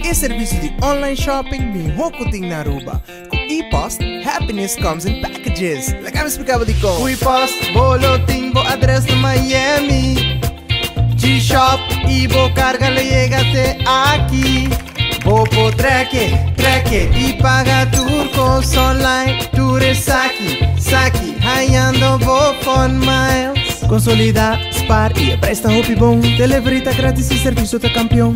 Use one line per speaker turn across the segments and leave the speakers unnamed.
é serviço de online shopping melhor que tem na Aruba. Com ePost, happiness comes in packages. Like eu explicava de como. O ePost, bolo tem bo address no Miami. G-Shop e bo carga le llega até aqui. Bopo treque e paga turcos online. Ture saki, haiando bo phone miles. Consolida, spar e presta hopi bom. Delivery tá grátis e serviço tá campeão.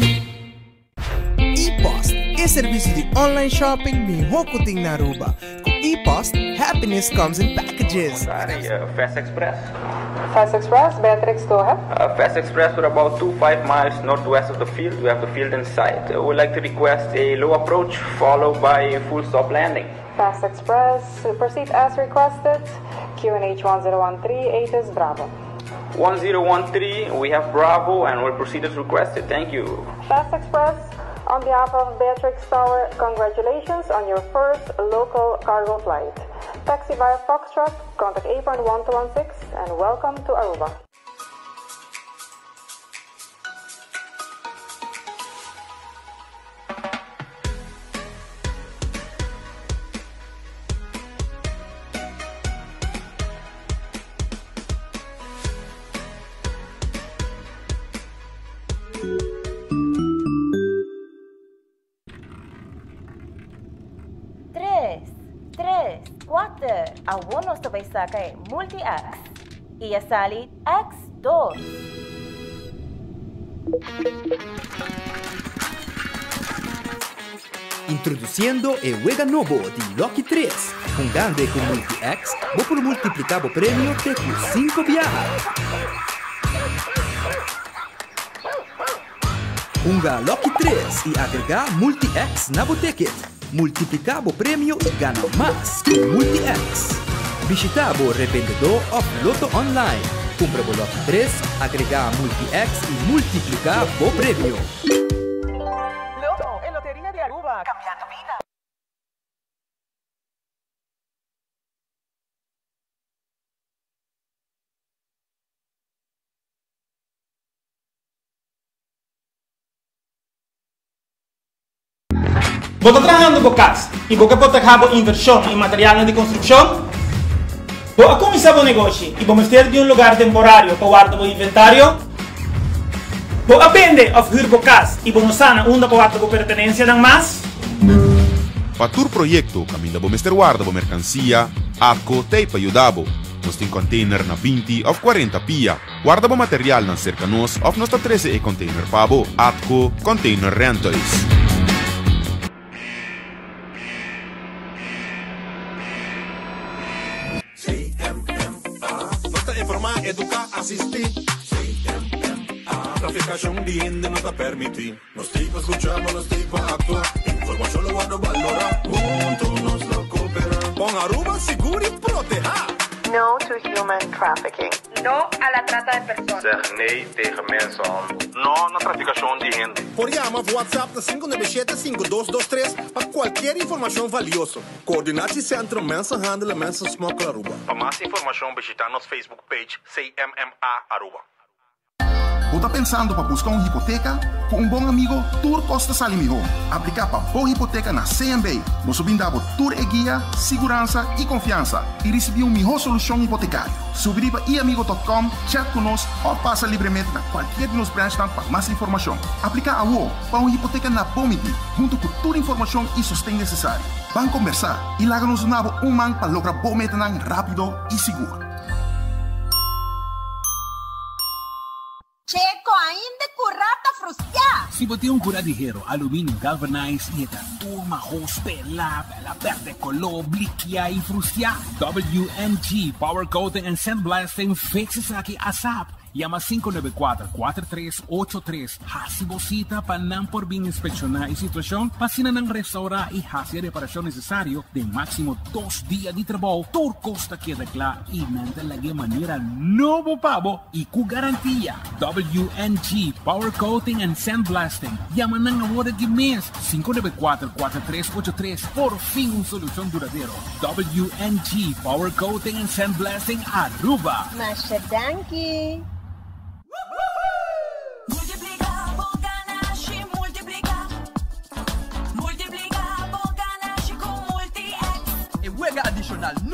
ePost é serviço de online shopping melhor que tem na Aruba. Com ePost, happiness comes in packages.
Fast Express.
Fast Express, Beatrix, go ahead.
Fast Express, we're about 2-5 miles northwest of the field. We have the field in sight. We'd like to request a low approach followed by a full stop landing.
Fast Express, proceed as requested. QNH 1013, 8 is Bravo.
1013, we have Bravo and we'll proceed as requested. Thank you.
Fast Express, on behalf of Beatrix Tower, congratulations on your first local cargo flight. Taxi via Foxtrot, contact apron 1216, and welcome to Aruba.
Algunos sabay sakay multi-X. Iasalit X2.
Introduciendo el juego nuevo de Lucky 3. Jugando con multi-X, vos por multiplicar o premio de 5 viajes. Junga Lucky 3 y agrega multi-X na ticket. Multiplicar o prêmio e gana mais com Multi-X. Visita o revendedor of Loto Online. Compra o Loto 3, agregar Multi-X e multiplicar o prêmio.
Loto, en Lotería de Aruba. Cambiando vida.
¿Vos estás trabajando con CAS y vos que protegés inversión en materiales de construcción? ¿Vos has comenzado un negocio y vos meter de un lugar temporario para guardar el inventario? ¿Vos aprendes a huir con CAS y vos no sana una para guardar tu pertenencia nada más?
Para tu proyecto, camina vos meter guarda vos mercancía, ACO te ayudabo. Nos tem container na 20 of 40 pia. Guarda vos material na cerca nos of nos 13 e container pabo, ACO Container Rentals.
Educar, assistir. Traficación bien de nota permitir. Los tipos escuchamos, los tipos actuar. Información lo guardo valorar. Juntos nos lo cooperan. Con Aruba seguro y proteja.
No to human trafficking.
No a la trata de personas.
Zeg nee tegen mensenhandel. No na traficación de gente.
Por llama WhatsApp de 597-5223 para cualquier información valiosa. Coordinatie Centrum Mensenhandel en Mensensmokkel Aruba.
Para más información visita nos Facebook page CMMA Aruba.
Você está pensando para buscar uma hipoteca? Com um bom amigo, Tur Costa Salimigo. Aplicar para boa hipoteca na CMB. Você binda Tur e guia, segurança e confiança. E receber uma melhor solução hipotecária. Subir para iamigo.com, chat conosco ou passa livremente na qualquer de nos branches para mais informação. Aplicar a UO para uma hipoteca na Bomiti, junto com toda a informação e sustento necessário. Vamos conversar e larga-nos um man para lograr boa meta rápido e seguro.
Checo, ainda curata frustrada.
Si boté un cura ligero, aluminio galvanized y esta turma hospe la verde color bliquia y frustia. WMG Power Coating and Sandblasting fixes aquí ASAP. Llama 594-4383. Hasibosita panam por bien inspeccionar y situación. Pasina ng restaura y hacer reparación necesario de máximo 2 días de trabajo. Tur Costa queda claro y manda la manera nuevo pavo y cu garantía. WNG Power Coating and Sandblasting. Llama ng ahora de mes 594-4383. Por fin una solución duradero. WNG Power Coating and Sandblasting Aruba.
Mashadanki.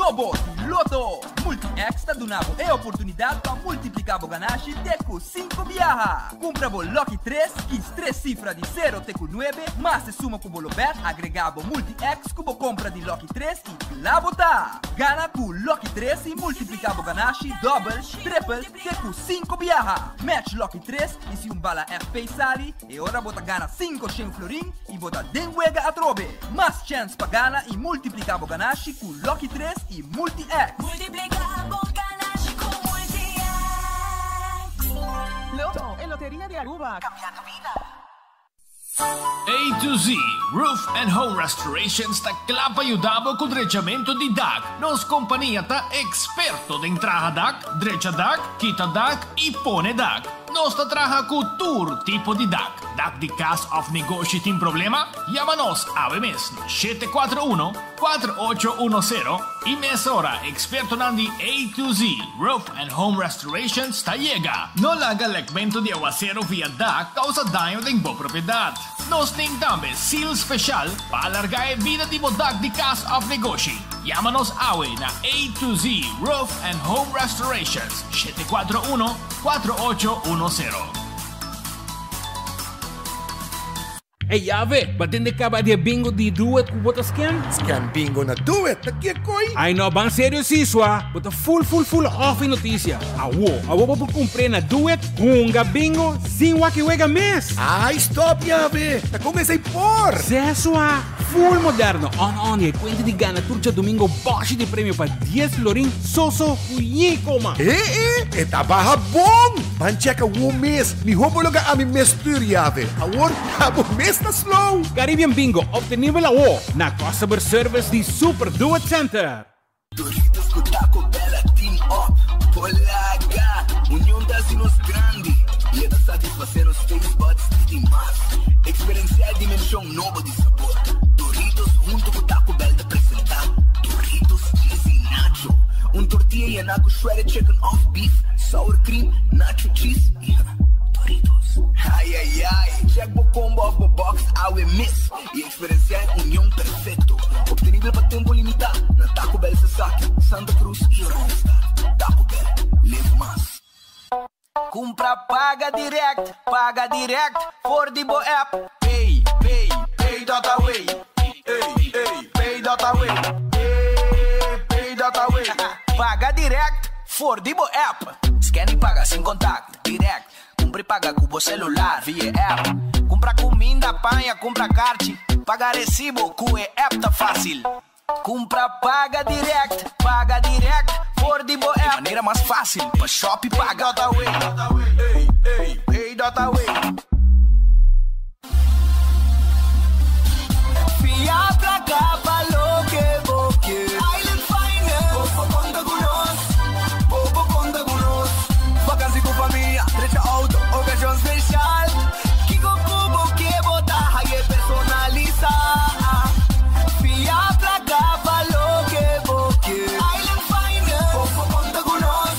Lobo Loto. Multi-X está donando a oportunidade para multiplicar o ganagem teco 5 viaja. Compra o Lucky 3, que 3 cifras de 0 teco 9, mas se suma com o bet, agregado Multi-X com compra de Lucky 3 e lá botar. Gana com Lucky 3 e multiplicar o ganagem double, triple, teco 5 viaja. Match Lucky 3 e se bala FP sali, e ora bota gana 5 100 florin e bota denwega a trobe. Mais chance para gana e multiplicar o ganagem com Lucky 3 e Multi-X.
Loto, en Lotería de Aruba. Cambiando vida.
A to Z Roof and Home Restoration sta clapa aiutavo con drecciamento di DAC. Nos compagnia ta esperto de entrada DAC, dreccia DAC, quita DAC e pone DAC. Nos sta traja con tour tipo di DAC. DAC di cast of negócio tem problema? Llámanos a mes 741-4810 y mesora experto nandi A to Z Roof and Home Restoration sta llega. No laga legmento de aguacero via DAC causa daño de bo propriedad. Nos tem também seal special para alargar a vida de DAC di cast of negócio. Llámanos awe na A to Z Roof and Home Restorations 741-4810.
Hey, Ave, batende acaba de bingo de duet com bota scan?
Scan bingo na duet, nakiakoy.
Ay no, bang sério siswa, bota full off em notícia. Awo por cumprir na duet, hunga bingo, sin wakiwega mes.
Ay, stop, Ave, ta comecei por.
Seswa, full moderno, on e quente di gana turcia domingo boxe de prêmio para 10 florin, soso, uyi, coma.
Eta baha bom. Pancheca o mês, ni homologa a mi mestur, Ave. Awor, abo mes na slow.
Caribbean Bingo, obtenível awo na customer service di Super Duet Center.
Doritos com Taco Bella Team Up, Polaga, união das nos grande. E é da satisfazer os taste buds de demais. Experienciar a dimensão nova de sabor. Doritos junto com Taco Bell de apresentar. Doritos cheesy nacho. Tortilla e naco shredded chicken off beef. Sour cream, nacho cheese e Doritos. Ai, check o combo of the box, awe miss. E experienciar união perfeito. Obtenível para tempo limitado. Na Taco Bell Sasaki, Santa Cruz e Randstad. Taco Bell, live mais. Compra, paga direct, for the bo app. Pay, data way. Pay data way. Pay data way. Paga direct, for the bo app. Scan e paga sem contato, direct. Compra e paga com o celular, via app. Compra comida, panha, compra kart. Paga recibo, com a app tá fácil. Compra, paga direct, for the bo app. Maneira mais fácil, pra shop e paga. Data way, pay data way. Fia pra cá, falou que boque. Island Finance, popo conta com nós. Vacância com família, trecha auto, ocasião especial. Kiko Kubo que botar, aí personaliza. Fia pra cá, falou que boque. Island Finance, popo conta com nós.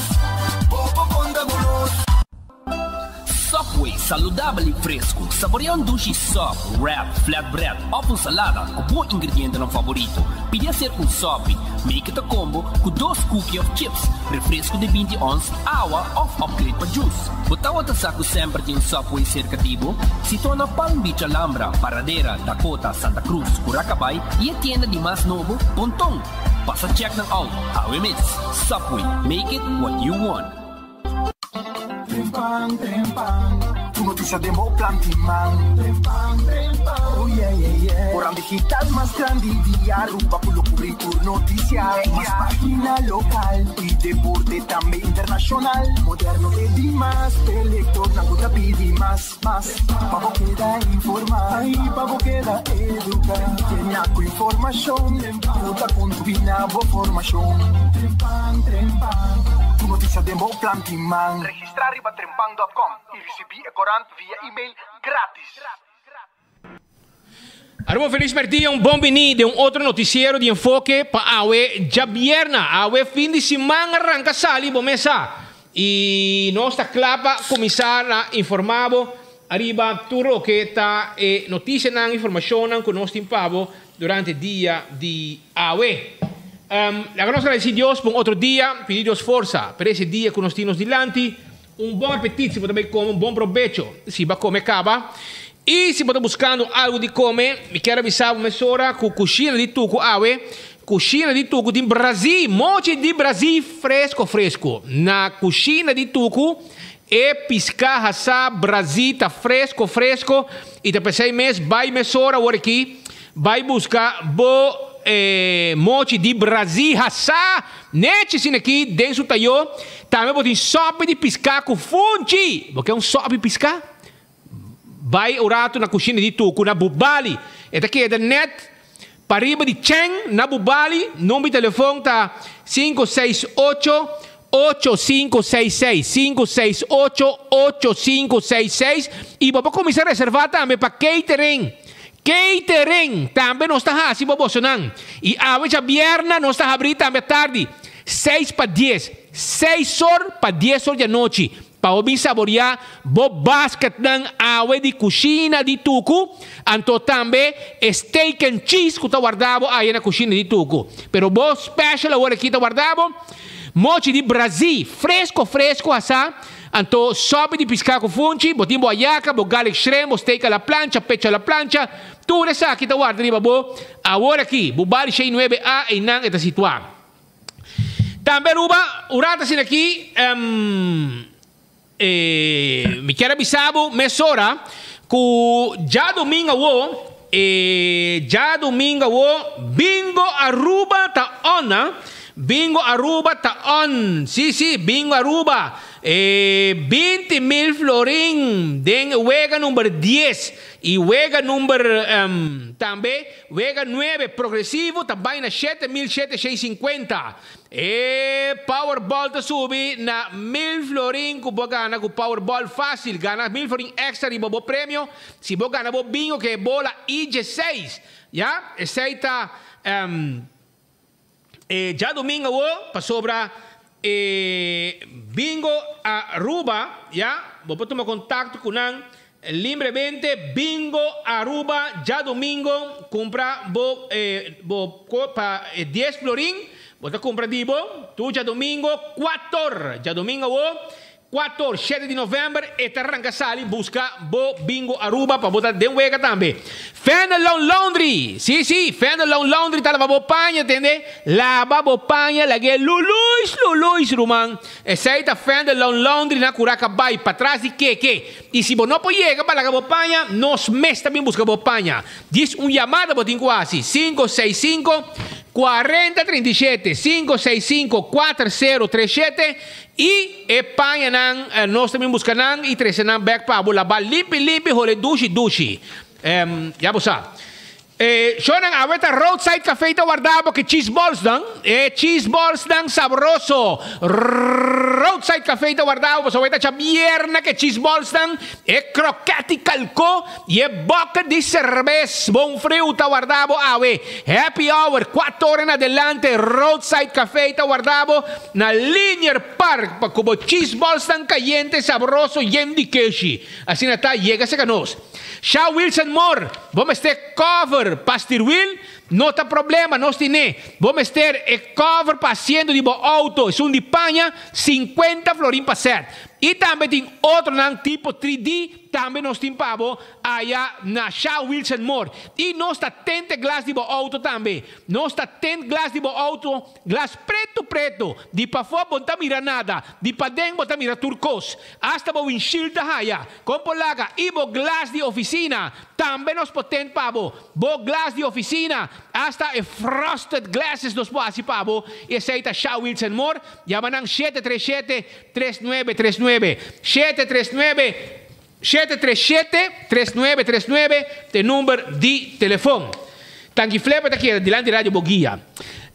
Subway, saudável e fresco. Saboreia dushi soft, wrap, flatbread, ou salada com bom ingrediente no favorito. Pide ser sop, make it a combo com 2 cookies of chips, refresco de 20 ons, água ou upgrade para juice. Botar o saco sempre de Subway cercativo, situa na Palm Beach, Alhambra, Paradera, Dakota, Santa Cruz, Curacabai e a tienda de mais novo, Pontong. Passa check ng out, how we miss. Subway, make it what you want.
Trempang, tu noticia de Mo Plantiman. Trempang, oh yeah. Orang digital más grande de Aruba, por lo cubrir tu noticia. Más página local y deporte también internacional. Moderno de más, elector, naguta pidi más. Pavo queda informar, pavo queda educar. Tiene tu información, puta combina formación. Trempang. Tu noticia de Mo Plantiman.
Registrar riba trempang.com e recebi a corante via e-mail grátis.
Armo feliz dia, bom venir de outro noticiero de enfoque para awe já vierna, awe fim de semana arranca sali bomesa. E nós está clapa começar a informar arriba tudo que está notícia na informação que nós timpavo durante o dia de awe. La nossa agradecer Deus por outro dia, pedir Deus força para esse dia que nós temos diante. Bom apetite, se você também come, bom provecho, se vai comer acaba. E se você está buscando algo de comer, me quero avisar uma hora com coxina de tuco, coxina de tuco de Brasil, monte de Brasil fresco. Na coxina de tuco, piscar assar Brasil, tá fresco. E depois 6 meses, vai hora aqui, vai buscar monte de Brasil, assar, nete sin aqui, dentro do taio, também botem sopa de piscar com fungi, porque é um sopa de piscar. Vai orato na coxina de tuco, na bubali, é daqui é da net, para riba de Cheng, na bubali, número de telefone tá 568-8566, e vou começar a reservar também para catering, também não está assim, bobosonan. E a vierna não está abrindo também tarde, 6 para 10, 6 horas para 10 horas da noite. Para ouvir saborear bo basket ng awe de coxina de tuco, anto também steak and cheese que está guardado aí na coxina de tuco. Pero bo special agora aqui está guardado, mochi de Brasil, fresco asa, anto sopa de piscar com fungi, botim boiaca, bo garlic shrimp, steak à la plancha, pecho à la plancha, tudo isso aqui está guardado, bo agora aqui, bubali 69A e não está situado. Também urata sin aqui, me quero avisar mesora que já domingo bingo Aruba tá on, sim, bingo Aruba 20,000 florin den wega número 10 e wega número também wega 9 progressivo também na 7,750. Powerball ta subi na 1,000 florin ku gana ku Powerball fácil, gana 1,000 florin extra di bobo premio, si bo gana bo bingo que bola IG6, ya? Essa já domingo pa sobra bingo Aruba, ya? Bo tomar contato com nang livremente bingo Aruba já domingo compra bo pa 10 florin. Você compra dibo, tu já domingo 4 7 de novembro, e arranca sali, busca bo bingo Aruba para botar de wega também. Fenelon Laundry, sim, Fenelon Laundry tá lava bopanha, entende? Lava bopanha, lage luluis, rumang. Essa Fenelon Laundry na curaca vai para trás de que? E se você não pode chegar para lavar bopanha, nós mesmos também busca bopanha. Diz chamada botin quase 565-4037, 565-4037 e panha nós também buscamos e trazemos back para lavar limpi, hole dushi. Já você sabe. Shonan aweta roadside cafe ta guardabo que cheese balls dan sabroso. Roadside cafe ta guardabo so aweta chabierna que cheese balls dan croquete calco e boca de cerveza bom frio ta guardabo awe. Happy hour 4 horas en adelante roadside cafe ta guardabo na Linear Park pa como cheese balls dan caliente sabroso yendi keshi. Así nata llega se canos. Shaw Wilson Moore, vamos ter cover pastir wheel, não tem problema, nós temos. Vamos ter cover passeando de auto, é de panha, 50 florin para set. E também tem outro tipo 3D, também nós temos aí na Shaw Wilson Moore. E nós temos glass de auto também. Nós temos glass de auto, glass preto, de para fora não mira nada, de para dentro não mira turcos. Hasta o windshield da raia, como laga, e o glass de oficina, também nós podemos pavo. O glass de oficina, hasta frosted glasses nós podemos pavo. E essa é a Shaw Wilson Moore, llaman 737-3939. 737-3939 de número de telefone. Tangi flepa aqui delante de Rádio Boguia.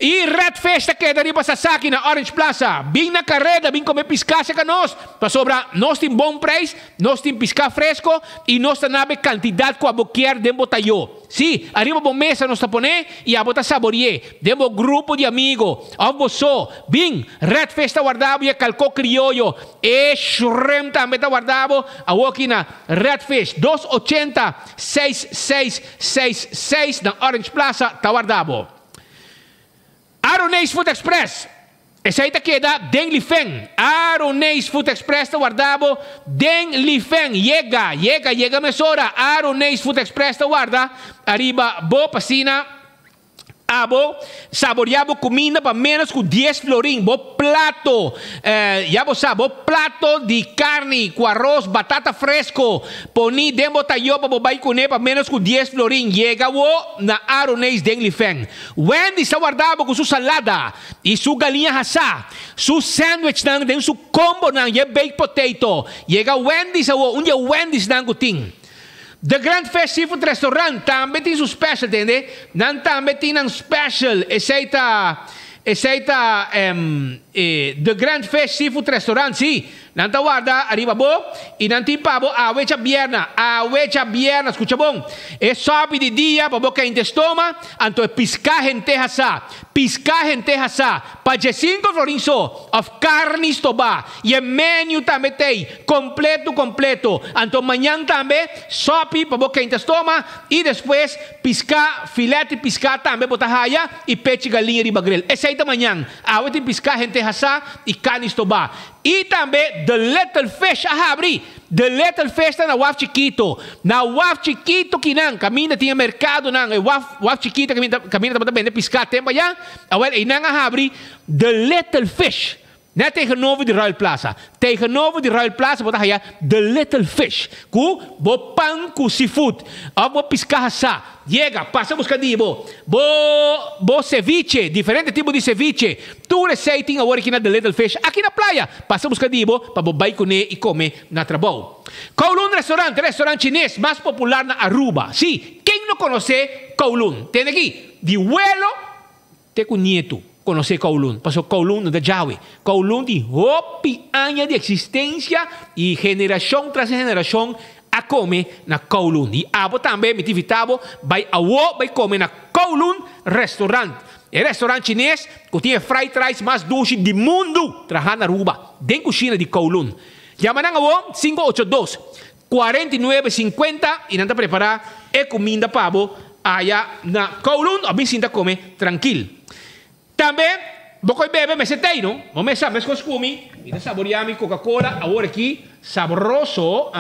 E Red Festa que é para Sasaki na Orange Plaza. Bem na carrera, bem comer piscase com nós. Para sobra, nós temos bom preço, nós temos pisca fresco e nós temos quantidade com a boquear de botaio. Sim, arriba bom mesa nós tapone e a bota saborie. Demo grupo de amigos. Almoço, bem, Red Festa guardado e calco criollo. E shrimp também está guardado. A aqui na Red Fest 280-6666 na Orange Plaza está guardado. Aronese Food Express. Essa aí queda Den Lifeng. Aronese Food Express ta guardabo Den Lifeng. Llega mesora. Aronese Food Express ta guarda. Arriba bo pasina. Abo, saboreabo comida para menos que 10 florin. Bo plato, bo plato de carne com arroz, batata fresco. Poni dembo tayo para bobai cune para menos que 10 florin. Llega wo na Aronese Den Lifeng. Wendy sa guardabo com su salada e su galinha hasa, su sandwich nang den su combo nang ye baked potato. Llega Wendy sa wo, unja Wendy's nang kuting. The Grand Fish Seafood Restaurant também tem seu special, entende? Não também tem um special. Essa The Grand Fish Seafood Restaurant, sim. Não tá guarda, arriba bo. E não tem pabo, awecha bierna, escucha bom. É sobe de dia, para boca em estômago, então é piscar em terra para 5 florinso, of carne estoba. E o menu também tem, completo. Então amanhã também, sobe para boca em estômago, e depois piscar, filete piscar também, botar raia, e peixe galinha riba grill. Essa aí da manhã, awecha piscar em terra e carne estoba. E também, The Little Fish, abri. The Little Fish está na Waf Chiquito. Na Waf Chiquito, que não, caminha tinha mercado, não. Waf Chiquito, caminha também, piscar tempo já. Agora, e não abri. The Little Fish. Não é tegenover de Royal Plaza. Tegenover de Royal Plaza, botar aí, The Little Fish. Com pão com seafood. Ou piscar assá. Llega, passa buscadinho. Bo ceviche, diferente tipo de ceviche. Tu receita agora aqui na The Little Fish. Aqui na praia, passa buscadinho para bobai comer e comer na trabalho. Kowloon restaurante chinês mais popular na Aruba. Sim, quem não conhece Kowloon? Tem aqui, de vuelo, te com nieto. Conhecer Kowloon, passou Kowloon da Jawi. Kowloon de hopi anos de existência e geração tras geração a comer na Kowloon. E abo também me tivitavo vai comer na Kowloon restaurante. É restaurante chinês que tem fried rice mais doce do mundo. Trabalhando na Aruba, dentro da cozinha de Kowloon. Llaman a 582 4950 e não está preparar e comida pavo allá na Kowloon. A mim sinta comer tranquilo. Também, vou beber, mas tem, não? Vamos saber as coisas comi. Mira, saborear minha Coca-Cola. Agora aqui, saboroso,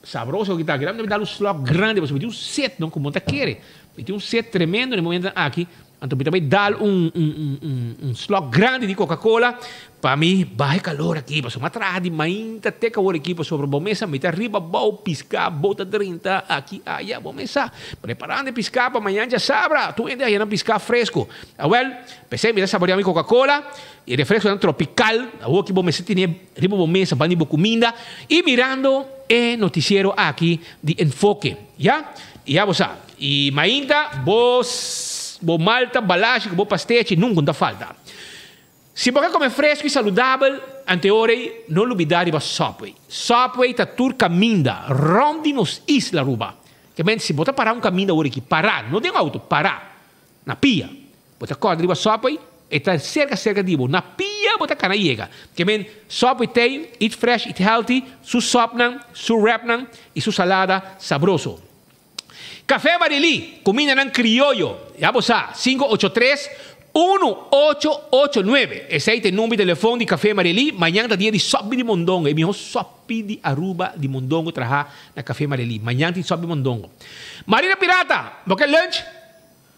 saboroso que está. Queremos dar um slot grande, você tem um set, não? Como você quer. Tem um set tremendo no momento aqui. Então, também dar slot grande de Coca-Cola. Para mim, vai calor aqui. Para uma trás de mainta, teca agora aqui. Para sobre a bomesa, me arriba, bom, piscar, bota 30, aqui, aí, bomesa. Preparando de piscar para amanhã, já sabra. Tu ainda não piscar fresco. Well, pensei, me saborear minha Coca-Cola. E refresco tropical. Agora que bomesa tinha riba bomesa, para ir comida. E mirando o noticiero aqui de Enfoque. Já? E já você. E mainta, bo malta, balacha, bo pastete, nunca falta. Se você comer fresco e saudável, anteore, não olvidar de Subway. Subway está tur caminda, ronde nos isla Aruba. Que bem, se você parar caminho agora aqui, parar, não tem auto, parar, na pia. Você acorda de Subway, e está cerca de você. Na pia, você cana chega. Que bem, Subway tem, eat fresh, eat healthy, su sopnan, su wrapnan e su salada sabroso. Café Marili, comida nan criollo. Ya você, 583-1889. Esse aí tem número de telefone de Café Marili. Manhã tá dia de sobe de mondongo. É melhor sobe de Aruba de mondongo trabalhar na Café Marili. Manhã tem sobe de mondongo. Marina Pirata, você lunch?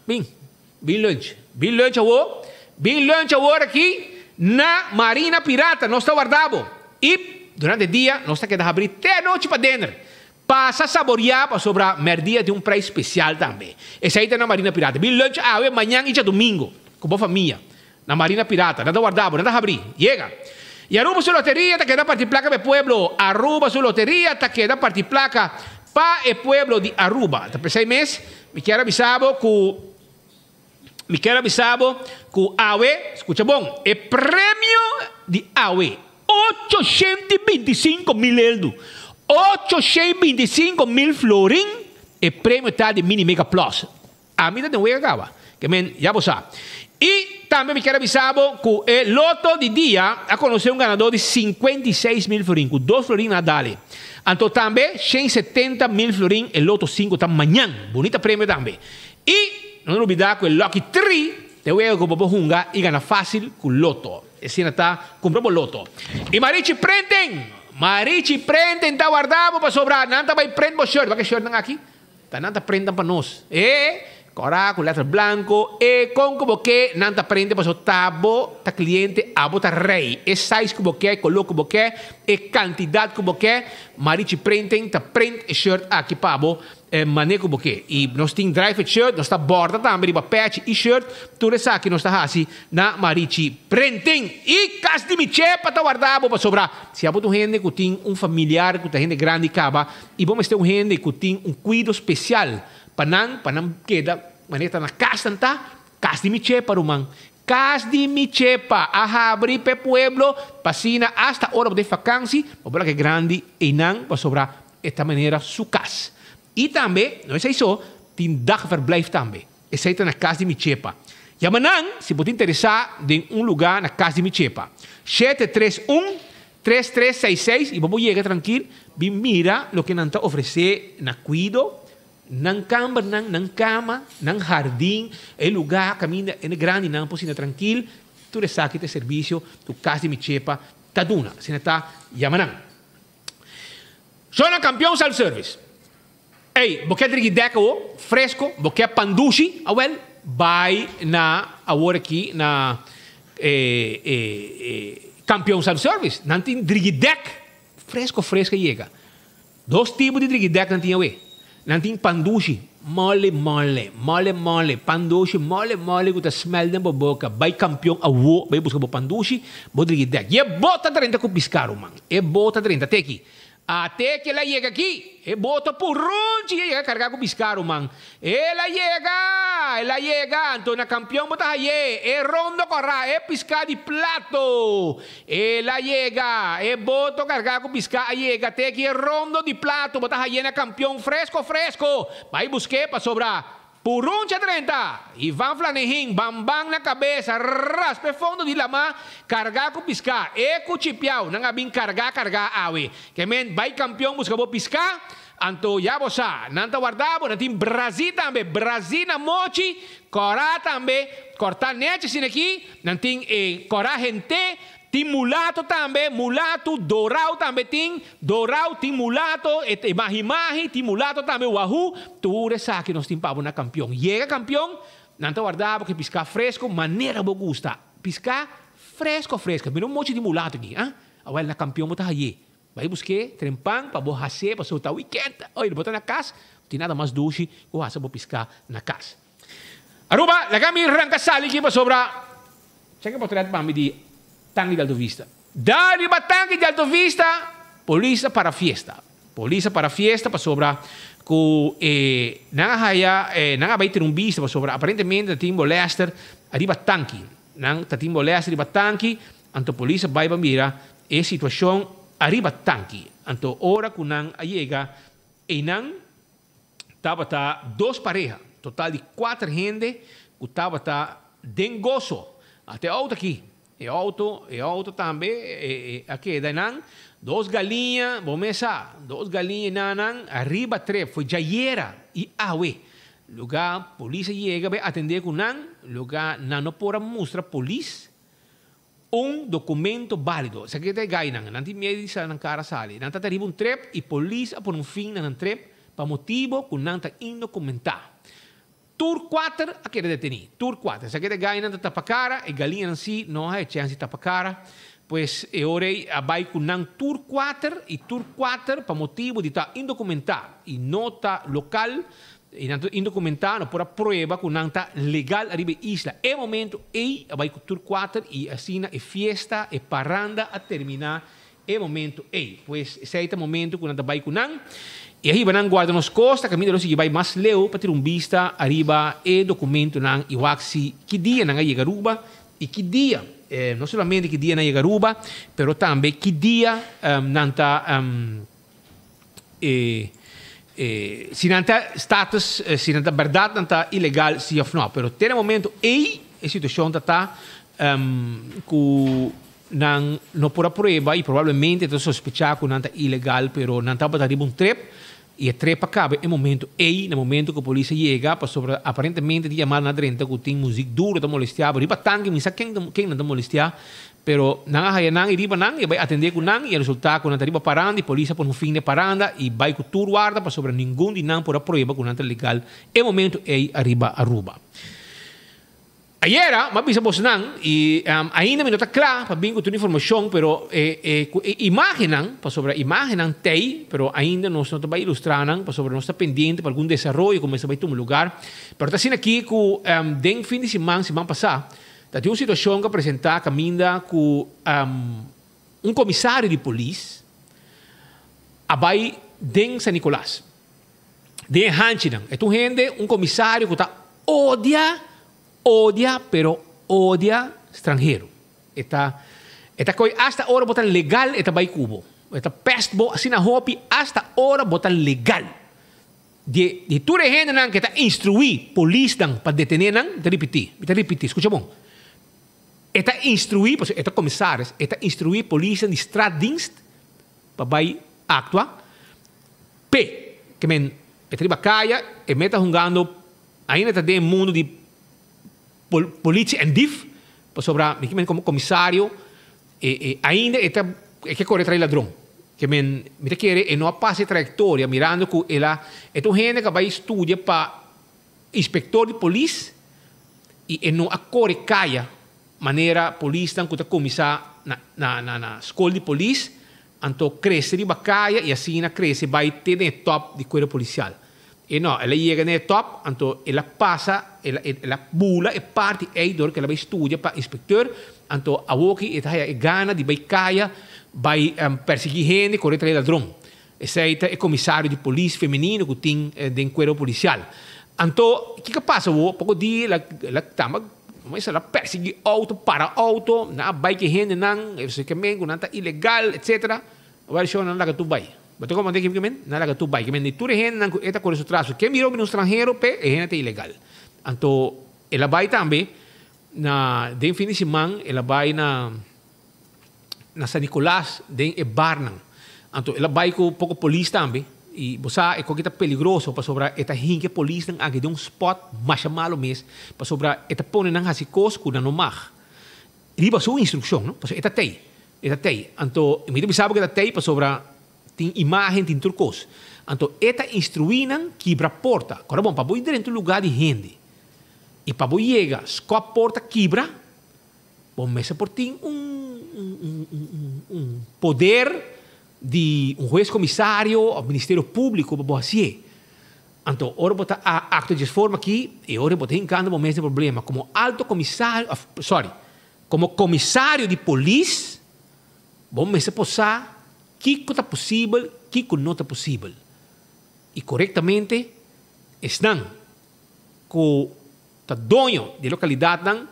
Bem lunch. Bem lunch agora aqui na Marina Pirata. Nós está guardado. E durante o dia, nós está querendo abrir até a noite para dentro. Passa a saborear para sobrar merdia de preço especial também. Esse aí está na Marina Pirata. Bem lunch, amanhã e domingo. Com a família. Na Marina Pirata. Nada guardado, nada abrir. Chega. E Aruba sua loteria está querendo partir placa para o pueblo. Aruba sua loteria está querendo partir placa para o pueblo de Aruba. Está pensando mês? Me quero avisar que AWE, escucha bom, é prêmio de AWE. 825 mil euros. 825 mil florin e prêmio está de Mini Mega Plus. A mim não vai acabar. Que já você sabe. E também me quero avisar que o loto de dia a conhecer um ganador de 56 mil florin, com 2 florin a dar. Então também 170 mil florin, o loto 5 está amanhã. Bonita prêmio também. E não olvidar que o Lucky 3 te wego ko bobo hunga e gana fácil com loto. E sina tá compra bo loto. E marichi prenden tá guardado para sobrar. Nanta vai prend bo shirt, shirt nang aqui. Tá nanta prendan pa nos. Cora con letra blanco e con como que nanta prende para tabo ta cliente abo ta rei. E size como que, color como que, e quantidade como que, marichi prenden ta prend e shirt aqui pabo. Maneira como que e nós tem drive shirt, nós tá borda também riba patch e shirt, tudo isso aqui nós tá assim na marichi printing e cas de michepa tá guardado para sobrar. Se abo tu gente que tem familiar, que tem gente grande caba, e vamos ter gente que tem cuidado especial para não queda maneira na casa tá, cas de michepa rumang. Cas de michepa a abrir pe pueblo, pasina hasta hora de vacancy, para que grande e não para sobrar esta maneira su casa. E também, não é só, tem dagverblijf também. É feito na casa de Michepa. E amanhã, se você interessar em lugar na casa de Michepa, 731-3366, e vamos chegar tranquilo, e mira o que não está oferecendo na cuido, na cama, na jardim, é lugar, caminho é grande, não pode ser tranquilo, tudo isso aqui é serviço, do casa de Michepa, está duna, se não está, e amanhã. Zona Campeão Self-Service. Ei, você tem deco fresco, você pandushi, awel, vai na agora aqui na campeão self-service, não tem drigidec fresco chega. Dois tipos de drigidec não tem away, não tem pandushi, mole, pandushi, mole, que tá smell na boca, vai campeão awo, vai buscar pandushi, bo drigidec. E bota 30 com piscaro, man, e bota 30, até aqui. Até que ela chega aqui, e bota por onde chega carregar com piscaro, man. Ela chega, então na campeão bota aí, e rondo corra, e piscar de plato. Ela chega, e bota carregar com piscar, chega até que rondo de plato, bota aí na campeão fresco. Vai buscar para sobrar. Por onde 30, Ivan Flanehin, bambang na cabeça, raspe fundo de lama, carga com piscar, cuchipiao, nang abing carga awe. Que men, vai campeão, busca bo piscar, anto yabosa, nanta guardabo, nantim Brasil também, Brasil na mochi, cora também, corta nete sin aqui, nantim cora gente, tem mulato também, mulato, dorau também tem, dorau tem mulato, mahi, tem mulato também, wahoo, tudo isso aqui nós temos na campeão. Chega campeão, não está guardado, porque piscar fresco, maneira boa gusta. Piscar fresco, mas um monte de mulato aqui, agora na campeão está aí. Vai buscar trempang, para boa hacer, para soltar o weekend, olha, botar na casa, não tem nada mais doce, ou hacer para piscar na casa. Aruba, la kami rangka sali aqui para sobrar, chega para tratar para me de Tanque de Alto Vista. Dari Tanque de Alto Vista, polícia para fiesta. Polícia para fiesta, para sobrar com nanga vai ter vista para sobrar. Aparentemente, Timbo Lester, arriba tanque. Timbo Lester, arriba tanque. Anto polícia vai para mira, e situação arriba tanque. Anto hora que nang chega, e nang tava dois parejas, total de 4 gente, que tava dengoso. Até outro aqui. E auto também, aqui, daí 2 galinhas, dos galinhas nanang, arriba 3, foi jaiera e awe. Lugar, polícia chega, vai atender com lugar, não pode mostrar polícia documento válido. Se aqui tem gai, não tem medo de na cara sali. Não está arriba trep e polícia por fim na trep, para motivo que não está indocumentado. Tour 4, aqui é detenido. Tour 4. Se aqui é gai, não está para cara, e galinha em si, não há chance de tapar cara. Pues, orei vai com Tour 4, e Tour 4, para motivo de estar indocumentado, e nota local, e indocumentado, não pode prova que não está legal arriba a isla. É momento, vai com Tour 4, e assim, é fiesta, é parranda, a terminar, é momento, pues, esse é o momento que não vai com e aí van guarda nos costa, caminho de vai mais leu para ter vista arriba e documento nang iwaksi que dia nang Garuba e que dia não somente que dia na Garuba, pero também que dia nanta se nanta status, se nanta verdade nanta ilegal se of não, pero ter momento a situação tá que não por prova e provavelmente estou sospechando que nanta ilegal, pero nanta para arriba trip E a trepa cabe em momento no momento que a polícia chega, para sobre aparentemente de chamar na drenta que tem música dura da molestiar, riba tangue, misa quem não da molestiar, pero nang haya nang riba nang e vai atender com nang e resulta com nanta riba paranda e polícia por um fim de paranda e vai com tur guarda para sobre ninguém de nang por a proíba com nanta legal em momento arriba Aruba. Ayer, mabisa bos nang, e ainda me nota claro, para bem com toda informação, pero imaginan, para sobre imaginan tei, pero ainda nós não vai ilustrar nang, para sobre nós está pendente para algum desenvolvimento, como esse vai ter um lugar. Pero está sendo aqui com den fim de semana passada, tá tem uma situação que apresentar caminda com comissário de polícia, abai den San Nicolás, den Hanchinan. Então gente, comissário que tá odia, pero odia estrangeiro. Eta coi hasta hora botan legal eta bai cubo. Eta pestbo assim na hopi hasta hora botan legal. De tu gente nang que tá instruir polícia nang para detener nang, te repetir, escucha bom. Eta instruir, eta comissários, eta instruir polícia de straatdienst para bai actua. Que men eta riba caia e meta jungando ainda tá de mundo de politie en dief, sobre men como comissário, ainda é que corre atrás ladrão. Que men me quer e não passa trajetória mirando que ela é um gente que vai estudar para inspector de polícia e não acorre caia maneira polícia que está comissar na escola de polícia, então cresce de bacaia e assim cresce vai ter no top de corpo policial. E no, ela chega no top, então ela passa, ela bula e parte eidor que ela vai estudar para inspector, então a woki é gana de vai caia, vai perseguir gente, correr atrás ladrão. Esse é comissário de polícia feminino que tem dentro do corpo policial. Então, o que passa? Pouco dia, ela tama, mas ela persegue auto, para auto, na vai que gente não, você que men, não está ilegal, etc. Vai show não lá que tu vai. Mas como mandei que men, não lá que tu vai, que men de tu gente não está com esse traço. Que mirou no estrangeiro, pe, é gente ilegal. Então, ela vai também na de fim de semana, ela vai na San Nicolás, de Barnan. Então, ela vai com pouco polícia também. E você é coisa peligroso para sobre esta gente polícia aqui de spot mais malo mesmo para sobre esta põe na hasicos com não mar. Riba sua instrução, não? Porque esta tem. Então, me sabe que esta tem para sobre tem imagem tem turcos. Então, esta instruínan quebra porta. Agora bom, para boi dentro do lugar de gente. E para boi chega, a porta quebra. Bom, mas por tem poder de juiz comissário ou Ministério Público para assim. Então, ora botar a acto de forma aqui e ora botar em cada momento problema como alto comissário, como comissário de polícia, bom, mas se possa que está possível, que não está possível. E corretamente estão com o dono de localidade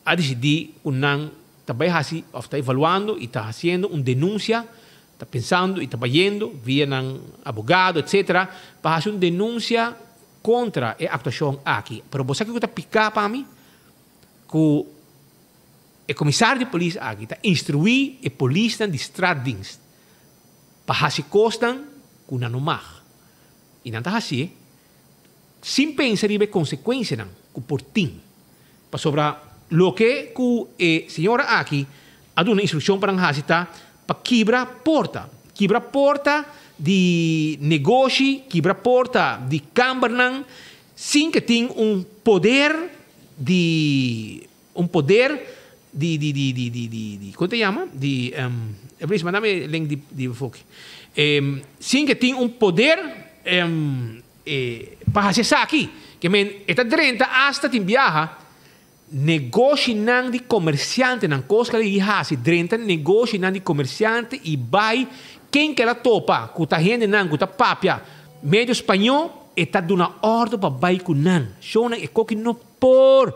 a decidir que não está evaluando e está fazendo uma denúncia, está pensando e está vendo via um advogado, etc., para fazer uma denúncia contra a atuação aqui. Mas você que está picar para mim, que o comissário de polícia aqui está instruir a polícia de straatdienst para fazer coisas que não mar. E não está assim, sem pensar em consequências que por ti. Para sobre o que a senhora aqui ha dado uma instrução para quebrar porta de negócio, quebrar porta de câmara, sem que tenha poder de como te chama? Mandame link de foco. Sem que tenha poder para fazer isso aqui. Que esta drenta hasta tem viaja negócio não de comerciante, não coisa que ele faz, drenta negócio não de comerciante e vai quem que ela topa, que está gente não, que está papia, meio espanhol, está dando uma ordem para vai com não. Shona é que não por.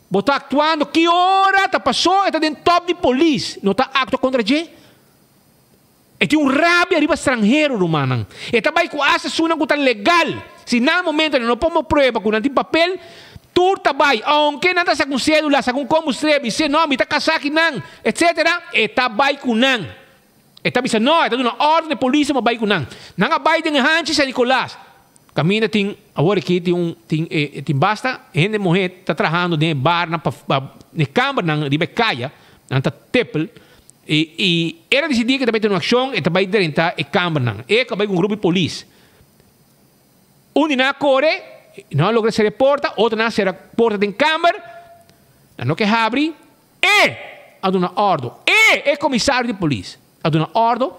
Você actuando, que hora está passou, está dentro top de polícia, não está actuando contra gente. E tem rabia arriba estrangeiro, rumano. E também com essa suna que está legal. Se no momento não pomos prova, que não tem papel, tudo também, aunque não está com cédula, com combustível, se não, está casado não, etc., está bem com não. Está bisa no, está uma ordem de polícia mas vai com não. Não vai de hanche San Nicolás. Caminha tem agora aqui tem basta gente morrer tá trabalhando de bar na câmara na Ribecaia, na Tepel e era decidir que também tem uma ação e também dentro a câmara não. E acabei com um grupo de polícia. Um na corre, não logra se reporta, outro na se reporta de câmara, não que abre e a uma ordem. E é comissário de polícia. A uma ordem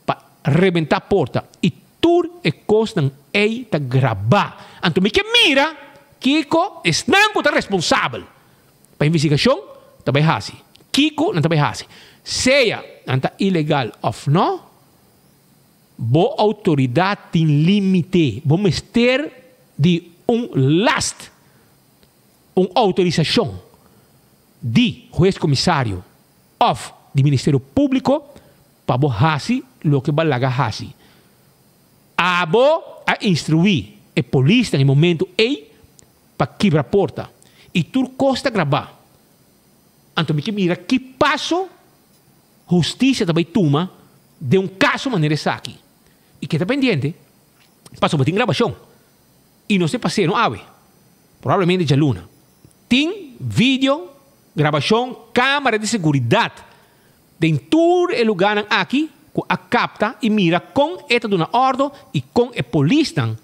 para rebentar a porta e tur e costan ei ta gravar. Anto me que mira, Kiko estão está responsável. Para investigação, também hasi. Kiko não também hasi. Seja anta ilegal of no, bo autoridade tem limite. Bo mester de last, autorização de juez comissário of de Ministério Público para bo hasi lo que balaga hasi. Abo a instruir a polícia no momento para quebrar a porta. E tu costa gravar. Então, me mira que passo justiça também toma de caso maneira aqui. E que está pendente, passou para ter gravação. E não se passaram ave. Provavelmente já luna. Tem vídeo, gravação, câmera de segurança. Dentro do lugar aqui, a capta e mira com esta de uma ordem e com a polícia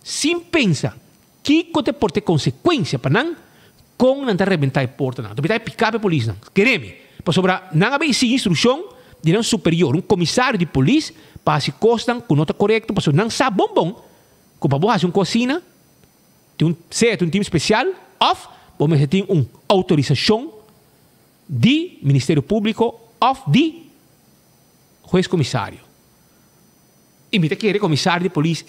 sem pensar que te pode ter consequência para não com não te arrebentar a porta não. Tu vai picar a polícia. Quereme. Para sobrar não haver essa instrução de um superior, um comissário de polícia para se costam com nota correta, para não sabe bom. Com para fazer uma cocina, tem um time especial, off, vamos ter uma autorização de Ministério Público off de juez comissário. E me quer comissário de polícia,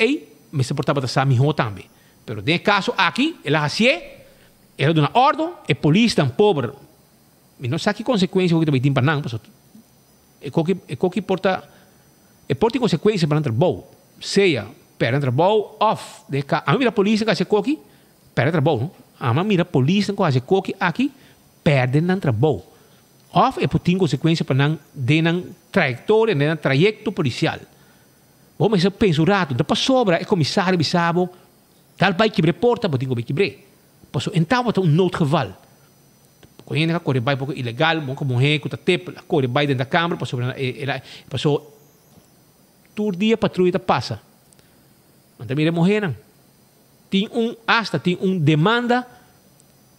me se portava a sa mijo também. Pero nesse caso aqui, ela hacía, era de uma ordem, e polícia tão pobre, e não sabe que consequência que também tem para não, e que porta consequência para entrar bom, seja para entrar bom, off, a mira polícia que hace coque, para entrar bom, a mira polícia que hace coque aqui, perde entrar bom. Of é tem consequência para não de não trajetória, de não trajeto policial. Vamos ser pensurado, depois sobra é comissário bisabo, tal vai quebrar porta, mas tem que quebrar. Passou então bota noodgeval. Quando ainda corre vai pouco ilegal, bom como é que tá tempo, corre vai dentro da câmara, passou todo dia patrulha passa. Mas também morreram. Tem demanda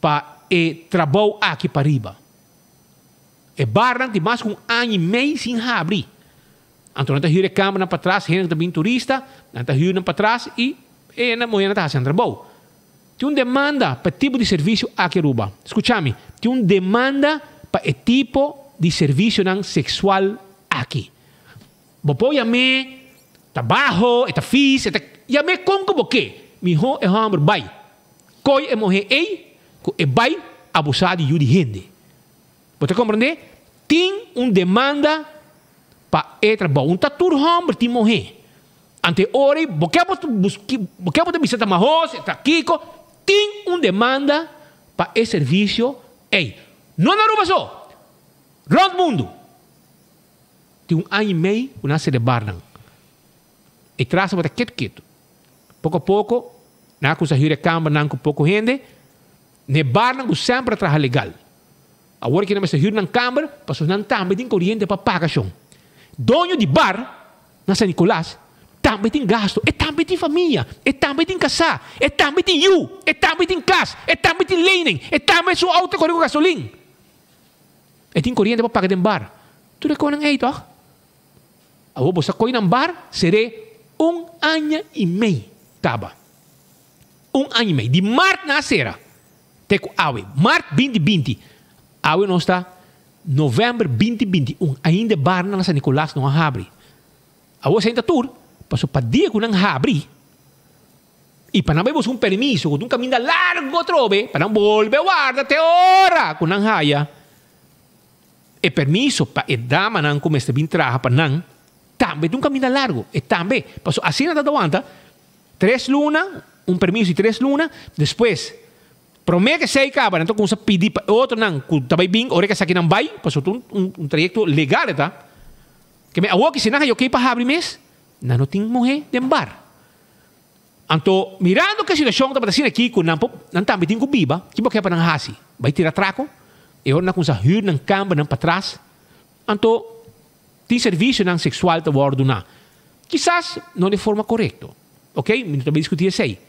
para trabalho aqui para riba. E barran de mais com ano e meio sem abrir. Então, não está a câmera para trás, gente também turista, não está a para trás e na manhã está fazendo trabalho. Tem uma demanda para tipo de serviço aqui Aruba. Escute-me, tem uma demanda para tipo de serviço sexual aqui. Você chama trabalho, está fixe, chama como que? Mijo é homem, vai. Coi é mulher, vai abusar de gente. Você compreende? Tem uma demanda para o trabalho. Um tatur homem tem morrer. Ante hora, porque você visita mais está aqui, tem uma demanda para esse serviço. Não na Aruba só. Round mundo. Tem ano e meio que nasce de barnang. E traz para quieto. Pouco a pouco, na conseguir a câmara, com pouco gente, ne barnang sempre trabalha legal. Agora que não está na câmara, passou não também tem corrente para pagar. Dono de bar, na San Nicolás, também tem gasto, e também tem família, e também tem casa, e também tem e também tem casa, e também tem lening, e também sua auto corre com gasolina. E tem corrente para pagar em bar. Tu reconhece aí, toch? Agora você coi em bar, será ano e meio. Taba. Ano e meio. De março na sera. Teco awe. Março 2020. Awe não está novembro 2021. Ainda bar na San Nicolás não abre. Awe sa tour. Passou para dia que não abre. E para não ver um permiso, com um caminho largo trove, para não volver guarda até hora, com não haya. E permiso para a dama não começa a vir trabalhar para não, também tem um caminho largo. E também, passou assim na aguanta, 3 lunas, um permiso de 3 lunas, depois, promete que se acaba, então começa a pedir para outro não, que também bem, hora que essa aqui não vai, passou um trajeto legal, tá? Que me awo que se naga yo que pa habri mes, na no ting mohe dem bar. Anto mirando que a situação tá parecendo aqui com não tambe ting ko biba, que boque pa nang hasi. Vai tirar traco, e ora na com sa hur nang camba nang patras. Anto tem serviço nang sexual ta wordo na. Quizás não de forma correta. Ok? Me também discutir sei.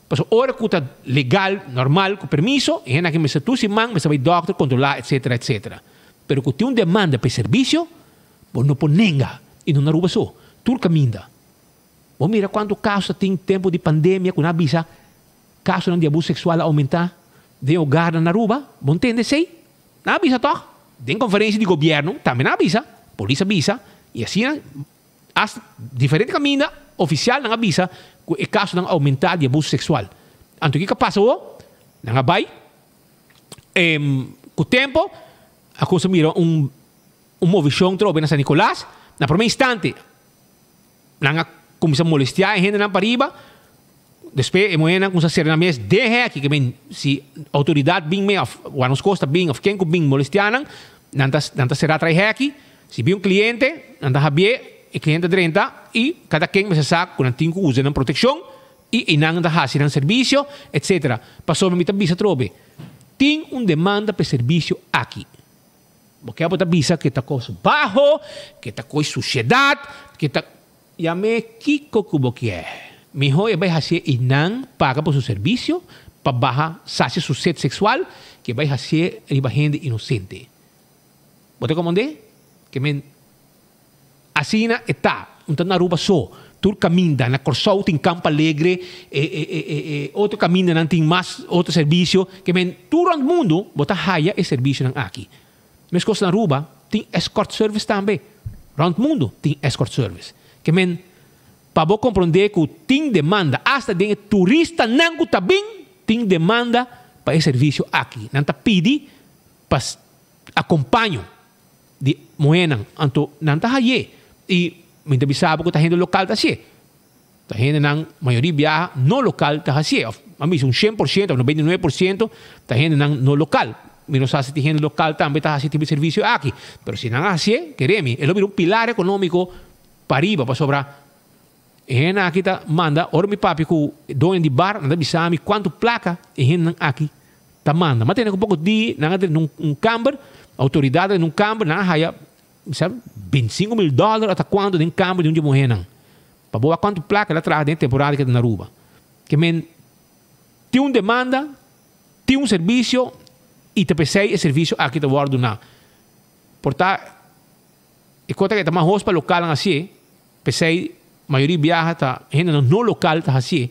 Mas ora que está legal, normal, com permiso, e na que me tu si man, me sabe doctor controlar, etc, etc. Pero que tem demanda para serviço, não pode nenga e não aruba só. Tu caminha. Bom, mira quando caso tem tempo de pandemia, quando avisa caso de abuso sexual aumentar, de hogar na Aruba, bom entende sei? Na avisa toch? Tem conferência de governo, também avisa, polícia avisa, e assim as diferente caminho oficial na avisa que caso de aumentar de abuso sexual. Anto que passa o, na vai, com o tempo, a coisa mira movição trobe na San Nicolás, na primeiro instante, na começa a molestar a gente na pariba, depois é moena com ser na mesa de aqui que bem se autoridade bem me of wanos costa bem of quem com bem molestianan, nanta será trai aqui, se bem um cliente, nanta habie e cliente 30 e cada quem me sabe com tinco usa na proteção e inang da hasi ng serviço, etc. Passou me bisa trobe. Tem demanda para serviço aqui. Porque a bisa que tá coisa baixo, que tá coisa sociedade, que tá yame kiko kubo que é. Miho e vai hasi inang paga por seu serviço para baja sacia su sede sexual que vai hasi riba gente inocente. Bote comande? Que men asina está, na Aruba só, tu caminha na Corsou tem Campo Alegre, outro caminho não tem mais outro serviço, que men tu no mundo bota haya e serviço não aqui. Mas coisa na Aruba tem escort service também, round mundo tem escort service, que men para você compreender que tem demanda, hasta de turista não está bem, tem demanda para esse serviço aqui, não está pedi para acompanho de moena, anto não está haya. E minta bisabo ko tahin local ta siya. Tahin ng mayoría biyaha no local ta siya. Amis un 100% o 99% tahin ng no local. Mino sa tihin local tambe ta siya tibi servicio aqui. Pero si nang siya, keremi, elo bir un pilar económico pariba pa sobra. Na kita manda or mi papi ko doon di bar nanda bisami quanto placa nang aqui ta manda. Matena ko pouco di nang nung camber, autoridade nung camber na haya sabe, $25,000 até quando tem campo de onde morrer não. Para boa quanto placa ela traz dentro temporada que na Aruba. Que men tem demanda, tem serviço e te pensei o serviço aqui te guardo na. Portanto, e conta que tá mais para local assim, pensei maioria viaja tá gente no local tá assim.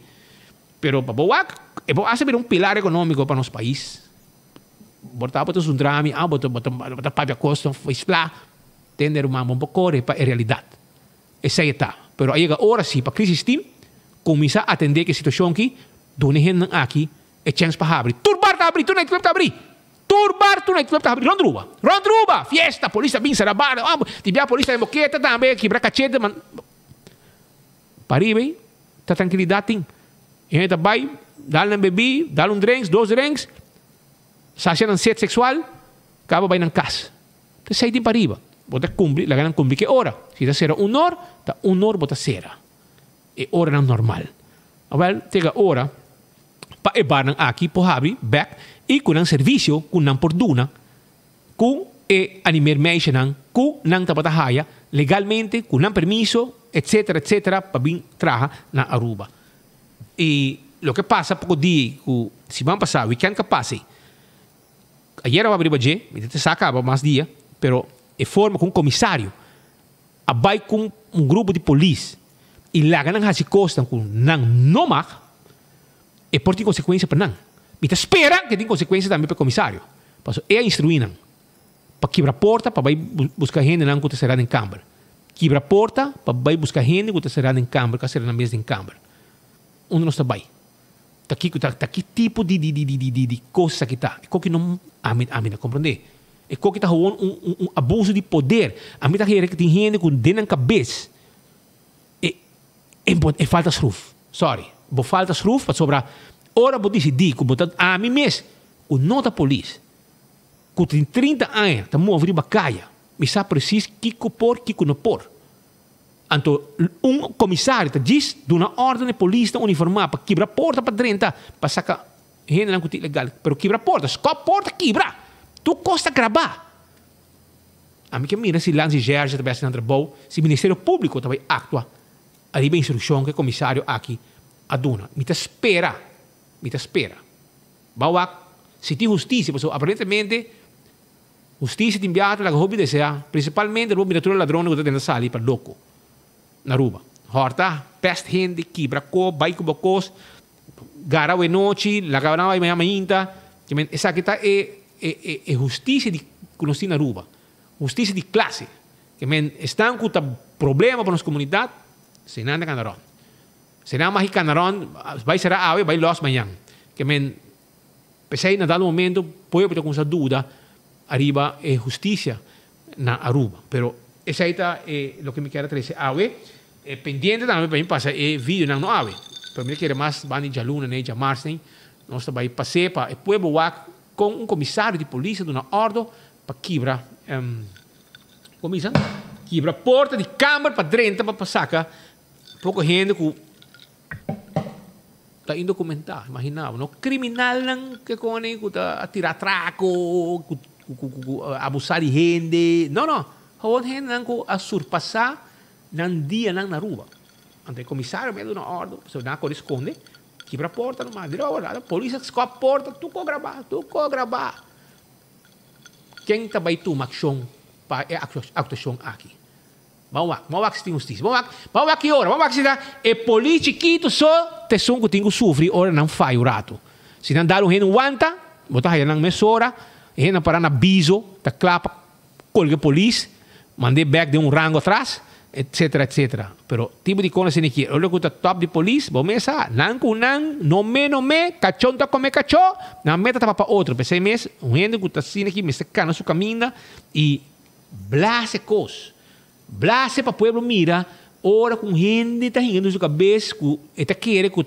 Pero para boa é boa saber pilar econômico para nosso país. Portanto, botar um drama, botar paga custo, faz lá. Tender uma mão para para a realidade. Essa é a Pero aí agora sim, para a crise team, começar a atender que a situação aqui, dona gente aqui, é chance para abrir. Turbar tá abrir, tu não tá abrir. Turbar, tu não tá abrir. Rondruba, fiesta, polícia bem sarabar, tiver a polícia em boqueta também, quebra cachete, man. Paribe, tá tranquilidade tem. E aí tá vai, dá um bebê, dá um drinks, 2 drinks, sacia ng set sexual, acaba vai ng casa. Então sai de pariba. Bota cumprir, la ganan cumprir que hora. Si ta sera ta bota sera. E hora não normal. Well, tega hora pa ebar nang aqui po habri back e com ang serviço com nang porduna com e animer meisha nang com nang tapatahaya legalmente com nang permiso etc etc pa bin traha na Aruba. E lo que passa pouco di ku si van passar weekend que passe. Ayer va abrir baje, me te saca mais dia, pero e forma com um comissário, abai com um grupo de polícia, e lá ganham hasi costam com não nomag, e por ter consequência para não. Me espera que tem consequência também para o comissário. Passo é instruir para quebrar a porta, para vai buscar gente não que será em câmara. Quebra a porta, para vai buscar gente que será em câmara, que será na mesa em câmara. Onde nós está bem? Tá aqui tipo de coisa que tá. É que não a compreender. É que está um abuso de poder. A mim está que tem gente com dentro na cabeça. É falta de roof. Sorry. Bo falta de roof para sobrar. Ora vou decidir que botar a mim mesmo. O nota polícia. Que tem 30 anos, está movendo bacaia. Me sabe preciso que por, que não por. Anto comissário tá diz de uma ordem de polícia uniformada para quebrar porta para dentro para sacar gente não é legal, pero quebra porta, só porta quebra. Tu costa gravar. A mim que mira se Lance Gerge também assinando bom, se Ministério Público também atua, arriba instrução que o comissário aqui aduna. Me espera. Bawa se tem justiça, porque aparentemente justiça tem enviado la hobby desea, principalmente o miratura ladrão que está dentro da sala para louco. Na Aruba. Horta, pest gente, quebra co, baiko bocos, gara we noite, la cabana vai mainta, que essa aqui tá é justiça de conhecer na Aruba. Justiça de classe. Que estão com problema para nossa comunidade, se não é canaron. Se não é canaron, vai ser a vai los manhã. Que pensei na dado momento, pode ter com essa dúvida, arriba é justiça na Aruba. Pero essa aí tá o que me quero trazer. Pendiente também para mim passa vídeo não ave. Para mim quero mais bani jaluna né jamarsen. Nós também passei para o povo com comissário de polícia de uma ordem para quebrar quebra porta de câmara para dentro para passar pouco gente que está indocumentado, imaginava, não criminal não que cone que tá atirar traco, abusar de gente, não, houve gente não que a surpassar nan dia nan na rua. Ante comissário mesmo na ordem, se não corresponde, quebra porta no madre, a polícia escoa a porta, tu co gravar. Quem tá vai tu ação para actuação aqui? Vamos lá que tem justiça. Vamos lá que hora, vamos lá que se dá politiquito só, te som que tenho sofrer, ora não faz o rato. Se não dá um reno wanta, botar aí na mesora, reno para na biso, tá clapa, colga polícia, mandei back de rango atrás, etc. Pero tipo de coisa assim aqui, olha que tá top de polícia, vamos começar, não me, cachão tá come cachorro, na meta tá para outro, pensei mesmo, reno que tá assim aqui, me secando sua caminha e blase coisa. Blase para o povo mira, ora com gente está rindo na sua cabeça, está querendo que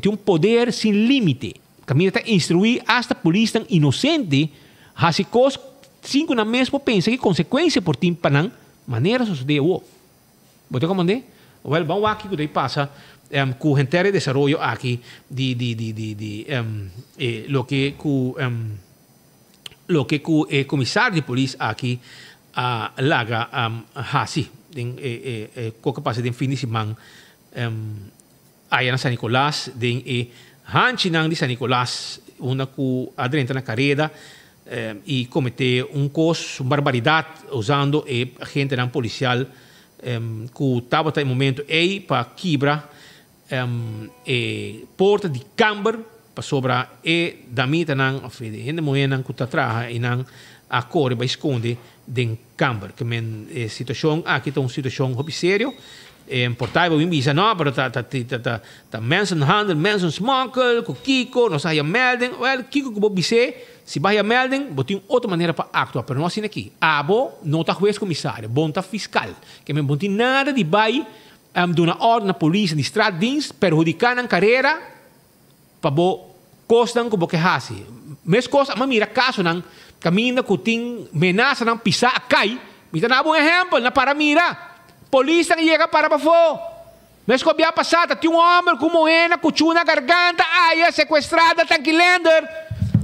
tem um poder sem limite. Caminha está instruir hasta polícia inocente, assim coisa, cinco na mesma pensa que consequência por ti para não maneira suceder o. Botou como é? Well, vamos aqui que daí passa com o gente de desenvolvimento aqui lo que o comissário de polícia aqui laga hasi den koka passa den fim de semana aí na San Nicolás den hanchinang de San Nicolás uma ku adrenta na carrera e cometer barbaridade usando gente não policial que estava até momento aí para quebrar porta de câmara para sobrar da mita não gente moena que está atrás e não a corre para esconder den câmara que situação aqui está uma situação muito séria portável bem bisa não pero tá mensenhandel mensensmokkel com Kiko nós aí melding Kiko que bobise se vai melding botin outra maneira para actuar pero nós assim aqui não tá juiz comissário bom tá fiscal que botin nada de vai de uma ordem na polícia de estradienst perjudicando a carreira para bo costan como que hasi mes coisa mas mira caso não caminha que tem menaça não pisar cai me dá um exemplo na para mira polícia que chega para fora. Mas que havia passado, tinha um homem com moena, com na garganta, aí sequestrada, tanquilender.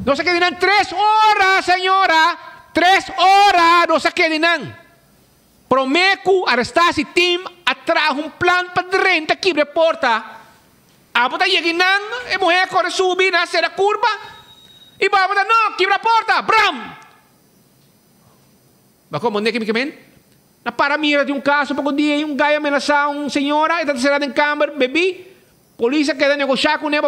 Não se quedam 3 horas, senhora. 3 horas, não se quedam. Prometo arrestar esse time, atrás plano para dentro, quebra a porta. A bota chegando, a mulher corre subir, nascer a curva. E vai botar, não, quebra a porta, bram. Mas como é que na paramira de caso, pouco dia, gajo ameaçar senhora, está cerrada em câmara, bebi, polícia quer negociar com ele,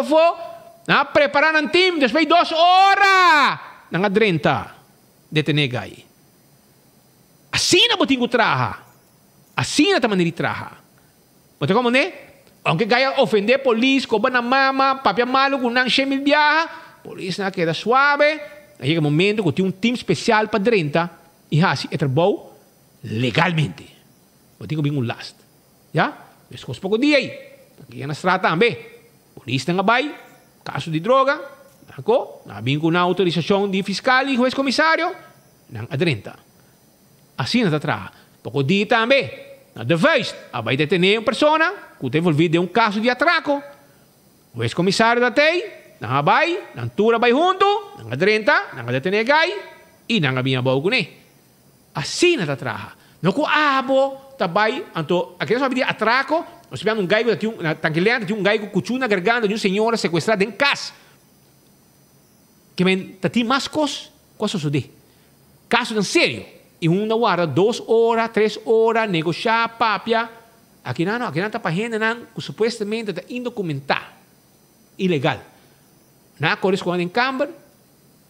preparar um time, depois 2 horas, não adrenta, detener gajo. Assim não botinho traha, assim não maneira de traha. Botinho como é? Aunque gajo ofender polícia, cobra na mama, papel malo, com não chame viaja, polícia não queda suave, aí chega um momento que tem um time especial para adrenta, e assim, é trabalho, legalmente. Eu tenho bem last. Já? Escos pouco dia aí. Aqui na estrada também. Polícia nga bay. Caso de droga. Ako. Nabing ko na autorização de fiscal e juiz comissário. Nang adrenta. Assim na tatra. Pouco dia também. De vez, vai detener uma pessoa que está envolvida em caso de atraco. O ex-comissário da TEI, não vai, não tura vai junto, não adrenta, não detener gai e não vinha bom com ele. Assim não trabalha. Não com abo, também, então, aqui nós vamos de atraco, nós tivemos gai que tinha um gai com cuchu na garganta de uma senhora sequestrada em casa. Que tem mais coisas suceder. Caso de sério. E uma hora, 2 horas, 3 horas, negociar, papia. Aqui não está para gente que supostamente está indocumentada. Ilegal. Na correspondente em Câmara,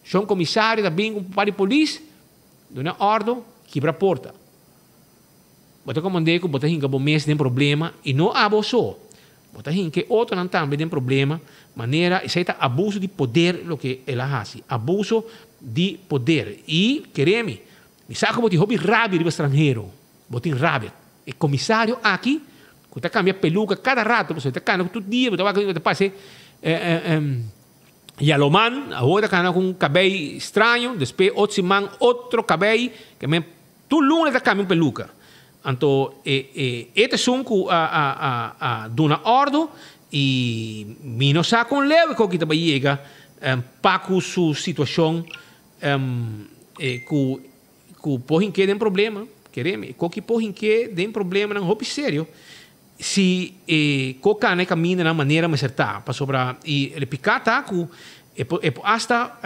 são comissário também com o pai de polícia, dona ordem, quebra a porta. Bota comandante que bota hinca bom mês tem problema e não abusou. Bota hinca outro não também tem problema, maneira isso é abuso de poder o que ela faz, abuso de poder e queremos, me sabe como de hobby rábia de estrangeiro, bota em rábia. E comissário aqui, que está cambia peluca cada rato, você está cana todo dia, você passa Yaloman, agora cana com um cabelo estranho, depois outro semana outro cabelo, que me tu lunes está cambia peluca. Então, este são a dona ordem e me não sabe com leve que está chega para sua situação que porém que tem problema, queremos, que porém que tem problema não é sério. Se coca ne caminha na maneira mais certa para sobrar e ele picata com hasta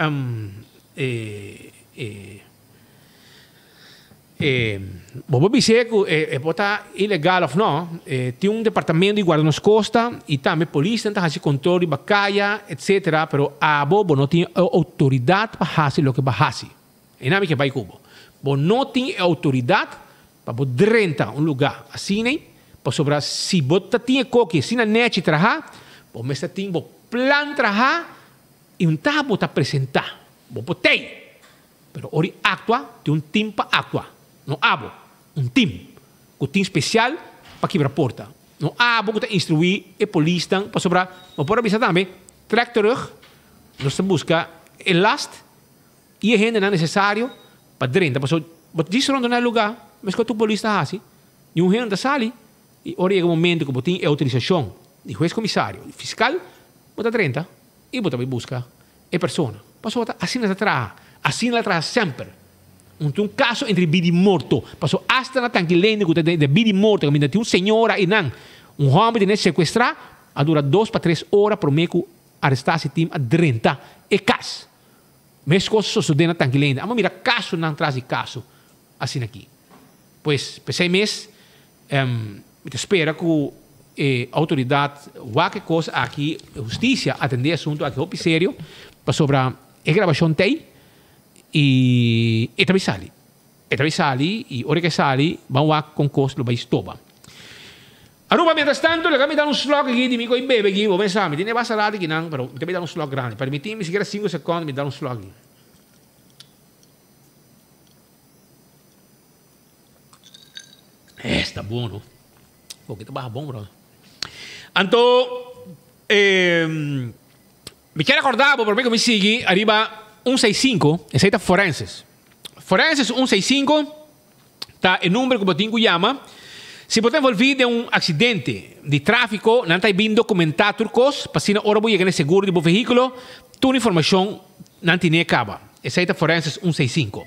vou dizer que pode ilegal ou não, tem um departamento de guarda nas costas e também polícia tenta fazer controle de bacaia, etc. Pero a bobo não tem autoridade para fazer o que vai fazer. E não é que vai cubo. Bo não tem autoridade para poder rentar um lugar assim nem para sobrar se bota tinha coque se na net trabalhar, bo mas tem bo plan trabalhar e um tabo tá apresentar. Bo potei. Pero ori actua tem um time para actuar. Não abo um time com time especial para quebrar a porta. Não abo que tá instruir e polícia para sobrar. Mas por avisar também, track terug, nós busca el last e a gente não é necessário para dentro. Mas diz não é lugar, mas que tu polícia assim, e um gente sali e ora é o momento que tem autorização de juiz comissário, fiscal, bota 30 e bota busca a pessoa. Passou assim na trabalha, assim na trabalha sempre. Um caso entre vida e morto. Passou hasta na tanquilene de vida e morto. Que tem uma senhora e não. Um homem que sequestrar, a dura 2 para 3 horas para mim arrestar esse time a 30 e caso. Mas coisas sucedem na tanquilene. Mas mira, caso não traz caso assim aqui. Pois, pensei mês, me espera que a autoridade, qualquer coisa aqui, justiça, atender assunto aqui, o sério, para sobre a gravação tem. E também sali. E também sali, e hora que sali, vamos a concurso do país toba. Aruba, mientras tanto, le dar um slog aqui de mim com bebê aqui, vou pensar, me tem bastante aqui não, pero também dar um slog grande. Permitir-me seguir 5 segundos, me dar um slog. Está bom, não? Porque está bom, bro. Então, me quero acordar, por mim que me sigue, arriba 165, esse aí está Forenses. Forenses 165 está o número que eu tenho que chamar. Se você envolvido em acidente de tráfico, não está bem documentado turcos, para se na hora você ganhar seguro de veículo, toda informação não tem acaba. Esse aí está Forenses 165.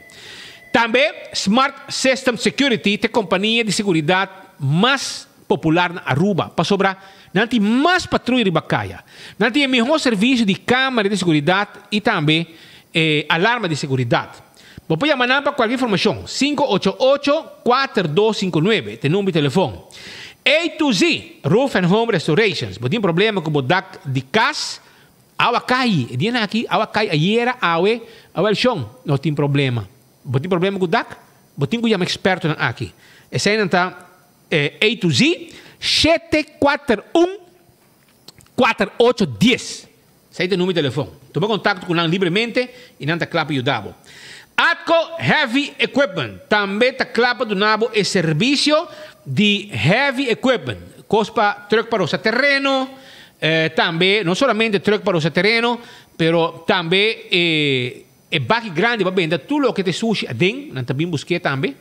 Também Smart System Security é a companhia de segurança mais popular na Aruba, para sobrar não tem mais patrulha de bacaia, não tem melhor serviço de câmara de segurança e também alarma de segurança. Você pode chamar para qualquer informação. 588-4259, tem número de telefone. A2Z, Roof and Home Restorations. Você tem problema com o DAC de casa, awa cai. E diz aqui, awa cai, ayer, awe, o chão. Não tem problema. Você tem problema com o DAC? Você tem que chamar experto aqui. Esse aí está A2Z, 741-4810. Esse aí tem número de telefone. Toma contato com ele livremente e não está claro para ajudar. Atco Heavy Equipment. Também está claro para ajudar o serviço de Heavy Equipment. Cospa truck para o terreno. Também, não somente truck para o terreno, mas também baque grande para vender tudo o que te sushi. Não está bem busquei também.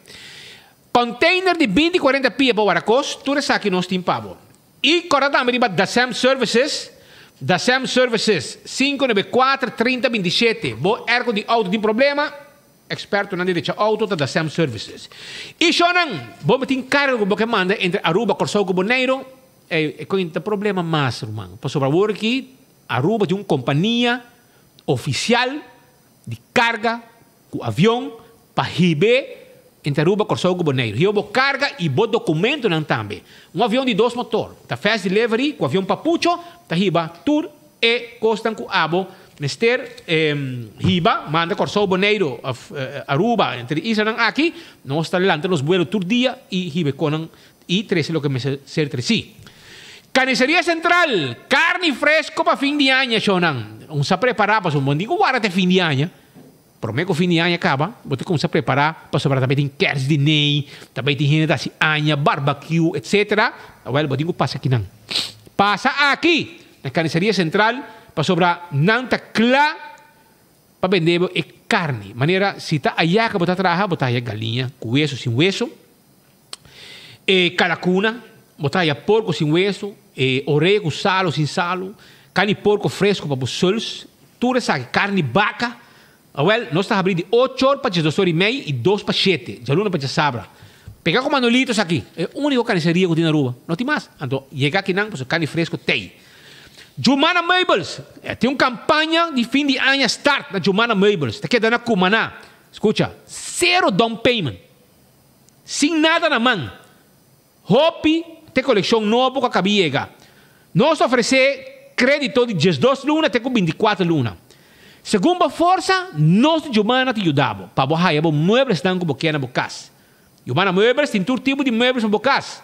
Container de 20-40 pia para Waracos, tu resa aqui nós tem pavo. E corata me da Sam Services, 594-3027. Bo ergo de auto tem problema, experto na direita auto da Sam Services. E chonan, bo me tem cargo bo que manda entre Aruba, Corsauco, Bonaire, e com o problema mais, irmão. Para sobrevoar aqui, Aruba tem uma companhia oficial de carga com avião para ribe entre Aruba, Corsauco, Bonaire. E eu vou carga e vou documento não também. Um avião de 2 motores. Tá fast delivery com avião papucho, tá riba tour e costam com abo. Nester riba, manda Corsauco, Bonaire, Aruba, entre isso não aqui, nós está lá entre os vuelos tour dia e ribe conan e 13 lo que me ser 13. Carnicería Central, carne fresco para fin de año, Shonan. Vamos a preparar para un buen día, guarda fin de año. Prometo fin de año acaba, você começa a preparar para sobrar também tem kers de nei, também tem gente da aña, barbecue, etc. Well, você passa aqui não. Passa aqui na Carnicería Central para sobrar nanta clá para vender carne. Maneira, se está allá que você trabalha, você aí galinha, com hueso, sem hueso, calacuna, você aí porco sem hueso, orelha com salo, sem salo, carne porco fresco para os sols, tudo essa carne vaca. Well, nós estamos abrindo de 8 horas para 2 horas e meia e 2 para 7. Já luna para sabra. Pegar com manolitos aqui. É a única carniceria que tem na rua. Não tem mais. Então, chegar aqui não, porque carne fresco tem. Jumana Meubles. Tem uma campanha de fim de ano start na Jumana Meubles. Está querendo na Cumaná. Escuta. 0 down payment. Sem nada na mão. Hopi, tem coleção nova que acabei de chegar. Nós oferecemos crédito de 12 lunas até com 24 lunas. Segundo a força, nós de Jumana te ajudamos. Para você, os muebles estão com boquinha na bocas. Jumana Muebles tem todo tipo de muebles na bocas.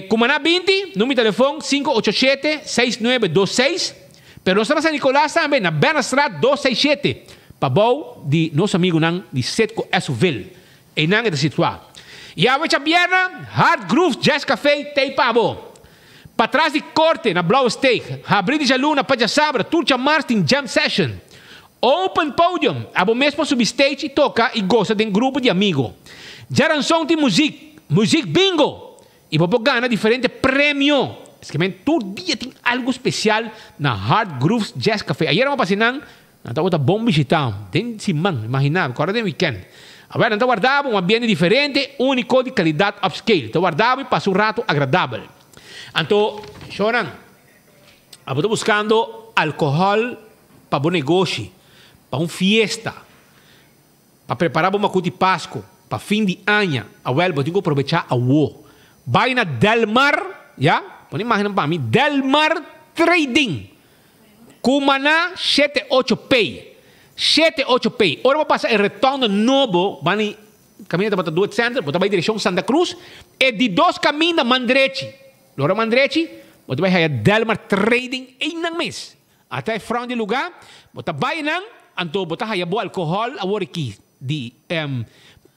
Cumaná 20, número de telefone 587-6926. Pero nós estamos em Nicolás também, na Bernastrat 267. Para o de nosso amigo de Setco Esuville. E não é de situar. E a outra pierna, Hard Groove Jazz Café, tem para o. Para trás de corte, na Blau Steak, abrir de jaluna, para sabra, Turcha Martin Jam Session. Open Podium, a bom mesmo substage, toca e gosta de um grupo de amigos. Jaranção de música bingo. E vou ganhar diferentes prêmios. Esquemente, todo dia tem algo especial na Hard Grooves Jazz Café. Ayer vamos passar na outra bom visitar. Tem simão, imaginável, agora tem weekend. Agora, então guardava um ambiente diferente, único de qualidade upscale. Então guardava e passou um rato agradável. Então, Shonan, eu estou buscando álcool para um negócio, para uma fiesta, para preparar uma coisa de Páscoa, para fim de ano. Eu tenho que aproveitar a UO. Vai na Delmar, já? Pode imaginar para mim, Delmar Trading. Cumaná 78P. 78P. Agora vou passar o retorno novo, vai caminho para o Duet Center, vou trabalhar em direção Santa Cruz, e de 2 caminhos da Mandrechi. Laura Mandrechi, você vai a Delmar Trading em um mês. Até frente do lugar, você vai não, então você vai a boa alcohol, agora aqui, de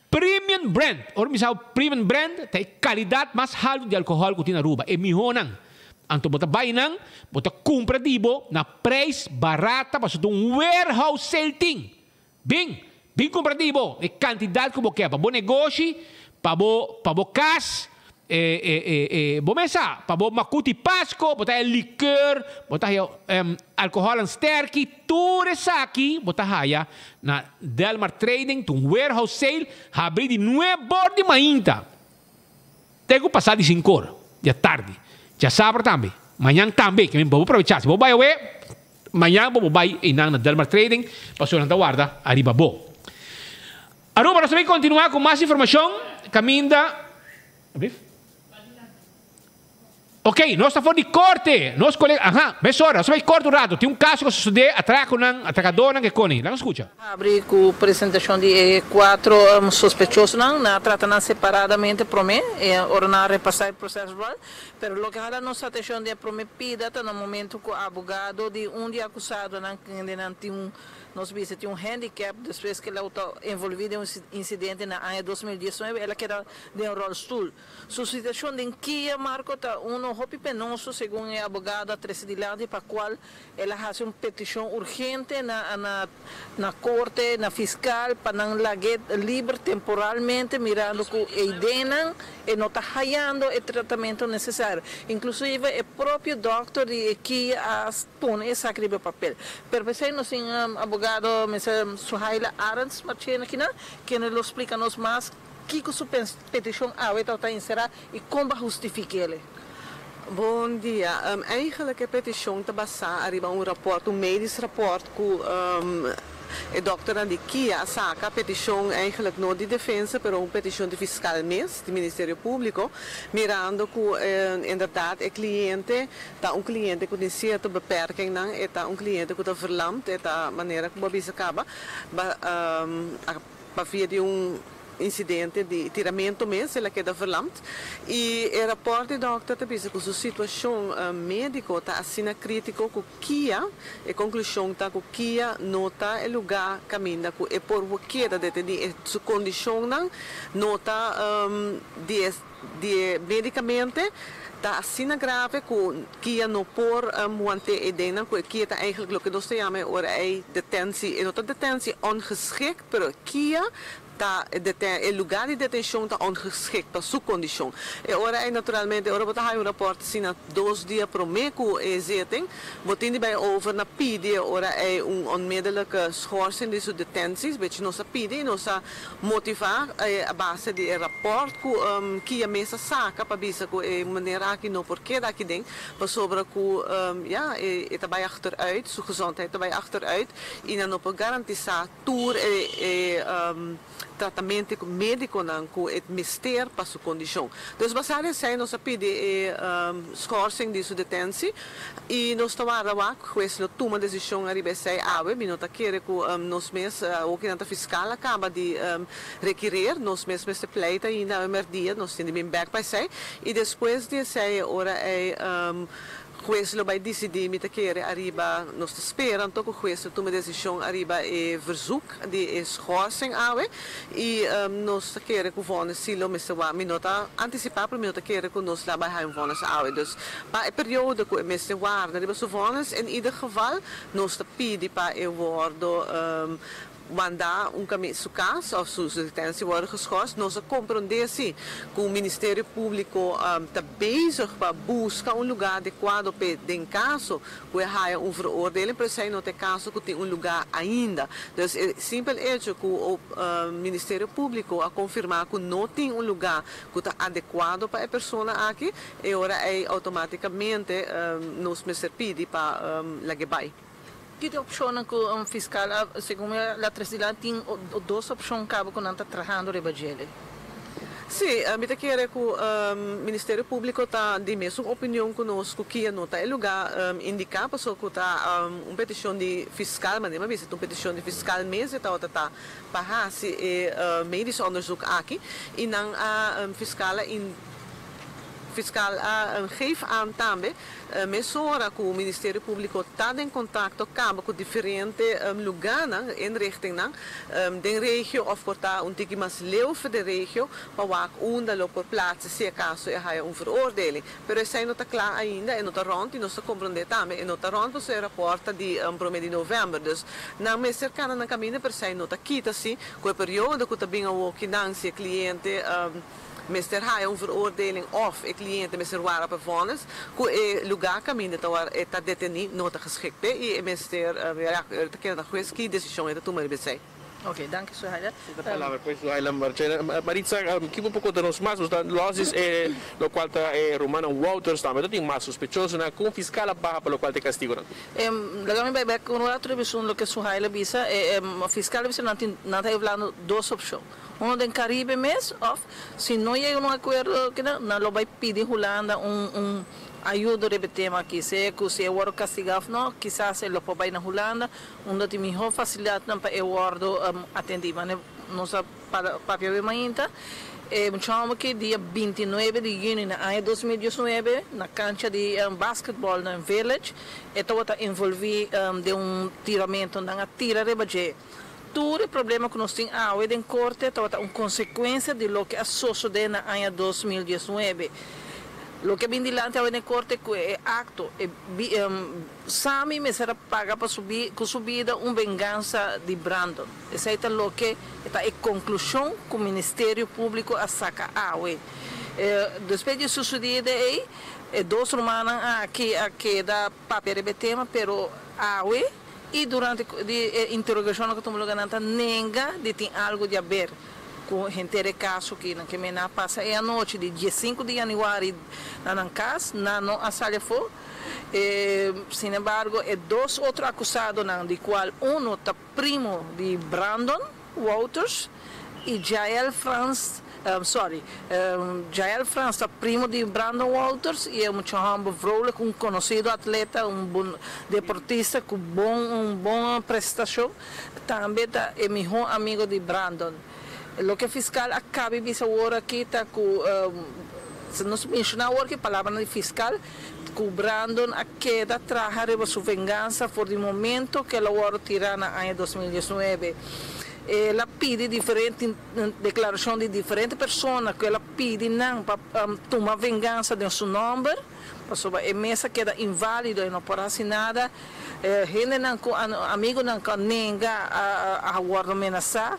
Premium Brand. Ora, misal Premium Brand, tem qualidade mais alta de alcohol que tem na Aruba. É melhor não. Então você vai não, você compra dibo na preço barata, para um warehouse sale thing. Bem compra dibo, é quantidade que você quer, para bom negócio, para bom casa. Bomesa, para bom macuti pasco, botar licor, botar alcohol sterky, tudo isso aqui, botar haya na Delmar Trading, um warehouse sale, abrir de 9 horas de manhã. Tenho que passar de 5 horas, de tarde. Já sabe também, amanhã também, que eu vou aproveitar. Se vou vai amanhã vou vai na Delmar Trading, para a da guarda, arriba bom. Agora, nós vamos continuar com mais informação, caminho da... Ok, nós estamos falando de corte. Nós colegas, mas ora, você vai cortar um rato. Tem um caso que sucedeu, atracador, que cone. Não escuta.
Abri com apresentação de 4 sospechosos, não tratam separadamente para mim, ora não repassar o processo, mas o que ela nossa atenção de prometida no momento que o advogado de de acusado não tem nós vimos tem handicap depois que ele está envolvido em incidente na ano 2019, ela queda de rollstool. Sua situação de Kia Marco tá hopi penoso, según el abogado Tresidilante, para cual él hace una petición urgente na corte, na fiscal, para no laguet libre temporalmente, mirando que Eidenan no está hallando el tratamiento necesario. Inclusive el propio doctor de aquí pone ese escribe papel. Pero pensé nos en abogado Suhaila Arends Marchena que nos lo explica más que su petition está inserada e como justifica ele.
Bom dia. Eigenlijk a petição está basada arriba um medisch rapport que o doutor Andy a saca a petição eigenlijk não de defesa, mas uma petição de fiscal mesmo, do Ministério Público, mirando que inderdaad o cliente está cliente que tem certa beperking, está cliente que está verlamd, está maneira como bisa acaba, via de incidente de tiramento mesmo, ele queda verlamd. E o rapport do doutor diz que a situação médica está assim crítica que Kia, a conclusão está que Kia nota o lugar caminha que é por o queda de sua condição nota de medicamento está assim grave que Kia não por manter edena que Kia está eigenlijk o que nós chamamos ora é detentie, não detentie ongeschikt, pero Kia o lugar de detenção está ongeschikt para sua condição. E ora é naturalmente, ora você tem rapport assim 2 dias por mês que zitten, você tem over na PD, ora é onmiddellijke schorsing de sua detenties, beetje nossa PD, nossa motivar a base de rapport que a mesa saca para bisa que maneira aqui não porque daqui dentro, para sobre que está bem achteruit, sua gezondheid está bem achteruit e não pode garantizar tour tratamento médico que é mister para sua condição. Então, basado em nós pedimos schorsing de sua detenção e nós tomamos a que toma decisão a ribesei ave, mas nós queremos que nós mesmos, o que a fiscal acaba de requerer, nós mesmos pleita ainda a merdia, nós temos bem back para sei e depois de sei ora é juez lo vai decidir me querer arriba nós esperam que o juez tome decisão arriba e verzoek de schorsing ave e nós querer que o vonnis se lo meswa minota antecipar para minota querer que nós lá vai vonnis ave dus para a período que mesmo guarda arriba so vonnis in ieder geval nós pedi para eu wordo mandar seu caso ou sua sentença worden geschorst. Nós compreendemos que o Ministério Público está bezig para buscar lugar adequado para o caso que há veroordeling, mas não tem caso que tem lugar ainda. Então, é simples hecho que o Ministério Público a confirmar que não tem lugar que está adequado para a pessoa aqui, e agora automaticamente nós me pedimos para laguebai.
Que opção que um fiscal, segundo a Tresidilante, tem 2 opções que está trabalhando no Bagele?
Sim, a minha quer que o Ministério Público está de mesma opinião conosco que não está em lugar indicar para que está uma petição de fiscal, mas não é uma petição de fiscal mesmo está para se médico onderzoek aqui e não a fiscal geeft aan também mesora que o Ministério Público está em contato com diferentes lugares, inrichtingen, de regio of corta tiki mais leuve de regio, para que por plaatsen se caso há veroordeling. Pero isso não está claro ainda, e não está rond, e não está compreender também, e não está rond para o rapporto de promedio de novembro. Dus, não me cercana na caminho, per se não está quita assim, com o período que está bem o que não se cliente Mr. Há veroordeling of o cliente Mr. Wara para vonnis, que o lugar caminho está detenido, não está geschikt, e Mr. quer na juez que decisão está tomando bem.
Ok, danke Suhaila.
Palavra pois Suhaila Marchena. Maritza, que um pouco de nós mais, os losses no qual está Romana Walters também tem mais suspeitoso na com fiscal barra pelo qual tem castigo.
Legal me vai com outra visão do que Suhaila bisa, o fiscal bisa não está falando 2 opções. Um do Caribe mesmo, se não chega um acordo que não vai pedir Holanda ajuda de tema aqui, se é o castigado não, quizás ele pode ir na Holanda, onde tem melhor facilidade para o atender, mas não sabe para papel ainda. Chamo que dia 29 de junho no ano 2019 na cancha de basquetebol no Village, estava envolvido de tiramento na tira de Bagé. Todo o problema que nós temos hoje em corte é uma consequência de lo que sucedeu no ano 2019. Lo que vem dilante a corte é acto. Sami me será paga para subida vingança de Brandon. Essa é o que é a conclusão que o Ministério Público a saca awe. Depois de sucedido aí, dois romanos aqui da papel de tema, pero awe e durante a interrogação que estamos ganhando nega de ter algo de haver. Com gente de caso que me passa é a noite de dia 5 de janeiro na casa, não a sala foi. Sin embargo, dois outros acusados, de qual um está primo de Brandon Walters e Jael Franz, Jael Franz está primo de Brandon Walters e é um chamado Vrolijk, um conhecido atleta, bom deportista com boa prestação, também é melhor amigo de Brandon. O que o fiscal acaba de dizer aqui está com, se não se menciona agora que a palavra de fiscal, que o Brandon a queda traja a sua vingança por o momento que ela agora tirar no ano 2019. Ela pede diferentes declarações de diferentes pessoas, que ela pede não para tomar vingança de seu nome, a mesa queda inválida e não pode assinar. Gente não, amigo não nega a guarda ameaçar.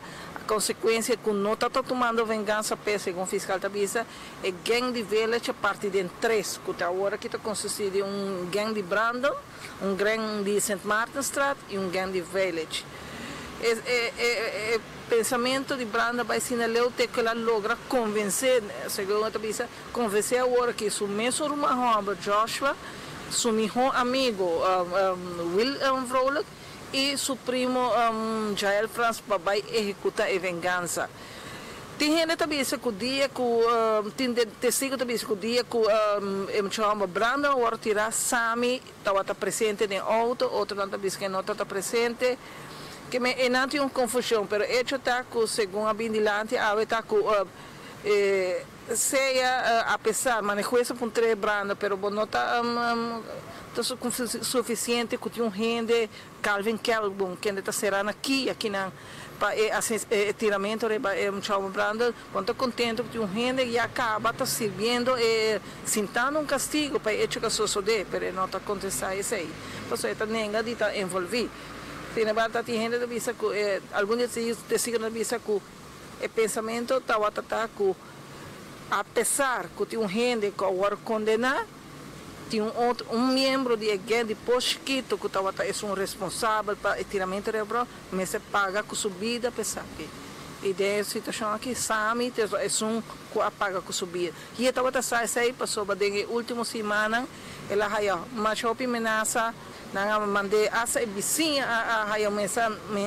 Consequência que não está tomando vingança, segundo o fiscal da Bisa, é gang de Village a partir de 3, que agora está consistido gang de Brandon, gang de St. Martin Street e gang de Village. O pensamento de Brandon vai ser que ela logra convencer, segundo a Bisa, convencer agora que seu mesmo irmão Joshua, seu melhor amigo Will Vrolijk, e seu primo Jael Franz vai executar a vingança. Tem gente também que o dia que tem testigo também que o dia que o chama Brandon agora tirar Sami estava presente no auto, outro também que não está presente, que me não tem uma confusão, mas o hecho está que segundo a vigilante está que seja apesar mas o juez por três Brandon, mas não está suficiente que tem gente Calvin Kelbon que está serando aqui na tiramento de chama Brandon, estou contente que tem gente que acaba servindo sentando castigo para hecho que suceder, mas não está acontecendo isso aí. Por isso está nega de estar envolvido. Sin embargo, tem gente que diz que alguns dizem que o pensamento estava que apesar que tem gente que agora condenar, tem um membro de alguém de Posquito que é um responsável para o tiramento de bro, mas se paga com subida pesada. E da situação aqui, Sami é um que paga com subida. E eu estava aí passou para a última semana, ela aí mas eu ameaça, não mandei essa vizinha a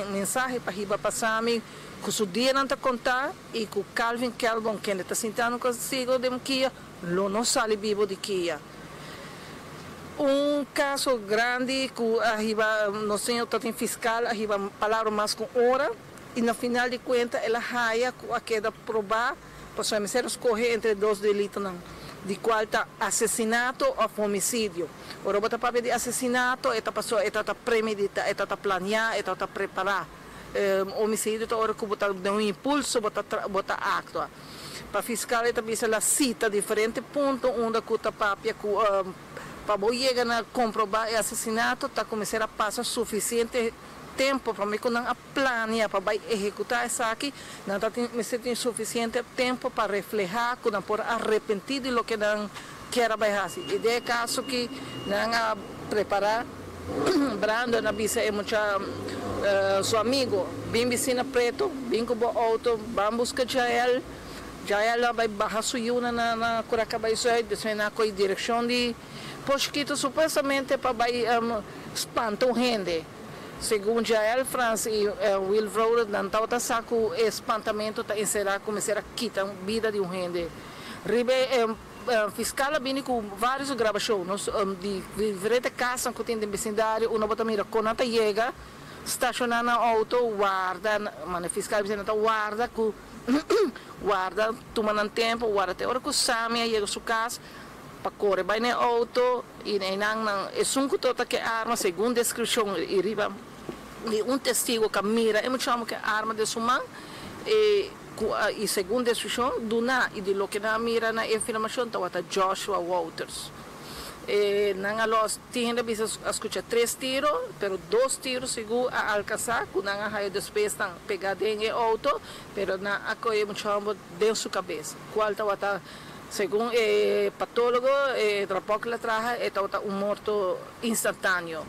mensagem para riba para Sami que o dia não está contar e que o Calvin Kelbon que está sentando consigo de Kia, não sai vivo de Kia. Caso grande que arriba, não sei, tem fiscal, arriba palavra mais com hora e no final de contas ela raia a queda provar, para só escorrer entre dois delitos, de qual está assassinato ou homicídio. Ora, bota para de assassinato, esta pessoa está premeditada, está planeada, está preparada. Homicídio, ora que bota de impulso, bota acto. Para fiscal, também ela cita diferentes pontos onde a papia para chegar a comprovar o assassinato, está começando a passar suficiente tempo para mim que não planear para executar isso aqui, não tem suficiente tempo para refletir, que não pode arrepentir de lo que não quer fazer. E de caso que não preparar, Brandon avisa seu amigo, bem vizinho preto, bem com o auto, vamos buscar Jael vai baixar sua yuna na Curacabaisoi, descer na direção de Posquito, supostamente para espantar gente. Segundo Jael Franz e Will Vrolijk, não está saco espantamento, está encerrado, começar a quitar a vida de gente. Fiscal vem com várias gravações de diferentes casas que tem no vecindário, uma bota mira, quando ela chega, estacionar no auto, guarda, mas o fiscal diz que guarda, tomando tempo, guarda até a hora que o Samia chega à sua casa, para correr vai no auto, e não é que toda que arma, segundo a descrição, e testigo que mira, eu chamo que arma de sua mão, e e segundo a descrição do e de lo que na mira na informação estava Joshua Walters. Nanga los tinha bisa escutar 3 tiros, pero 2 tiros seguro a alcançar, com nanga raio después tan pegada em auto, pero na acolhe muito chambo dentro sua cabeça. Qual estava segundo patólogo, rapocla traja, estava morto instantâneo.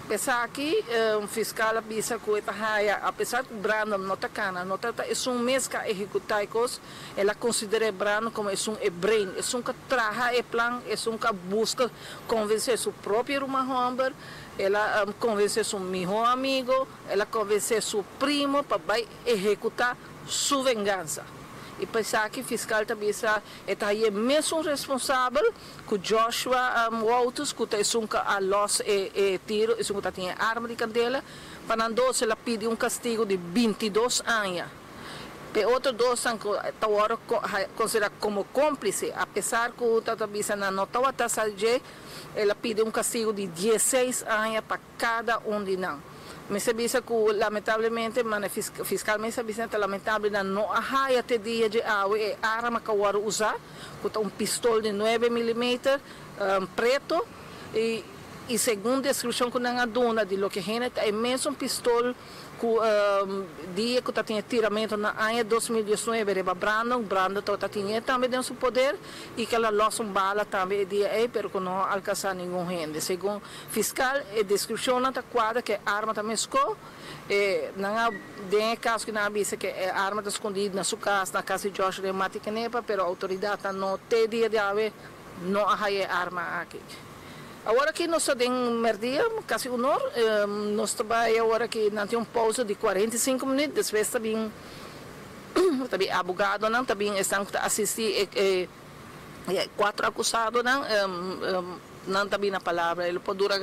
Pensar aqui, fiscal bisa que está raia, apesar que Brandon não está cana, não está é mês que executar coisas, ela considera Brandon como é brain, é que traja é plan, é que busca convencer seu próprio homem, ela convencer seu melhor amigo, ela convencer seu primo para executar sua vingança. E pensar que o fiscal também está mesmo responsável que Joshua Walters, que está a los tiro, que tinha arma de candela, para não se ela pede castigo de 22 anos. E outros 2 são considerados como cúmplices, apesar que o Tatabisa não estava taxado, ela pede castigo de 16 anos para cada de nós. Me sabia que lamentavelmente, fiscalmente sabia que lamentavelmente não há até dia de arma que eu usar, com pistola de 9mm preto e segundo a descrição que não há dona de lo que é mesmo pistola que dia que tinha tiramento na ano 2019 era Brandon tinha também dentro seu poder e que ela lançou bala também dia pero que não alcançou nenhum gente. Segundo fiscal, a descrição não está quadra que a arma também escou, não há tem caso que não avisa que a arma está escondida na sua casa, na casa de Joshua de Maticanepa, pero a autoridade não tem dia de haver, não há arma aqui. Agora que nós temos merdia, quase 1 hora, nós trabalhamos agora que não tem pausa de 45 minutos, depois também abogado também estão assistir 4 acusados não também na palavra, ele pode durar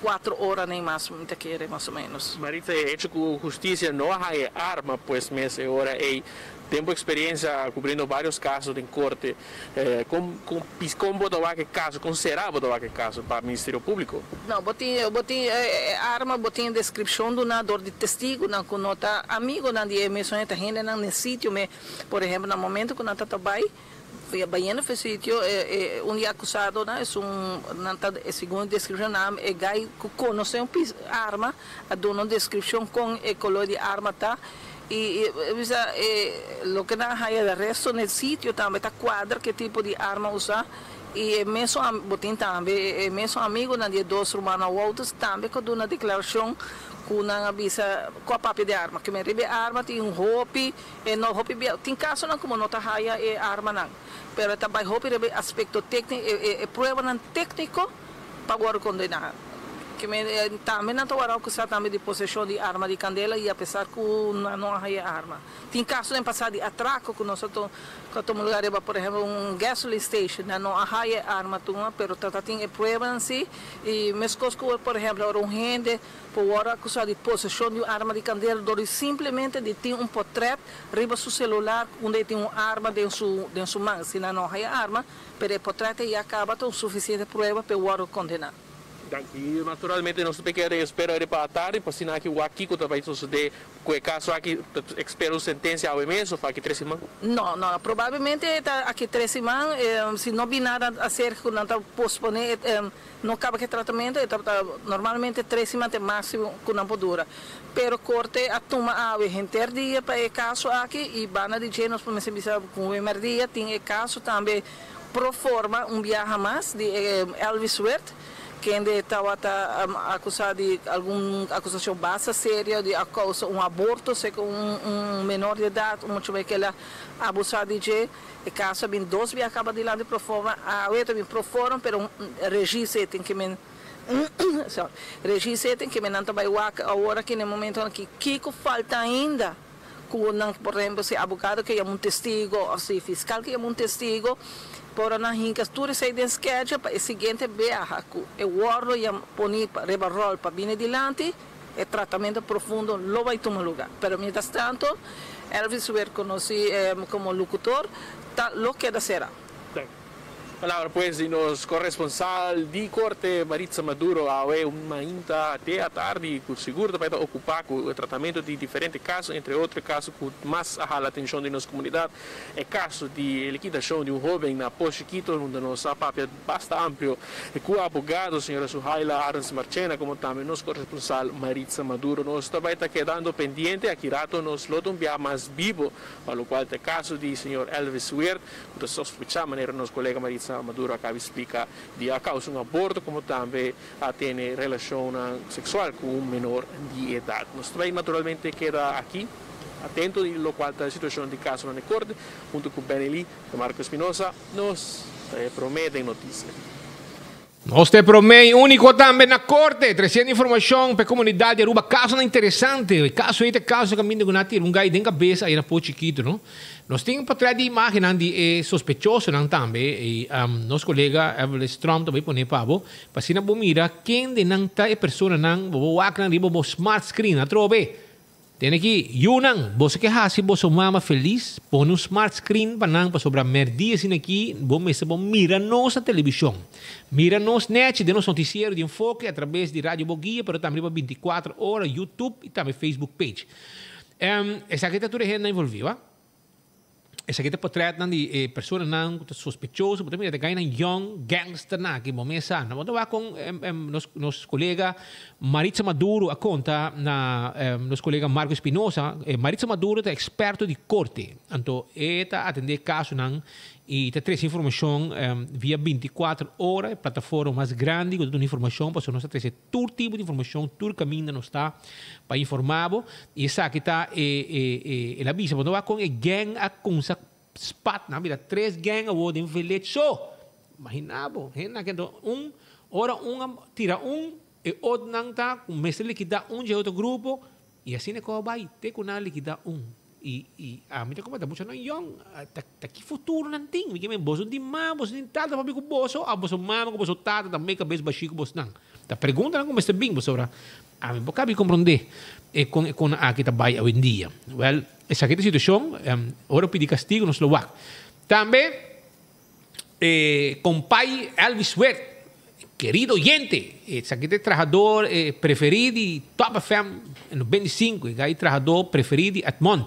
4 horas nem mais ou menos.
Marita, hecho que justiça não há arma, pues mes agora tenho experiência cobrindo vários casos em corte. Como botar que caso, como será botar que caso para o Ministério Público?
Não, botei arma, botei descrição do nadador de testigo, não com nota amigo, não de emissão de gente no sítio, por exemplo, no momento que nós trabalhamos, Baiano fez sítio, acusado, né, segundo a descrição, é gai que conhece arma, a dona descrição com a color de arma tá. E o que não há de resto no sítio também está quadra que tipo de arma usar e mesmo botin também mesmo amigo na de 2 Romano Walters também que deu uma declaração que não avisa com a papel de arma que me rebe arma tem roupa e não roupa tem caso não como não está há arma não pero também roupa rebe aspecto técnico e prova não técnico para agora condenar que também não estou acusado também de possessão de arma de candela e apesar que não há arma. Tem casos em passado de atraco que nós estamos lugar, por exemplo, gasoline station, não há arma, mas tem prova em si e mesmo que, por exemplo, gente por acusado de possessão de arma de candela, simplesmente de ter portrait riba seu celular onde tem arma dentro sua mão, se não há arma, mas o portrait já acaba com suficiente prova para o condenar.
E naturalmente nós queremos esperar para a tarde para assinar que o aqui que também sucede com o caso aqui espera sentença ao mês ou aqui 3 semanas?
Não, provavelmente aqui 3 semanas, se não vi nada a ser que não está posponer, não acaba que tratamento, normalmente 3 semanas é máximo que não pode durar. Pero corte a toma a gente dia para o caso aqui e bana de gente nós podemos pensar com o dia tem o caso também pro forma viaje mais de Elvis Wirth que estava acusado de alguma acusação baixa, séria, de aborto, sei que menor de idade, muito bem que ele abusado de caso, bem 2 acaba de lá de proforma, a outra bem proforma, pero registro tem que registro tem que não trabalha agora que no momento que Kiko falta ainda, por exemplo, se abogado que é testigo, ou se fiscal que é testigo, por na hinkas tudo sai den schedule para o seguinte viaja o guardo e poni rebarrol para vir adiante e tratamento profundo lo vai tomar lugar. Pero mientras tanto Elvis Wirth conheci como locutor lo que será.
Palavra pues de nos corresponsal di Corte Maritza Maduro awe uma inta até a tarde com seguro para ocupar com o tratamento de diferentes casos, entre outros casos que mais a atenção de nossa comunidade é caso de liquidação de um jovem na Poço Chiquito, onde nossa papel bastante amplo e com o abogado, senhora Suhaila Arns Marchena, como também nosso corresponsal Maritza Maduro, nós também está quedando pendente aqui rato nos lotumbia mais vivo, para o qual é caso de senhor Elvis Weir, que sospechamos maneira nosso colega Maritza Maduro acaba de explicar de a causa um aborto, como também a ter relação sexual com um menor de idade. Nós também naturalmente queda aqui atento e lo qual a situação de caso na Corte, junto com Benelli e Marco Espinosa, nos prometem notícia.
Nós te promete único também na Corte, trazendo informação para a comunidade de Aruba, caso interessante, caso caminho com um gai dentro da cabeça aí na Poço Chiquito, não? Nós temos para trás de imagem de sospechoso também, e nosso colega Evelyn Strom também põe para se na mira quem de não tá é pessoa não, boak não ribo smart screen, a trobe. Tem aqui, yunang, você que hasi você mama feliz, põe um smart screen para não para sobrar merdia assim aqui, bom mesa bom mira nossa televisão, mira nos net de nosso noticiário de enfoque através de rádio Boguia, pero também para 24 horas YouTube e também Facebook page. Essa aqui tá tudo gente envolvida. Essa aqui é portrait de pessoas não sospechosas, mas também tem um young gangster na que momento na vamos falar com nosso colega Maritza Maduro a conta na nosso colega Marco Espinosa. Maritza Maduro é experto de corte, então está atender caso não e está traz informação via 24 horas, plataforma mais grande com toda informação, para nós trazer todo tipo de informação, todo caminho não está para informar. E essa aqui está ela avisa, quando vai com a gang a consa spot, na vida 3 gang a em village so. Imaginabo, na que hora tira e outro não tá, começa a liquidar de outro grupo e assim é que vai ter que liquidar E a mim como tá muito não young, tá que futuro não tem, porque me boso de má, boso de tata, papi com boso, a boso mama com boso tata, também cabeça baixinho com boso não. Tá pergunta não como está bem, boso ora. A mim boca me compreender com a que tá vai hoje em dia. Well, essa aqui é a situação, ora pedir castigo no Slovac. Também com pai Elvis Weir, querido oyente, esse aqui é trabajador preferido de Top FM no 25, e aí trabajador preferido de Edmond.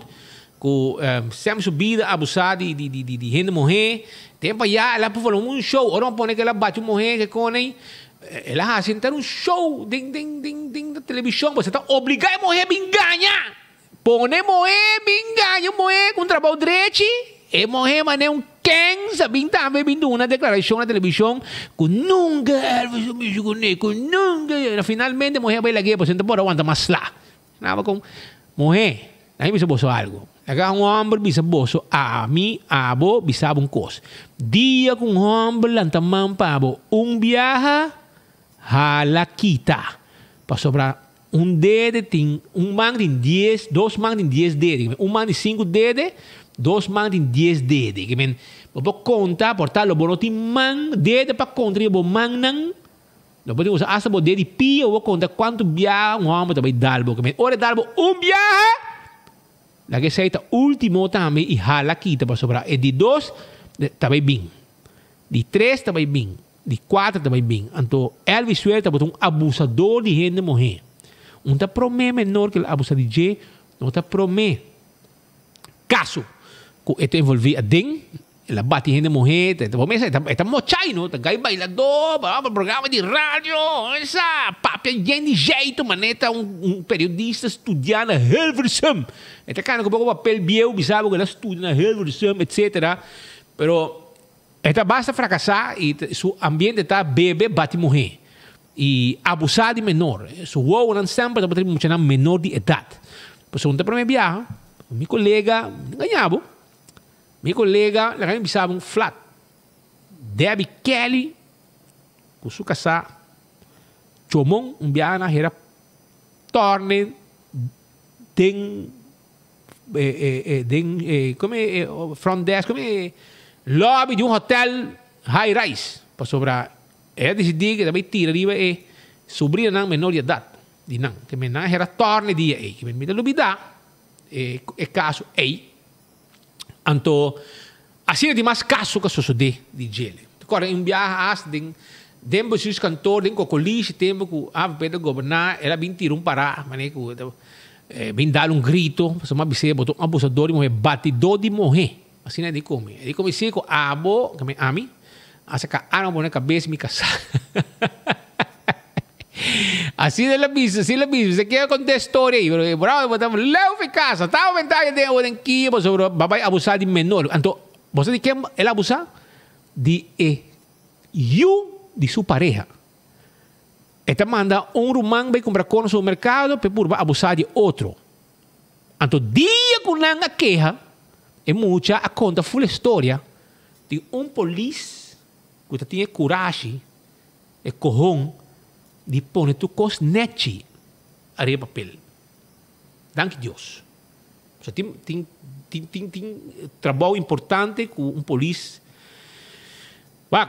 Com sempre subida abusada de gente morrer, tempo já ela por falar um show, ora pone que ela bate morrer que com ela a sentar um show da televisão, você está obrigado a morrer bem ganha, pone morrer bem ganha, morrer com trabalho direito, e morrer mas não quem sabe também vindo uma declaração na televisão que nunca nunca finalmente morrer vai lá que você não pode aguentar mais lá, nada com morrer, aí me boso algo. Agora um homem bisa boso a mim, a abo bisa um coisa. Dia com um homem lantaman para abo viaja halakita para sobrar dedo tem man tem 10, 2 man tem 10 dedos, man tem 5 dedos, 2 man tem 10 dedos. Que men, vou contar portar o bono tem man dedo para contra o man não. Não pode usar asa bo dedo pia, vou contar quanto viaja um homem também dalbo, que men, ora dalbo viaja. La que seita último também e halakita para sobrar. E de 2 também bem. De 3 também bem. De 4 também bem. Então, Elvis Weir está um abusador de gente morrer. Não está promete menor que o abusador de gente. Não está promete. Caso que está envolvido a den, ela bate gente morrer. Está mochai, não? Está gai bailador, para programa de rádio. Essa papia de jeito, maneta periodista estudando na Hilversum. Está cara com um papel biel, bisabo que ela estuda na Hilversum, etc. Pero esta basta fracassar e seu ambiente está bebe, bate morrer. E abusar de menor. Su wow não sempre está batendo muito menor de idade. Por isso, para mim viaja, meu colega ganhava. Meu colega, lá em bisabo um flat. Debbie Kelly, com sua casa, chomong viaja na hera torne tem como front desk, como lobby de hotel high rise para sobrar. Decidi que também tira riba sobrinha não menor de idade, de não, que menor era torne dia que me dá lubida caso então assim é de mais caso que sucede de gele. Agora, em viagem, tem os cantores, tem cocoliche, tem que a Pedro governar, ela vem tirar parar, mané que vem dar grito, mas uma vez botou abusador de morrer, batidor de morrer. Assim é de comer. E comecei com a abo, que me ami, asa ka arma na cabeça me casar. Assim é a bisa, assim é a bisa. Você quer contar a história aí, bro, botamos leu em casa, estava ventagem de o dengue, sobre babai abusar de menor. Então, você de quem ela abusar? De de sua pareja. Esta manda rumang vai comprar cono no mercado, para abusar de outro. Então, dia com a queja, é muita a conta full história de polícia que tinha coragem e corrão de pôr tu cos neti a papel. Danke Deus. So, tem trabalho importante com polícia.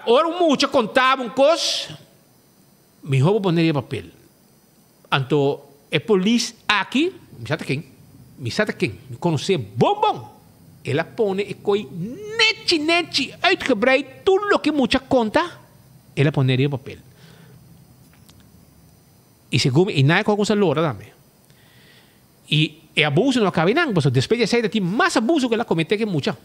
Ora muita contava cos, me roubo poner papel. Então, é polícia aqui, me sabe quem, me conhecer bom. Ela põe e coi neti, uitgebreid, tudo o que muita conta, ela poneria papel. E segundo, e não é coisa loura também. E abuso não acaba não, porque depois de sair tem mais abuso que ela comete que muita.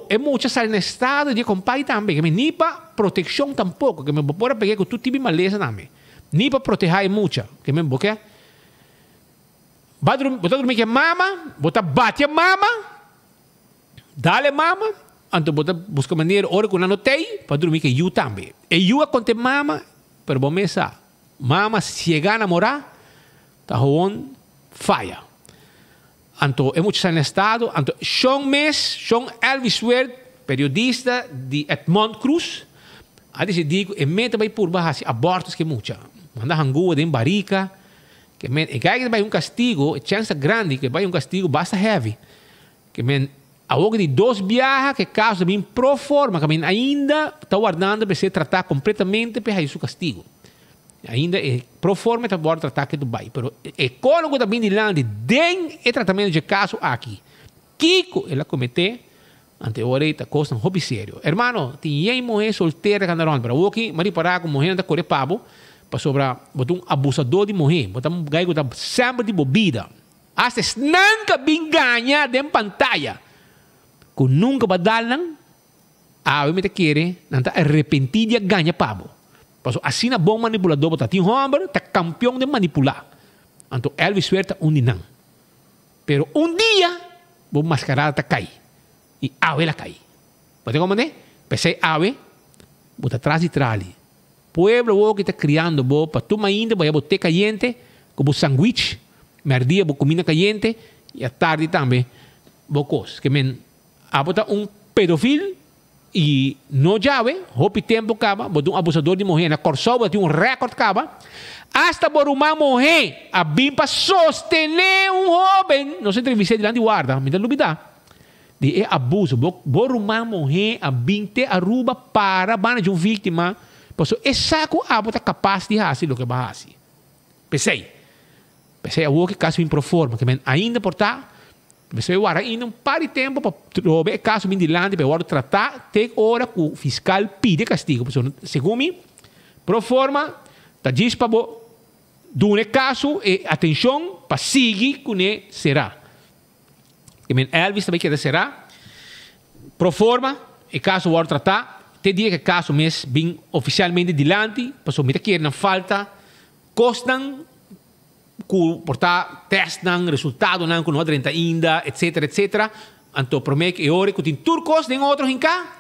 É muita sair no estado de compai também, que me nem para proteção tampouco, que me pode pegar que tu tive maleza também. Nem para proteger muita, que me porque botar dormir que mama, botar bate a mama, dale mama, então botar busca maneira hora que não notei para dormir que eu também. E eu conte mama, pero bom mesa. Mama se chegar a namorar, tá on fire. Então, é muito no estado. Então, Sean Elvis Wert, periodista de Edmond Cruz, a decidido que meta vai por baixo abortos que muita. Manda hangua de barica, que que vai castigo, chance grande que vai castigo basta heavy. Que a hora de 2 viagens que caso bem pro forma, que ainda está guardando para ser tratado completamente para o castigo. Ainda é pro forma está bom tratar que Dubai, pero ecólogo também de lá tem o tratamento de caso aqui. Kiko ela comete ante oreta costa um hobby sério. Hermano, tinha mulher solteira candarão, para o que mari parar com mulher da corre pabo, para sobra botar abusador de mulher, botar gaigo da sempre de bebida. Hasta nunca bem ganha de pantalla. Que nunca badalan, me te quer, não tá arrependido ganha pabo. Assim na bom manipulador, botar tem homem, tá campeão de manipular. Então Elvis Wert não. Pero dia, o mascarada tá cai. E ela cai. Pode como né? Pensei bota atrás de trali. Pueblo que está criando bo, para tu ainda vai botar caliente, como sanduíche, merdia bo comida caliente e à tarde também bocos que bota pedofilo. E no llave, hopi tempo acaba, botou abusador de mulher, na Corsol botou recorde acaba, hasta por uma mulher, a bim para sostener jovem, não se entrevistei delante de guarda, me dá dúvida, de abuso, por uma mulher, a bim te arruba para bana de vítima, pois é saco a bota capaz de fazer o que vai fazer. Pensei a o que caso improforma, que ainda portar. Você vai ainda par de tempo para trocar caso de lande para tratar, tem hora que o fiscal pide castigo. Segundo mim, pro forma, tá diz para do caso e atenção para seguir com ele será. Elvis também quer será. Pro forma, e caso o tratar, tem dia que caso mês bem oficialmente dilante, para o que não falta, costam portar teste resultado não com outra ainda, etc. Então promete que hora que tem turcos nem outros em cá,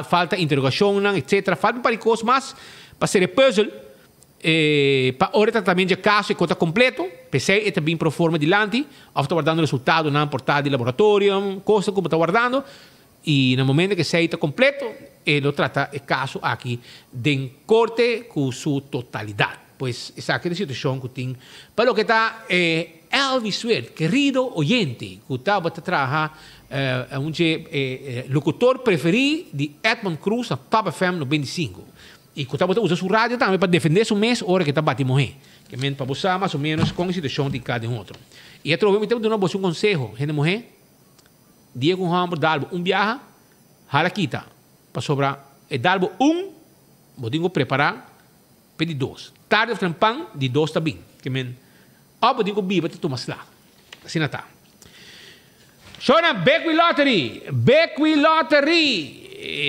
falta interrogação etc. Falta para coisas mas para ser puzzle para hora tratamento de caso e conta completo, pensei é também pro forma de lante, está guardando resultado não portado de laboratório, coisa como está guardando e no momento que se está completo, ele trata o caso aqui de corte com sua totalidade. Pues esa es la situación que tengo. Para lo que está Elvis Wert, querido oyente, que está trabaja un locutor preferido de Edmond Cruz a Top FM 95. Y que está usa su radio también para defender su mes, ahora que está batendo mujer. Que me para usar más o menos con la situación de cada otro. Y esto lo tengo de una voz un consejo, gente mujer, Diego Hamburg, un viaje, jala quita, para sobrar e darbo vou tenho preparar para de 2. Tarde of pão de 2 também. Que men, vou tenho biba te tomas lá. Assim não tá. Shona Beckwith Lottery. Beckwith Lottery.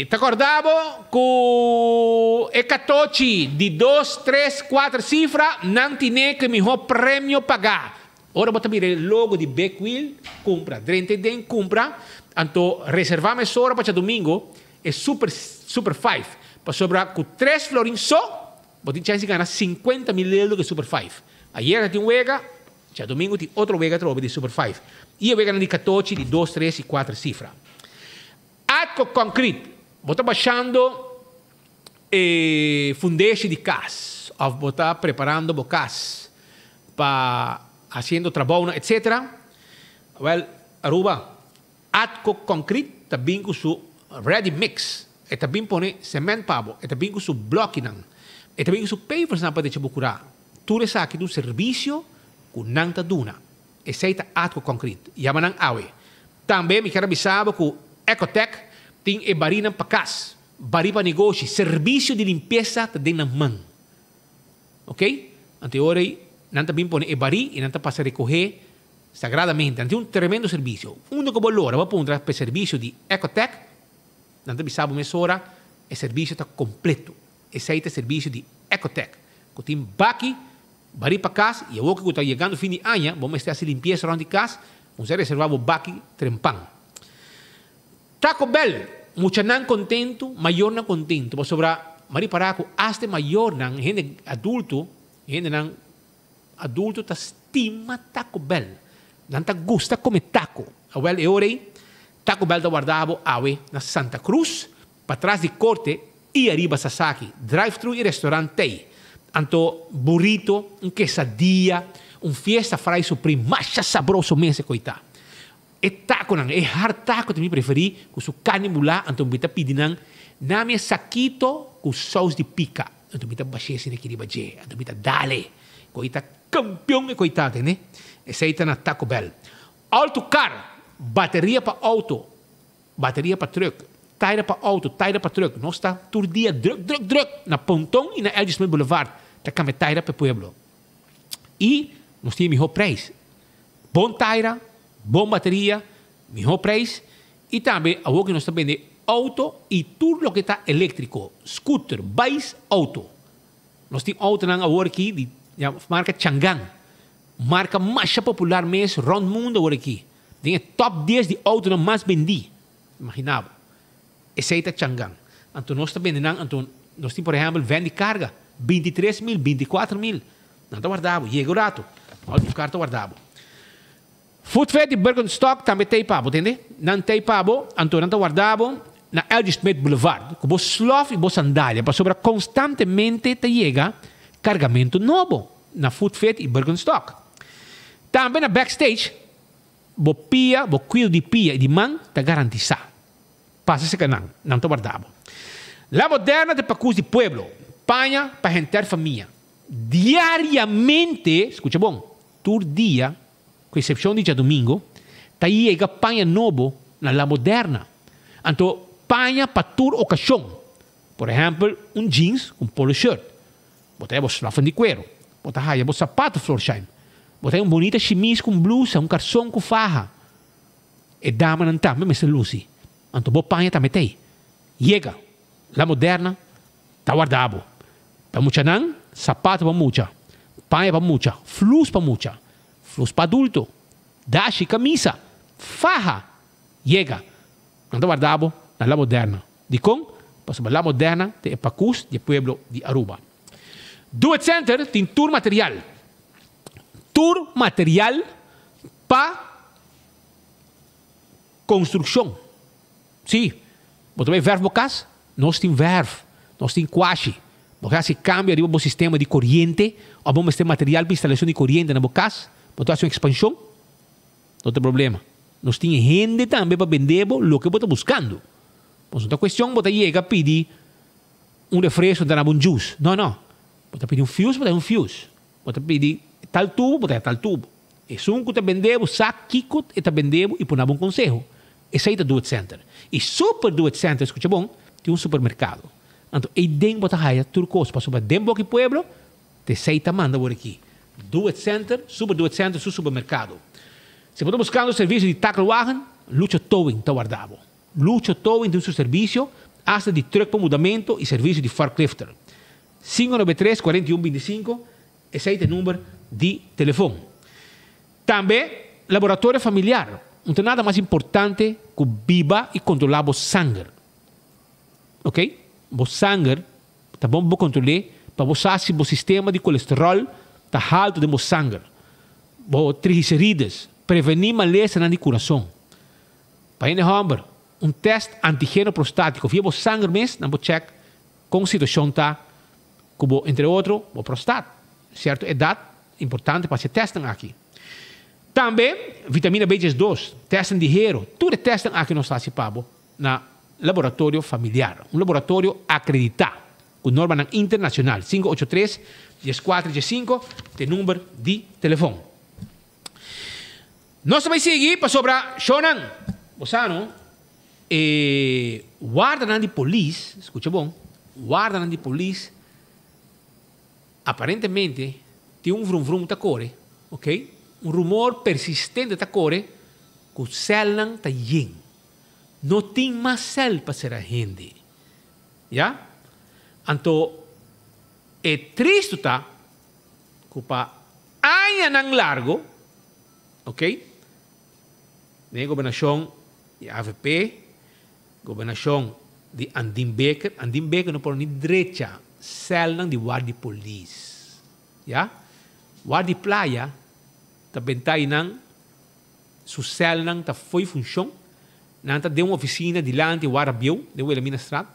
Te acordavo com e 14 de 2, 3, 4 cifras, não tinha que me prêmio pagar. Ora vou também o logo de Beckwith, compra, 30 den compra, então reservar essa hora para domingo é super 5. Para sobrar com 3 florins só, vou ter chance de ganhar 50 mil euros de super 5. Ayer tinha um wega, já domingo tem outro wega trovo de super 5. E eu wega de 14 de 2, 3 e 4 cifras. Atco Concrete, vou estar baixando fundeixe de casa, ou vou estar preparando a casa para fazendo trabalho, etc. Well, Aruba, Atco Concrete também com seu ready mix, e também põe cimento pabo, e também com seu blocking, e também com seu pavers na para procurar. Tudo isso aqui do serviço com nanta duna, e seita Atco Concrete, yamanang awe. Também me quero avisar que Ecotec tem barina para casa, bari para negócio, serviço de limpeza também na mão. Ok? Anteori, não também põe bari e não está para recorrer sagradamente. Não tem tremendo serviço. Único valor, vou pôr para o serviço de Ecotec, não está avisado uma hora, o serviço está completo. Esse é o serviço de Ecotec. Que tem baki, bari para casa, e eu que está chegando no fim de ano, vamos estar a limpeza around de casa, vamos reservar o baki trempang. Taco Bell, mucha nan contento, mayor nan contento. Por sobra, mari paraco, hasta mayor nan, gente adulto ta estima Taco Bell. Nan ta gusta come taco. Well, e ora Taco Bell da guardavo awe na Santa Cruz, para trás de corte e arriba Sasaki, drive-thru e restaurante. Anto burrito, quesadilla, fiesta fry supreme, mais sabroso mesmo coitado. E taco nang, e hard taco também preferi, com su carne mulá, então bita pedinan, na minha saquito com sauce de pica. Então bita baixese naquele baje, então bita dale. Coita campeão e coitado, né? Esse aí tá na Taco Bell. Auto car, bateria para auto, bateria para truck, tire para auto, tire para truck. Nós está todo dia druk na Pontão e na Elgin Smith Boulevard, tá com tire para pueblo. E nós temos melhor preço. Bom tire, bom bateria, melhor preço. E também, a que nós estamos vendendo auto e tudo o que está elétrico. Scooter, bikes, auto. Nós temos auto aqui de marca Chang'an. Marca mais popular mesmo, rond mundo aqui. Tem top 10 de auto mais vendido. Imaginava. Esse é Chang'an. Então nós estamos vendendo, então nós temos, por exemplo, vende carga. 23 mil, 24 mil. Não está guardado. Chega o rato. Auto carta guardado. Food Fed de Bergenstock também tem pabo, entende? Não tem pabo, então não está guardado na Elgin Smith Boulevard. Com você slof e você sandália, para sobrar constantemente te chega cargamento novo na Food Fed e Bergenstock. Também na Backstage, você pia, você cuida de pia e de mão, está garantizado. Passa esse canal, não está guardado. La Moderna de Pacus de Pueblo, panha para gente família. Diariamente, escucha bom, todo dia, com exceção de dia domingo, tá chega panha novo na La Moderna. Então, panha para toda ocasião. Por exemplo, jeans com polo shirt. Botar a slafan de cuero. Botar a sapato Florsheim. Botar bonita chemise com blusa, calção com faja. E dama não tá, mas é Lucy. Então, bo panha também tem. Chega. La Moderna, tá guardado. Para mucha não, sapato para mucha. Panha para mucha. Flus para mucha. Flus para adulto. Dashi, camisa. Faja. Chega. Não tá guardado na La Moderna. De com? Para La Moderna, de Pacus, de Pueblo de Aruba. Do It Center tem tour material. Tour material para construção. Sim. Você vai ver vocês? Nós temos verve. Nós temos quashi. Você cambia o sistema de corrente ou vamos ter material para instalação de corrente na vocês. Você faz uma expansão. Não tem problema. Nós temos gente também para vender o que você está buscando. Então, a questão você chega a pedir refresco, dar um juice. Não. Você pedir fuse, você um fuse. Você pedir tal tubo, você tal tubo. E se você vendeu, sabe que você vendeu e põe um conselho. Esse aí é o Do It Center. E Super Do It Center, escuta bom, tem um supermercado. Então, e den bota haya turcos para sobre den boki pueblo, te seita manda por aqui. Do it center, su supermercado. Se você buscando serviço de takelwagen, Lucho Towing está guardado. Lucho Towing tem seu serviço, hasta de truck para mudamento e serviço de forklifter. 593-4125, esse é o número de telefone. Também, laboratório familiar. Não tem nada mais importante que viva e controlar o sangue. Ok? O sangue, tá bom para controlar, para você se o sistema de colesterol está alto de sangue. O triglicerídeos, prevenir maleza no coração. Para ele, homem, teste antígeno prostático. Via o sangue mesmo, não check com a situação está, como entre outros, o prostático. Certo? Idade, importante para se testar aqui. Também, vitamina B12, testam de hero. Tudo testam aqui no Sasipabo, na laboratório familiar. Um laboratório acreditado, com norma internacional. 583-1415, tem número de telefone. Nós também seguimos para sobre Shonan. Você não? Guarda de polícia, escuta bom, guarda de polícia, aparentemente, tem um vrum-vrum da core, ok? Um rumor persistente da core, que o céu não está yin. Não tem mais céu para ser a gente. Já? Então, é triste tá, que para anos não largo, ok? Na governação de AVP, governação de Andim Becker não por nem direita, céu de guarda de polícia. Já? Guarda de praia, também está aí, su céu não está foi função, não está de uma oficina delante de Guarabiu, de Eliminastrat,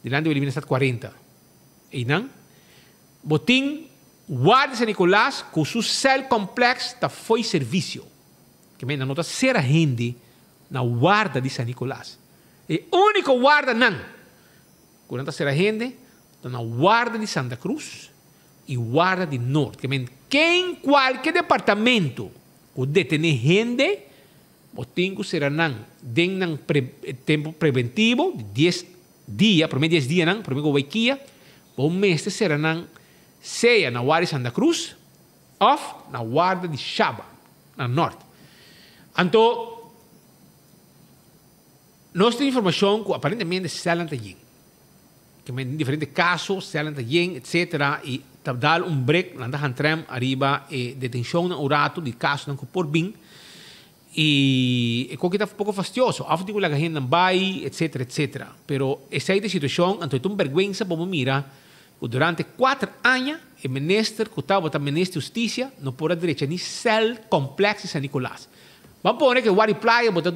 delante de Eliminastrat 40. E não, botim guarda de San Nicolás, com su céu complexo está foi serviço. Que me nota ser a gente na guarda de San Nicolás. E único guarda não. Quando está ser a gente, está na guarda de Santa Cruz e guarda de Norte. Que em qualquer departamento o detener gente, o tenho será não. Den não tempo preventivo de 10 dias, por meio 10 dias não, por meio o Waikia, o mês será não, seja na guarda de Santa Cruz ou na guarda de Chaba, na Norte. Então, nós temos informação que aparentemente se ela está bem. Que em diferentes casos, se ela está bem, etc. E dá um break, nós entramos arriba detenção no rato de casos não por bem. E que está um pouco fastidioso. After que a gente não vai, etc, etc. Pero essa é a situação, então é uma vergonha para mirar que durante 4 anos, o ministro que estava o ministro de Justiça não pôde direito nem céu complexo de San Nicolás. Vamos pôr que o Wadi Playa botar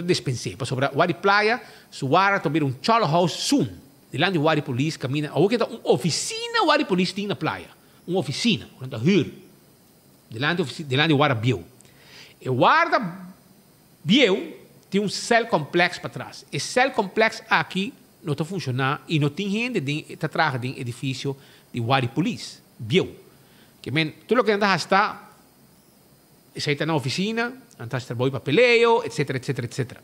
dispensar. Para sobre o Wadi Playa, se o Wadi tomar um cholo house soon, delante do Wadi Police camina, ou que está uma oficina Wadi Police tem na praia, uma oficina, quando está hur, delante do Wadi Biel. E o Wadi Biel tem um céu complexo para trás. Esse céu complexo aqui não está funcionando e não tem gente que está atrás do edifício de Wadi Police, Biel. Que tudo o que anda está Isso está na oficina, antes trabalho papeleo, etc, etc, etc.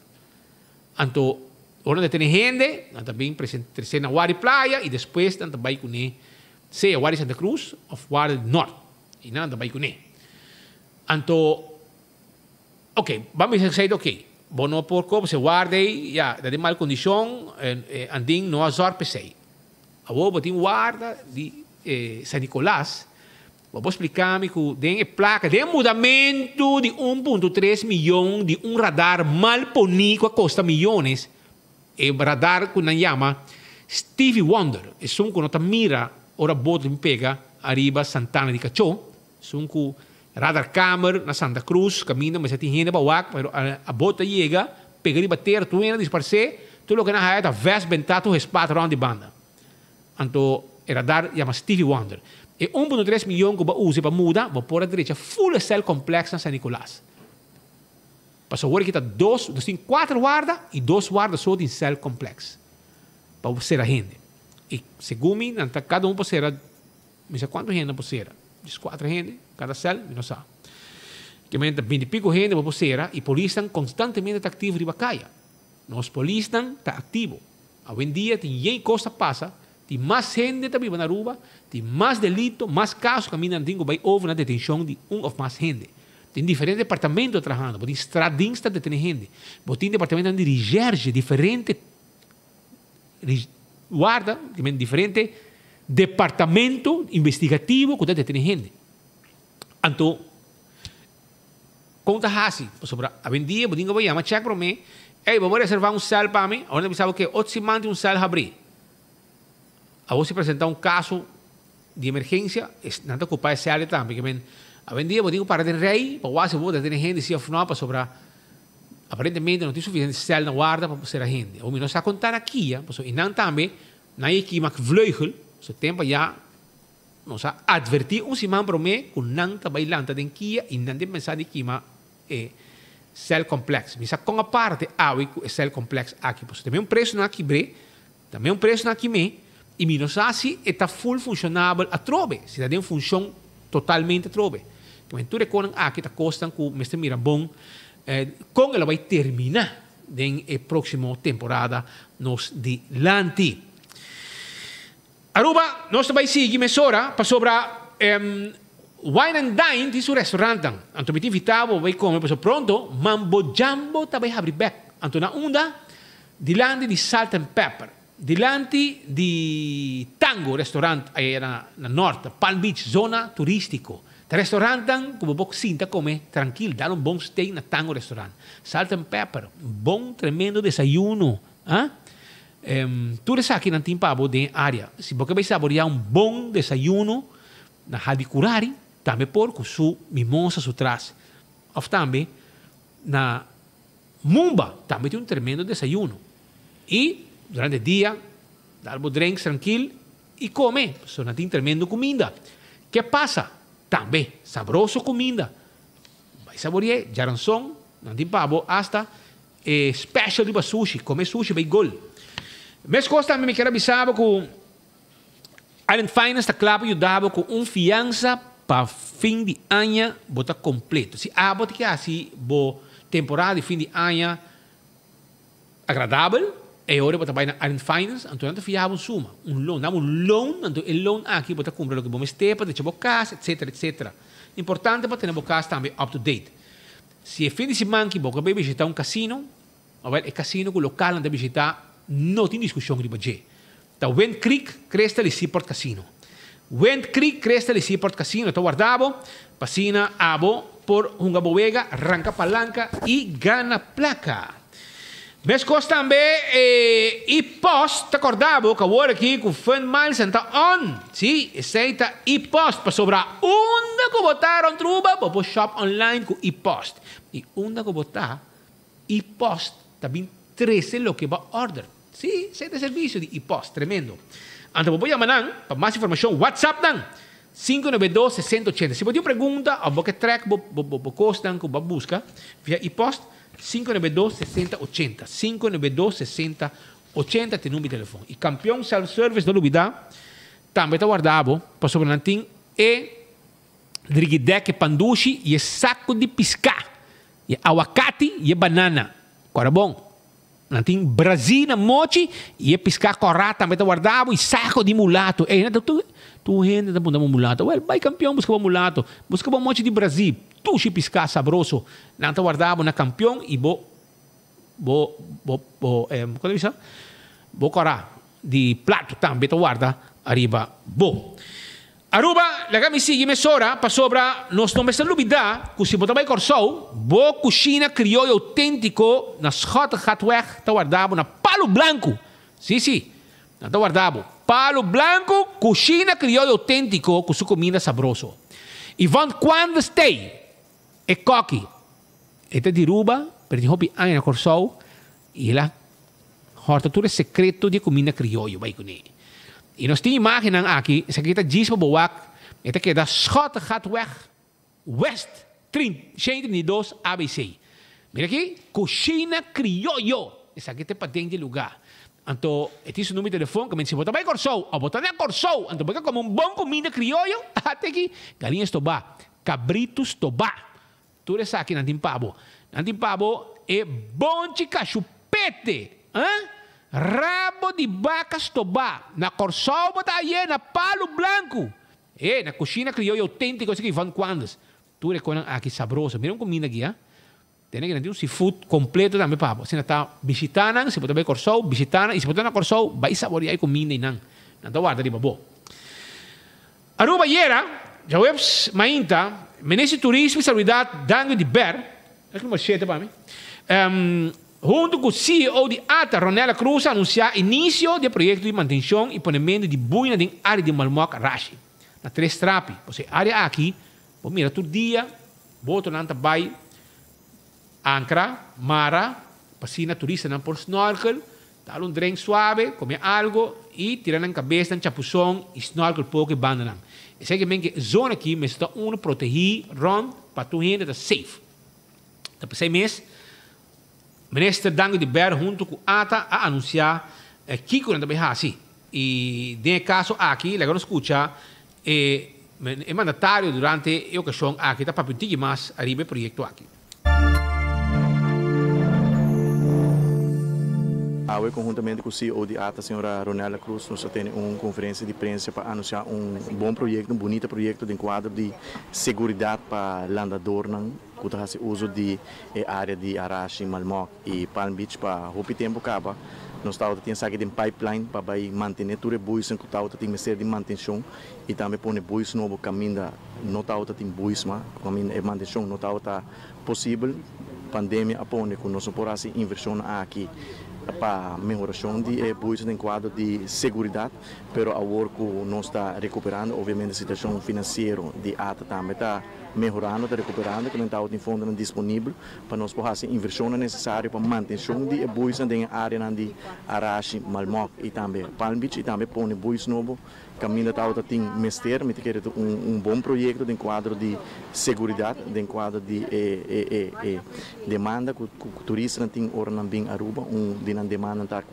Então, onde tem gente, também presente na Wadi Playa e depois também com seja Wadi Santa Cruz ou Wadi Norte. E não também com Então, ok, vamos dizer, ok, bom não por como se guarde, já, de mal condição, andem não azar pesei. Agora, botem guarda de San Nicolás. Vou explicar-me que tem placa de mudamento de 1,3 milhão de um radar mal ponido que custa milhões. E o radar que nós chama Stevie Wonder. É um que não mira, ora boto me pega, arriba Santana de Cachó. É um que radar câmera na Santa Cruz, caminha, mas tem gente para o ar, mas a bota chega, pega de bater, tu ainda disparcer, tudo que na raia está veste ventado, respeito around de banda. Então, o radar chama Stevie Wonder. E 1,3 milhão que usa para mudar, vou pôr a direita full cell complexo na San Nicolás. Para saber que tem 4 guardas e 2 guardas só em cell complexo. Para ser a gente. E segundo mim, cada pode ser, não sei quanto gente pode ser. 4 gente, cada cell, não sabe. Que 20 e pico gente pode ser, e a polícia constantemente está ativo de bacaia. Nós polícia está ativo. Hoy en día, tem costa passa, tem mais gente também na Aruba, tem mais delito, mais casos caminham dingo vai over na detenção de ou mais gente. Tem diferentes departamentos trabalhando, tem estradinhos que detêm gente, tem departamentos de recherche diferente, guarda, tem diferente departamento investigativo que detém gente. Então, conta assim, sobre a vendia, bodinho vai chamar check para mim, vou reservar cell para mim, agora pensava que 8 semanas cell abrir. A você apresentar caso de emergência, não ocupar essa área também, porque a vendia, bodinho para ter rei, para o vou ter gente se afinal para sobre aparentemente não tem suficiente cell na guarda para ser a gente. Ou não está contar aqui, e não também, na equipe que vleugel, so tempo já nos advertir semana para mim que não está bailando de Kia e não deve pensar de Kima cell complex. Mas com a parte o cell complex aqui, pois também preço na Kibre, também preço na Kime e menos assim está full funcionável a trobe, se dá uma função totalmente a trobe. Então tu reconhece aqui está custando que o mestre mira bom, com ela vai terminar na próxima temporada nos de Lanti. Aruba, nós também seguimos mesora para sobre Wine and Dine de seu restaurante. Então, me invitava, vai comer, mas pronto, Mambo Jumbo também abre back. Então, na onda, dilante de Salt and Pepper, dilante de Tango restaurante aí na norte, Palm Beach, zona turístico. O restaurante, como você sinta comer, tranquilo, dá bom stay na Tango restaurante. Salt and Pepper, bom, tremendo desayuno. Tudo isso aqui não tem pavo de área. Se você vai saborear bom desayuno na Hadicurari, também por com sua mimosa, sua trace. Ou também na Mumba, também tem tremendo desayuno. E durante o dia, dá drinks tranquilo e come. Só não tem tremendo comida. Que passa? Também sabroso comida. Vai saborear, jaranson, não tem pavo, hasta special de sushi. Come sushi, vai gol. Mas costa também me quero avisar que Island Finance está claro ajudava com fiança para fim de ano bota completo. Se a bota que assim, bo temporada de fim de ano agradável, e agora bota na Island Finance, então não fiava suma, loan, dá loan, então o loan aqui bota comprar o que vamos ter para deixar casa, etc, etc. Importante para ter a casa também up to date. Se é fim de semana que você vai visitar casino, é casino que o local não deve visitar. Não tem discussão de budget. Então, Wind Creek, cresta de Seaport Casino. Wind Creek, cresta de Seaport Casino. Então, guardavo, pasina, abo, por uma boega, arranca palanca e gana placa. Mas costa também, e post, te acordavo, que agora aqui, com Fun Miles, está on. Sim, aceita e post, para sobrar onde que botaram truba, para shop online com e post. E onde que botar e post, também 13 lo que va a order. Sí, ese servicio de e-post, tremendo. Antes voy a llamar para más información, WhatsApp dan 592-6080. Si você pergunta, o que track, o costan, que busca, via e-post, 592-6080. 592-6080 tem número de telefone. E campeão self-service da Lubida, também está guardado, para sobrenantim, driguidec, pandushi, e saco de piscar, e aguacate, e banana. Agora bom. Nanti Brasília, mochi, e piscar corrata, também guardava, e saco de mulato. Tu rende da bunda mulato. Well, vai campeão, busca um mulato. Busca um monte de Brasil. Tu se piscar sabroso. Não te guardava na campeão e como é isso? Bo corá. De prato também te guarda. Arriba, bo. Aruba, laga me sigue mesora, para sobra, nós não estamos lubida, que se botar vai corsou, boa cozinha crioulo autêntico, na schota hatweg, tá guardado na Palo Blanco. Sim, tá guardado. Palo Blanco, cozinha crioulo autêntico, com sua comida sabroso. E van quando stay, é coque. Esta de Aruba, per di hobby na corsou, e ela, hortatura secreto de comida crioulo, vai com ele. E nós temos imagens aqui, essa aqui está diz para boak, esta aqui é da Schota Gatweg West 132 ABC. Mira aqui, cozinha criollo. Essa aqui tem patente de lugar. Então, este é o número de telefone, que se botar vai corsou, ou botar na corsou, então porque como bom comida criollo, até aqui, galinhas tobá, cabritos tobá. Tudo isso aqui não tem pavo. Não tem pavo, é bom de cachupete. Rabo de vacas tobá. Na Corsol bataye na Palo Blanco. Na cozinha criolla autêntica que van quandas. Tu reconhece aqui sabroso. Mira comida aqui, tem que ter um seafood completo também, papo. Se não está visitando, se pode ver Corsol, visitando, e se pode na Corsol, vai saborear a comida e não. Não está guarda de babo. Aruba era, já webs mainta, Ministério Turismo e Saúde, Dango de Ber, é que uma cheta para mim. Junto com o CEO de ATA, Ronela Cruz, anunciar início do projeto de manutenção e ponemento de buina na área de Malmoc Rashi. Na Três Trapi, você área aqui, mira todo dia, boto na bai, ancra, mara, pasina turista na por snorkel, dar um drink suave, comer algo e tirar na cabeça na chapuzão e snorkel pouco e banda não. E sei que a zona aqui, mas está proteger, rond, para tu ainda está safe. Então, para 6 meses, o ministro Dango de Ber, junto com a ATA, a anunciar que quando também assim. E, nesse caso aqui, legal escutar, é mandatário durante a ocasião aqui, está para pedir mais arriba o projeto aqui.
Conjuntamente com o CEO de ATA, a senhora Ronela Cruz, nós temos uma conferência de imprensa para anunciar um bom projeto, um bonito projeto de quadro de segurança para landador, que faz uso de área de Arashi, Malmoc e Palm Beach para o tempo acaba. Nós temos aqui um pipeline para manter tudo buis que tem ministério de manutenção e também pôr buis novo caminho, não tem buis, mas caminho de manutenção não está possível. Pandemia apone que nós por assim inversão aqui para melhoração de buis em quadro de segurança, pero agora que nós está recuperando, obviamente a situação financeira de ATA também está melhorando, está recuperando, que não está em fundo disponível para nós fazer inversão necessária para manutenção de buis na área de Arashi, Malmoc e também Palm Beach e também pôr buis novo. Caminho da Auta tem mestre, me quer um bom projeto de quadro de segurança, de quadro de demanda que o turista tem hora na bem Aruba, de demanda tá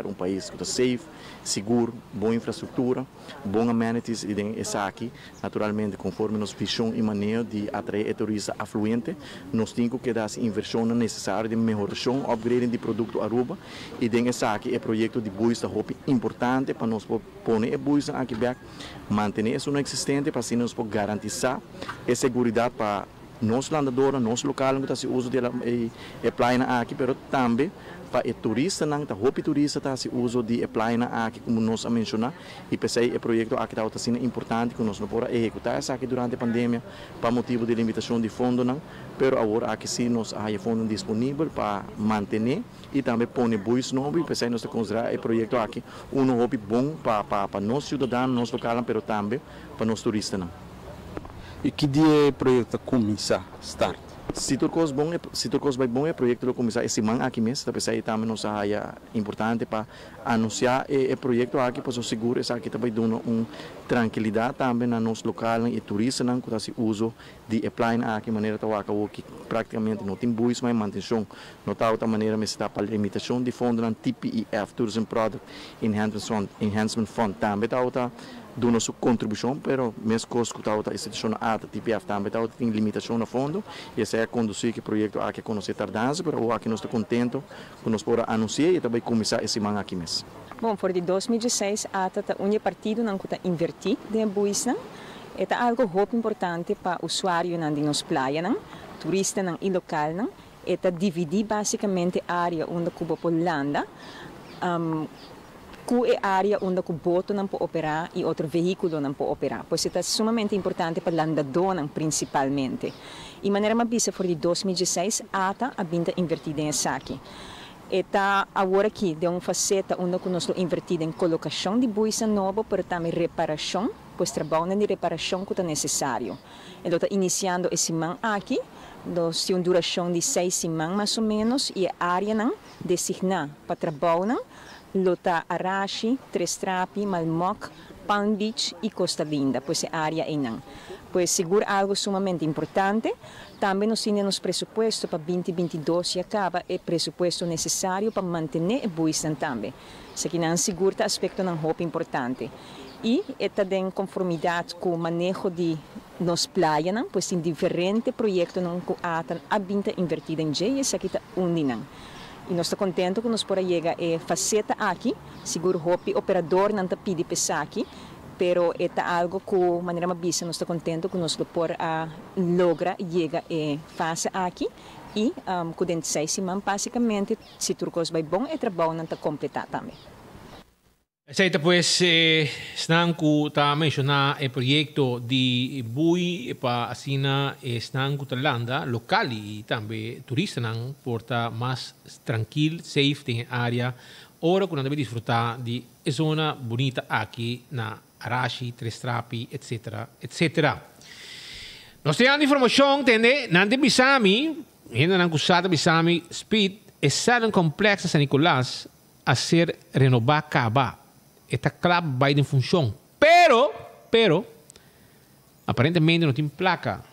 um país que está safe, seguro, boa infraestrutura, bom amenities e tem essa aqui, naturalmente conforme nos visão e maneira de atrair turista afluente, nós temos que dar inversão necessária de melhoração, upgrading de produto Aruba e tem essa aqui é projeto de buis da roupa importante para nós pôr buis aqui back, manter isso no existente para assim nós poder garantizar a segurança para nós landadores, nós locais que se usa de praia aqui, mas também para o turista, a roupa turista está se usa de praia aqui, como nós mencionamos, e pensei o projeto aqui está sendo importante que nós não podemos executar isso aqui durante a pandemia para motivo de limitação de fundo, mas agora aqui sim nós temos fundo disponível para manter e também pôr buis novos e pensei nós considerar o projeto aqui roupa bom para nós cidadãos, nós locais, mas também para nós turistas. E que dia o projeto começa a start? Se tudo vai bom, o projeto vai começar esse ano aqui mesmo, também nós é importante para anunciar o projeto aqui, para seguro isso aqui também dá uma tranquilidade também na nosso local e turistas que se usa de plane aqui, maneira que praticamente não tem buis, mas manutenção não está outra maneira, mas está para limitação de fundo na TPEF, Tourism Product Enhancement Fund, também está outra do nossa contribuição, pero mesmo que a instituição ATA, TPF também tem limitação no fundo, e essa é conduzir que o projeto aqui conhecer tardança, pero aqui nós estamos contentos que nós podemos anunciar e também começar esse ano aqui mesmo.
Bom, por de 2016, a ATA é um partido que está invertido de buis, é algo muito importante para o usuário de nos praias, turistas e local, é dividir basicamente a área onde Cuba pode landar, que é a área onde o boto não pode operar e outro veículo não pode operar. Pois é sumamente importante para o landador principalmente. E maneira mais bisa, por de 2016, a ATA a vinda invertida em saque. Está agora aqui de uma faceta onde nós estamos invertido em colocação de buis novo, mas também reparação, pois trabalho de reparação que é necessário. Então está iniciando esse ano aqui, nós temos uma duração de 6 semanas mais ou menos, e a área designada para trabalho Lota Arashi, Três Trapi, Malmoc, Palm Beach e Costa Linda, pois é a área não. Pois seguro algo sumamente importante. Também nós temos presupuesto para 2022 e acaba é presupuesto necessário para manter o buis também. Isso aqui não segura aspecto não roupa importante. E está em conformidade com o manejo de nos praias, pois tem diferentes projetos que a ATA invertida em G, e isso aqui está unindo. E nós estamos contentes que nós por chegar é faceta aqui, seguro hopi operador não está pedindo pesar aqui, pero é algo que maneira mais nós estamos contentes que nós por logra chegar é fase aqui e com dentro sei se basicamente se turcos vai bom é trabalho não está completar também.
Aceita pues están ku ta mencionar el proyecto de bui pa asina están ku talanda locali y también turistas nan porta más tranquil, safe en área. Ora kuna debe disfrutar de zona bonita aquí na Arashi, Tres Trapi, etcétera, etcétera. Nós temos informação, entende? Nante bisami, ainda não kusada bisami speed, é salen complexo San Nicolás a ser renovado caba. Esta club vai em função. Pero, aparentemente não tem placa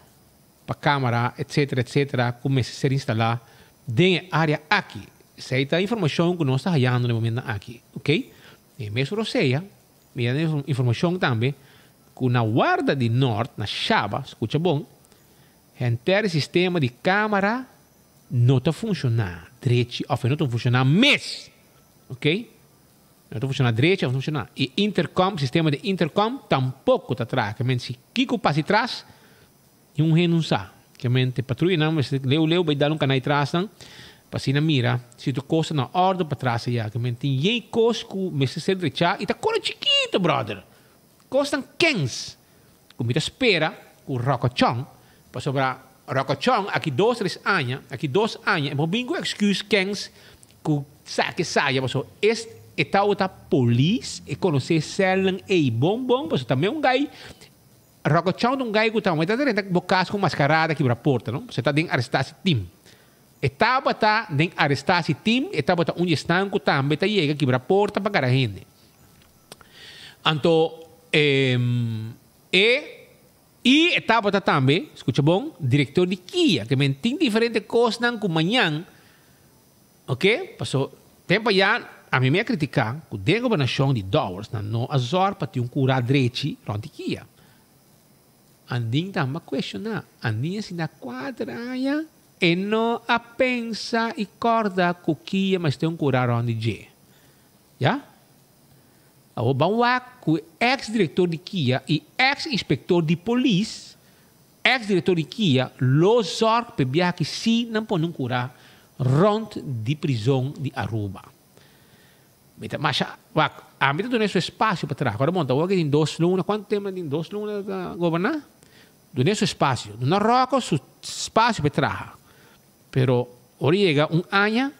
para câmera, etc., começa a ser instalada dentro da área aqui. Essa é a informação que nós estamos hallando no momento aqui, ok? E mesmo Roseia, me dá informação também que na guarda de norte, na Chaba, escuta bom, o sistema de câmera não está funcionando direito, ou não está funcionando mesmo, ok? Não está funcionando direito, não está funcionando. E intercom, sistema de intercom, tampouco está atrás. Que se Kiko passa atrás, e renúncia. Que mente patrulha, não, mas leu, vai dar canal atrás, não. Para mira, se tu costa na ordem para trás, já. Que mente, e cosco, mas se ser direito, e está cora chiquito, brother. Costam 15. Como espera, o Rocochão, para sobrar Rocochão, aqui 2, 3 anos, e por bingo excuse 15, que saia, para este eta outra polícia e conhecer selen e bom, mas também gai Rocochão de gai que tá mas tá dentro bocas com mascarada aqui para porta, não? Você tá dentro arrestar esse time. Etapa tá dentro arrestar esse time, etapa tá onde estão que também tá chega aqui para porta para a gente. Então e etapa tá também, escuta bom, diretor de Kia, que tem diferentes coisas não com manhã. OK? Passou tempo já a mim me criticar que a governação de Dowers não azor para ter cura direito onde Kia. Andin também questionar, andin assim na quadra e não a pensa e corda que Kia mas tem cura onde G. Já? O banwak que ex-diretor de Kia e ex-inspector de polícia, ex-diretor de Kia, lo zorg para viajar que se não pode curar rond de prisão de Aruba. Mas a mim não é seu espaço para trás. Agora, monta, hoje em 2 lunas, quanto tempo em 2 lunas para governar? Não é seu espaço. Não roca seu espaço para trás. Pero, ora chega ano,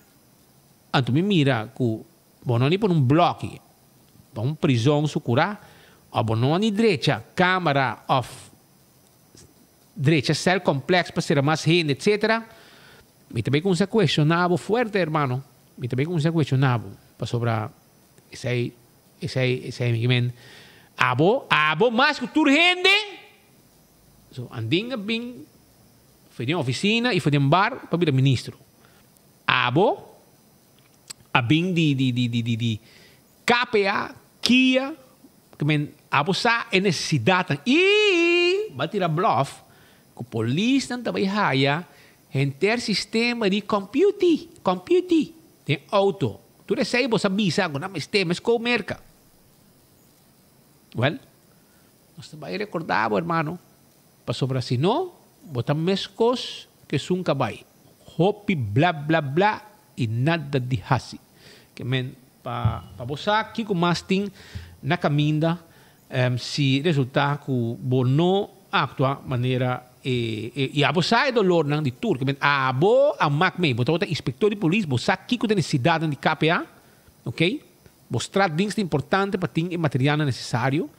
anto me mira que, bom, não é por bloco, para prisão sucurar, ou bom, não é direita, câmara, of direita, cel complexo para ser mais gente, etc. Me também com essa questionável forte, irmão. Me também com essa questionável. Para sobrar esse amigo abo mais que tu rende so andinga bem foi de oficina e foi de bar para vir ministro abo a bem de KPA Kia que men abo sa é necessidade e vai tirar bluff que a polícia não vai haya enter sistema de computing tem auto. Tu recebe você bisa com mas temas com merca. Well, nós vai recordar, irmão, para sobre assim não, botar mescos que nunca vai. Hopi bla bla bla e nada de hasi. Que men para você que com mais tem na caminda se resultar que bono actua maneira e a você é dolor não de tur que a bo a macme botar outra inspector de polícia você que tem necessidade de KPA, ok? Mostrar dienste importante para ter material necessário,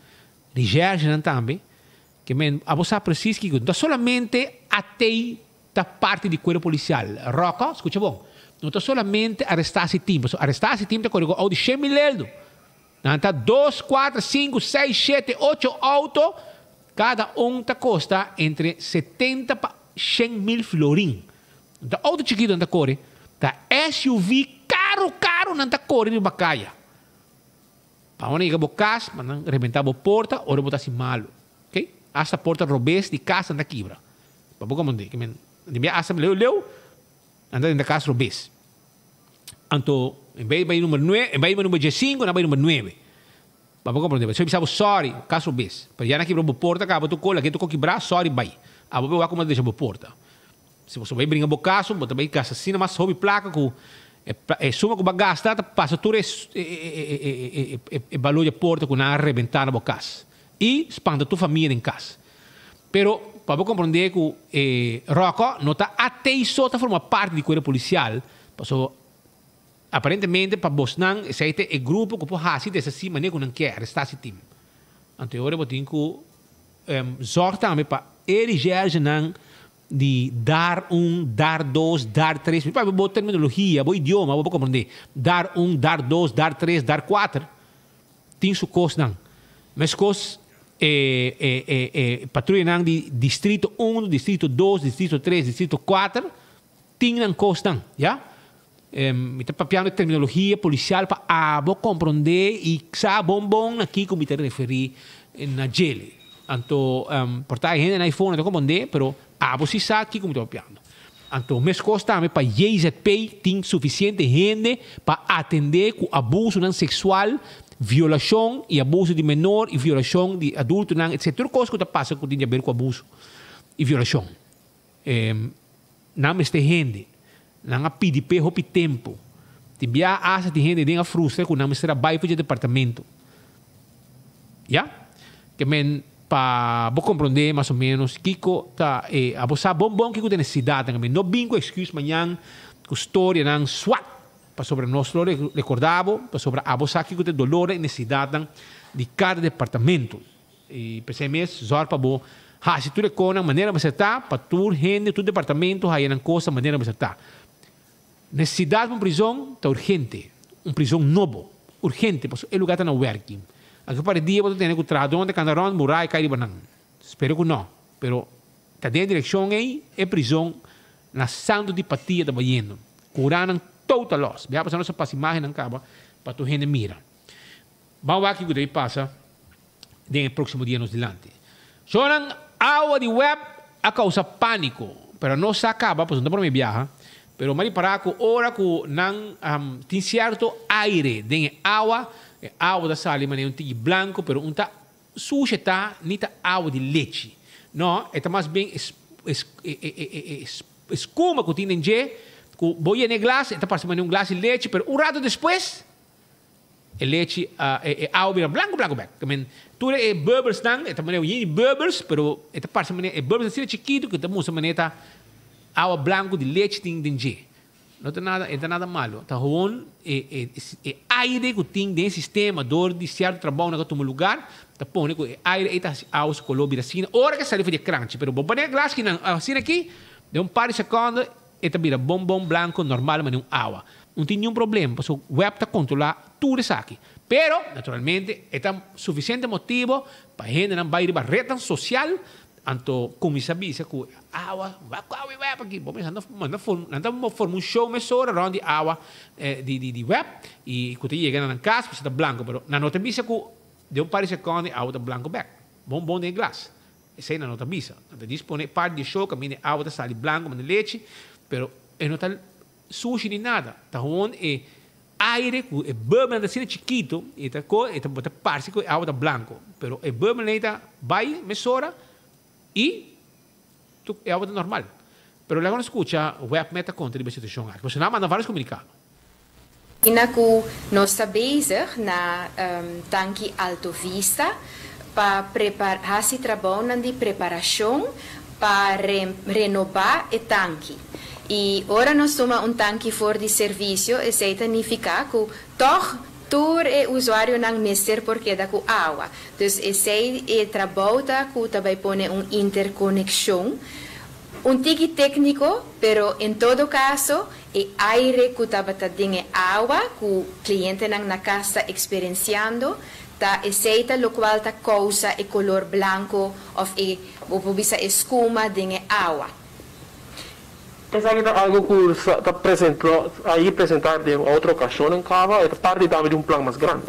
recherche também que a você precisa que não somente até da parte do corpo policial, roca, escuta bom, não é somente arrestar esse time, arrestar esse time tem que ao de 100 mil euros, não tá 2, 4, 5, 6, 7, 8 autos. Cada tá custa entre 70 a 100 mil florim. Então, auto chiquito não corre. Tá SUV caro não corre de bacaia. Para onde chega o caso, não rebentar a porta ou botar assim malo. Ok? Essa porta robês de casa não quebra. Para pouco mandei. De minha asa leu anda dentro da casa robês. Anto, em vez de número 9, em vez de número 5, na vai número 9. Vamos compreender. Se eu pensava, sorry, caso bes. Pero já na quebrou a porta, acaba tu cola, que tu quebrar, sorry, vai. A bobe vai como deixa a porta. Se você vai brincar o caso, você vai gastar assim, mas sobe placa com suma que vai gastar, passa tudo valor de porta com na arrebentar na casa. E espanta tua família em casa. Pero para você compreender que Rocco não está até isso tá forma parte do corpo policial, passou aparentemente para Bosnan, esse é o grupo que pode fazer dessa assim maneira que não quer arrestar esse time. Anterior eu tenho que zorgar também para eriger de dar dar dois, dar três. Para boa terminologia, bom idioma, vou compreender. Dar dar dois, dar três, dar quatro. Tem sua coisa não. Mas coisa patrulha de distrito 1, distrito 2, distrito 3, distrito 4, tem não coisa não, já? Está papiando terminologia policial para compreender e sabe bom aqui como me referi na jail. Então, portar gente na iPhone não compreender, pero você sabe aqui como estou papiando. Então, mas coisa também para JZP tem suficiente gente para atender com abuso sexual, violação e abuso de menor e violação de adulto, etc. Tudo coisa que passa com a ver com abuso e violação. Não este gente. Não há PDP hopi tempo. Tibia asa de gente denga frustra com não será bairro de departamento. Já? Que men para vou compreender mais ou menos Kiko tá a você bom que tem necessidade também. Não bingo excuse manhã com história não SWAT para sobre nós recordava para sobre a você que tem dolor e necessidade de cada departamento. E percebes zor para bo se tu recona maneira você tá para tu gente tu departamento aí na coisa maneira você tá. Necessidade de uma prisão está urgente. Uma prisão novo. Urgente, porque o lugar está no working. Aqui para o dia, você tem que trazer onde cantarão, murar e cair de banana. Espero que não. Pero, está dentro da direção aí, é prisão na santo de patia da baiano. Curaram total loss. Vamos passar nossa passa imagem na caba, para tu gente mira. Vamos ver aqui o que passa no próximo dia nos dilante. Choram água de web a causa pânico. Pero não se acaba, porque não para me viajar. Pero mari paraco ora ku nang tin certo aire den água da sali mane um tigre branco pero unta suja tá nita água de leite não é mais bem escuma que tem nje ku boia ne glass tá parece mane um glass de leite pero um rato depois é leite água branco back men tudo é bubbles nang é mane o bubbles pero é parece mane é bubbles assim chiquito que tá moça mane tá água branco de leite tem dentro. Não tem nada malo. Tá ruim é aire que tem dentro do sistema, dor de certo trabalho naquele lugar, tá bom, né? Aire tá água se colou assim, hora que sai de crunch, pero bom para glass que não assim aqui, de par de segundos, tá vira bom branco normal, mas não água. Não tem nenhum problema, porque o web tá controlar tudo isso aqui. Pero, naturalmente, é suficiente motivo para a gente não vai barreta social. Anto como sabia que água vai aqui bom mas não forma um show mas só around de água de web e quando chega na casa você está branco pero na nota bisa que de par de segundos água está branco back bom de glass essa é na nota bisa então dispone parte de show caminha água está sali branco mas leite pero não está sushi nem nada tá onde é aire que é bourbon assim chiquito e tá parte que água está branco pero é bourbon está vai mesora e é algo normal. Pero luego não escuta o web meta contra a situação. Você não manda vários comunicados.
Inaku nós está bezig na tanque Alto Vista para preparar esse trabalho de preparação para renovar o tanque. E agora nós tomamos tanque fora de serviço e isso significa que todo usuário não mister porque dá com água. Então, esse é trabalho que também põe uma interconexão. Tigre técnico, pero em todo caso, é aire que também tem água, que o cliente na casa experienciando, esse é o qual causa o color branco ou bisa escuma de água.
Essa aqui é algo que está apresentar de outra ocasião em Cava, é parte também de plano mais grande.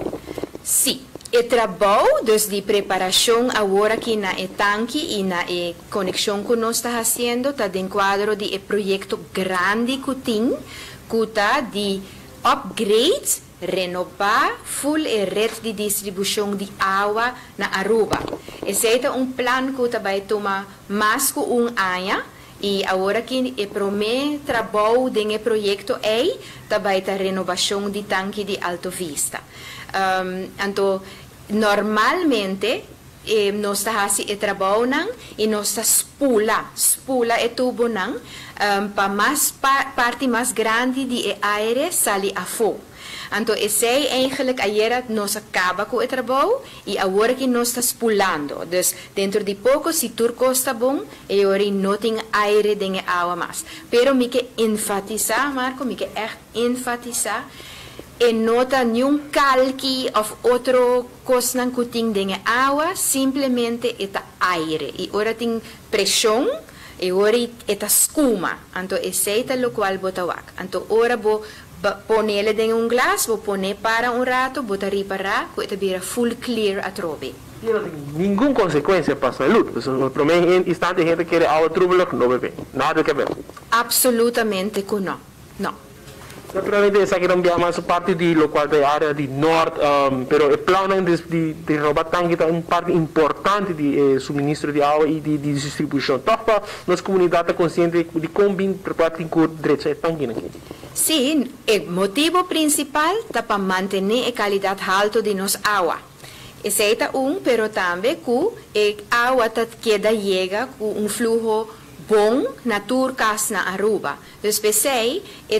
Sim, o trabalho de preparação agora aqui na tanque e na conexão que nós estamos fazendo está dentro do quadro de projeto grande que tem, que está de upgrade, renovar full e rede de distribuição de água na Aruba. Esse é plano que vai tomar mais que ano. E agora que é promete trabalho desse projeto também a renovação de tanque de Alto Vista. Então, normalmente, nós fazemos trabalho e nós spula e tubo para mais parte mais grande de ar sair a fogo. Então, esse é eigenlijk ayer nós acaba com o trabalho e agora que nós estamos pulando. Então, dentro de pouco, se tudo está bom, e agora não tem ar de água mais. Pero me que enfatizar, Marco, me que echt enfatizar, e nota nenhum calque ou outro coisa que tem de água, simplesmente é ar. E agora tem pressão, e agora é escuma. Então, esse é o qual bota. Então, agora ponele em glas, vou poner para rato, botar reparar, que это vira full clear a trove.
E não tem nenhuma consequência para a saúde. Para mim, em instante, a gente quer água trúbula, não bebe. Nada que ver.
Absolutamente que não. Não.
Naturalmente, essa aqui também é mais parte de local da área de norte, pero o plano de roubar tanque é uma parte importante de suministro de água e de distribuição. Então, nossa comunidade é consciente de como preparar o direito a tanque aqui.
Sim, o motivo principal é para manter a qualidade alta de nossa água. Esse é pero também que a água queda chega com fluxo bom na turcas na Aruba. Então, pensei, é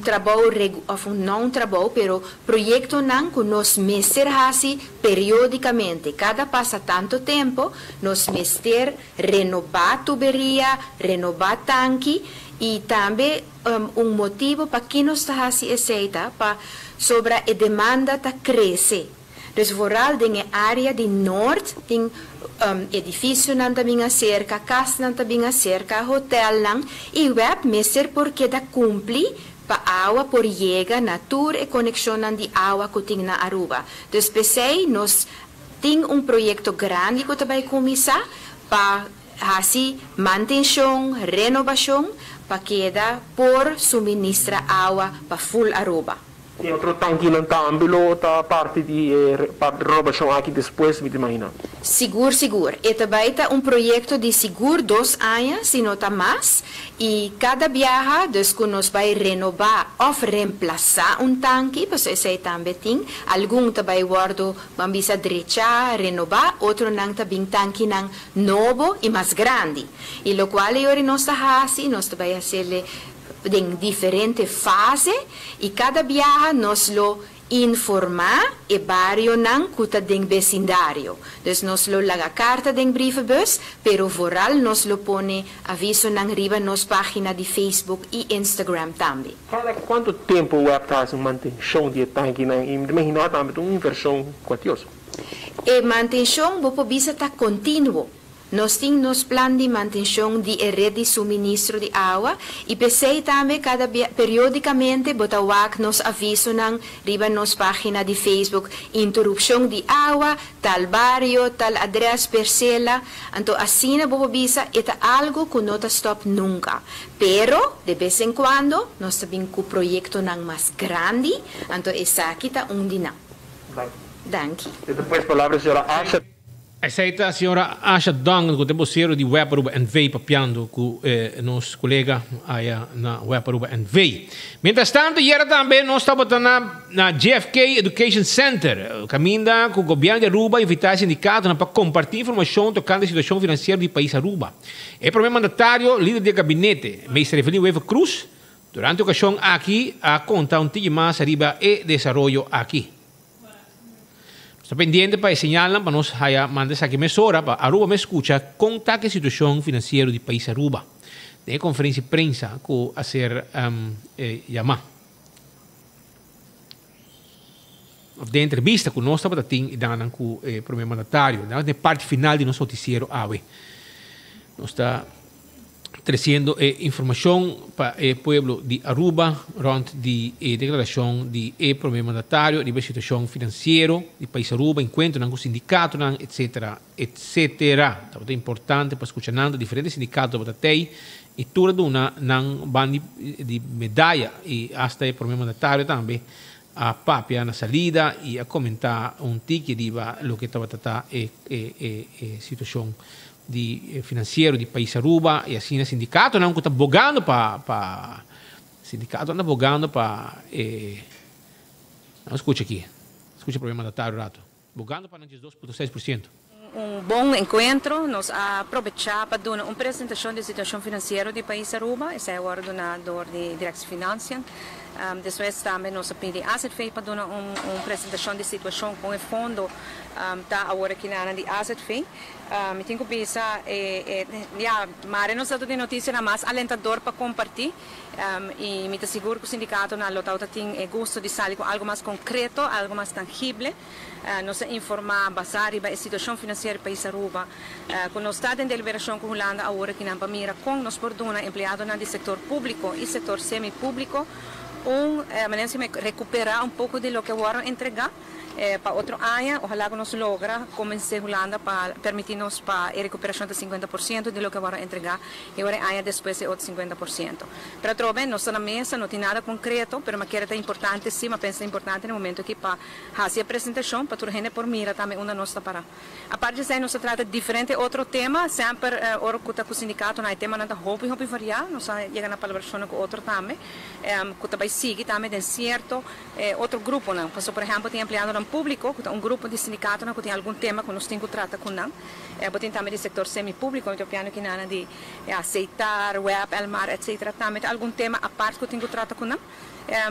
trabalho, não trabalho, pero projeto que nós medir periodicamente. Cada passa tanto tempo, nós medir, renovar tuberia, renovar tanque, e também motivo para que nós fazemos essa para sobre a demanda crescer. Então, vooral na área de norte, tem edifício na minha cerca, casa na minha cerca, hotel na, e web meser porque da cumpre para água por chega, natura e conexão de água que tem na Aruba. Então, pensei, nós temos projeto grande que vai começar para fazer manutenção, renovação, para que por suministrar água para full Aruba.
E outro tanque não está ambulou, parte de renovação aqui depois, me imagino.
Seguro. E também está projeto de seguro 2 anos, se não está mais. E cada viagem, que nós vai renovar ou reemplazar tanque, porque esse também tem. Algum também guardo, vamos direita, renovar, outro não também tanque novo e mais grande. E o qual nós também fazer em diferentes fases e cada viagem nós lo informar e barrio nan kuta ding vecindario. Dus nós lo laga carta ding brievenbus, pero vooral nós lo pone aviso nan riba nos página de Facebook e Instagram também.
Cada quanto tempo o web faz manutenção de tanque nan e imagina também uma inversão quantiosa.
E manutenção bo bisa ta continuo. Nós temos plano de manutenção de rede de suministro de água e pensei também periodicamente botawak nos aviso ng riba nos página de Facebook interrupção de água, tal barrio, tal address parcela. Então assim na bobisa é algo que não stop nunca. Pero de vez em quando nós também com projeto nang mais grande, então essa aqui tá dina. Danke.
E depois palavras senhora Asha.
Essa é a senhora Asha Dong, que temos zero de Web Aruba NV papiando com nosso colega aí na Web Aruba NV. Mientras tanto, era também nós estamos na JFK Education Center, caminho com o governo de Aruba invitar sindicatos para compartilhar informação tocando a situação financeira do país Aruba. É primeiro mandatário, líder de gabinete, Mr. Evelyn Eva Cruz, durante a ocasião aqui, a contar pouquinho mais arriba e desenvolvimento aqui. Está pendiente para señalar para nos haya mandes aquí mesora para Aruba me escucha contar que situación financiera del país Aruba. De conferencia de prensa que hacer llamar. De entrevista que nós estamos tendo e dando com o primeiro mandatário, na parte final de nosso noticiero AVE. Nós está trazendo informação para o povo de Aruba rond de declaração de primeiro mandatário, de situação financeira de país Aruba, encontro com o sindicato, etc. etc. É importante para escutar diferentes sindicatos da TEI e tudo uma banda de medalha e até o primeiro mandatário também a papia na salida e a comentar tique de o que estava a situação de financeiro de país Aruba e assim o sindicato não está bogando para sindicato anda bogando para não escute aqui escute o problema da tarde rato bogando para 2,6%.
Bom encontro, nós aproveitar para dar uma apresentação da situação financeira do país Aruba, esse é o ordenador de direção financeira. Depois também nós pedimos Asset Fee para dar uma apresentação da situação com o fundo está agora aqui na de Asset Fee. Me tenho que pensar, mas nós temos notícia mais alentador para compartilhar e me estou seguro que o sindicato na Lotauta tem gosto de sair com algo mais concreto, algo mais tangível. Nós informar basado na situação financeira do país Aruba. Quando nós estamos em deliberação com a Holanda agora aqui na Pamira, com nós podemos empleados no setor público e setor semi-público, maneira de recuperar um pouco de lo que vão entregar para outro ano. Ojalá que nós logra convencer a Holanda para permitir-nos para a recuperação de 50% de lo que vão entregar e agora ano depois de outro 50%. Para trocar, nós estamos na mesa, não tem nada concreto, mas é importante, sim, mas penso importante no momento aqui para fazer a apresentação, para toda a gente por mira também uma nossa para. A parte disso, nós trata de diferente outro tema, sempre ora que o sindicato não é tema nada hobby variar, nós chegamos na colaboração com outro também, que também sigue também de certo outro grupo, não. Por exemplo, tem empregado no público, grupo de sindicato que tem algum tema que nós temos que tratar com não. Tem também do setor semi-público, eu piano que nada de aceitar, web, Elmar, etc. Também tem algum tema a parte que eu tenho que tratar com não.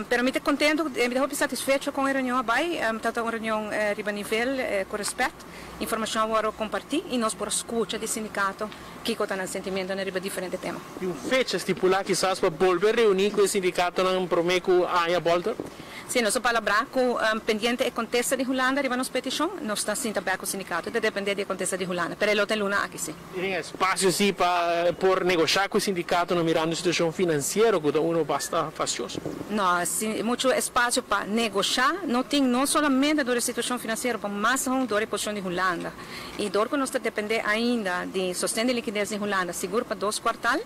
Pero me estou contento, me estou satisfeito com a reunião abai, está uma reunião riba nível, com respeito, informação para compartilhar e nós por escuta de sindicato que está no sentimento na riba diferente tema.
E uma fecha estipular quizás para volver a reunir com o sindicato não prometo a volta?
Sim, nós falamos com pendiente e contesta de Holanda, riba nos petição, nós está sim também com o sindicato, depende de contesta de Holanda, pero ele tem luna aqui sim.
Tem espaço sim para por negociar com o sindicato no mirando a situação financeira, que uno basta facioso.
Não, muito espaço para negociar, não tem não somente da situação financeira, mas mais da posição de Holanda. E dor que nós depende ainda de sustento de liquidez de Holanda, seguro para 2 quartais,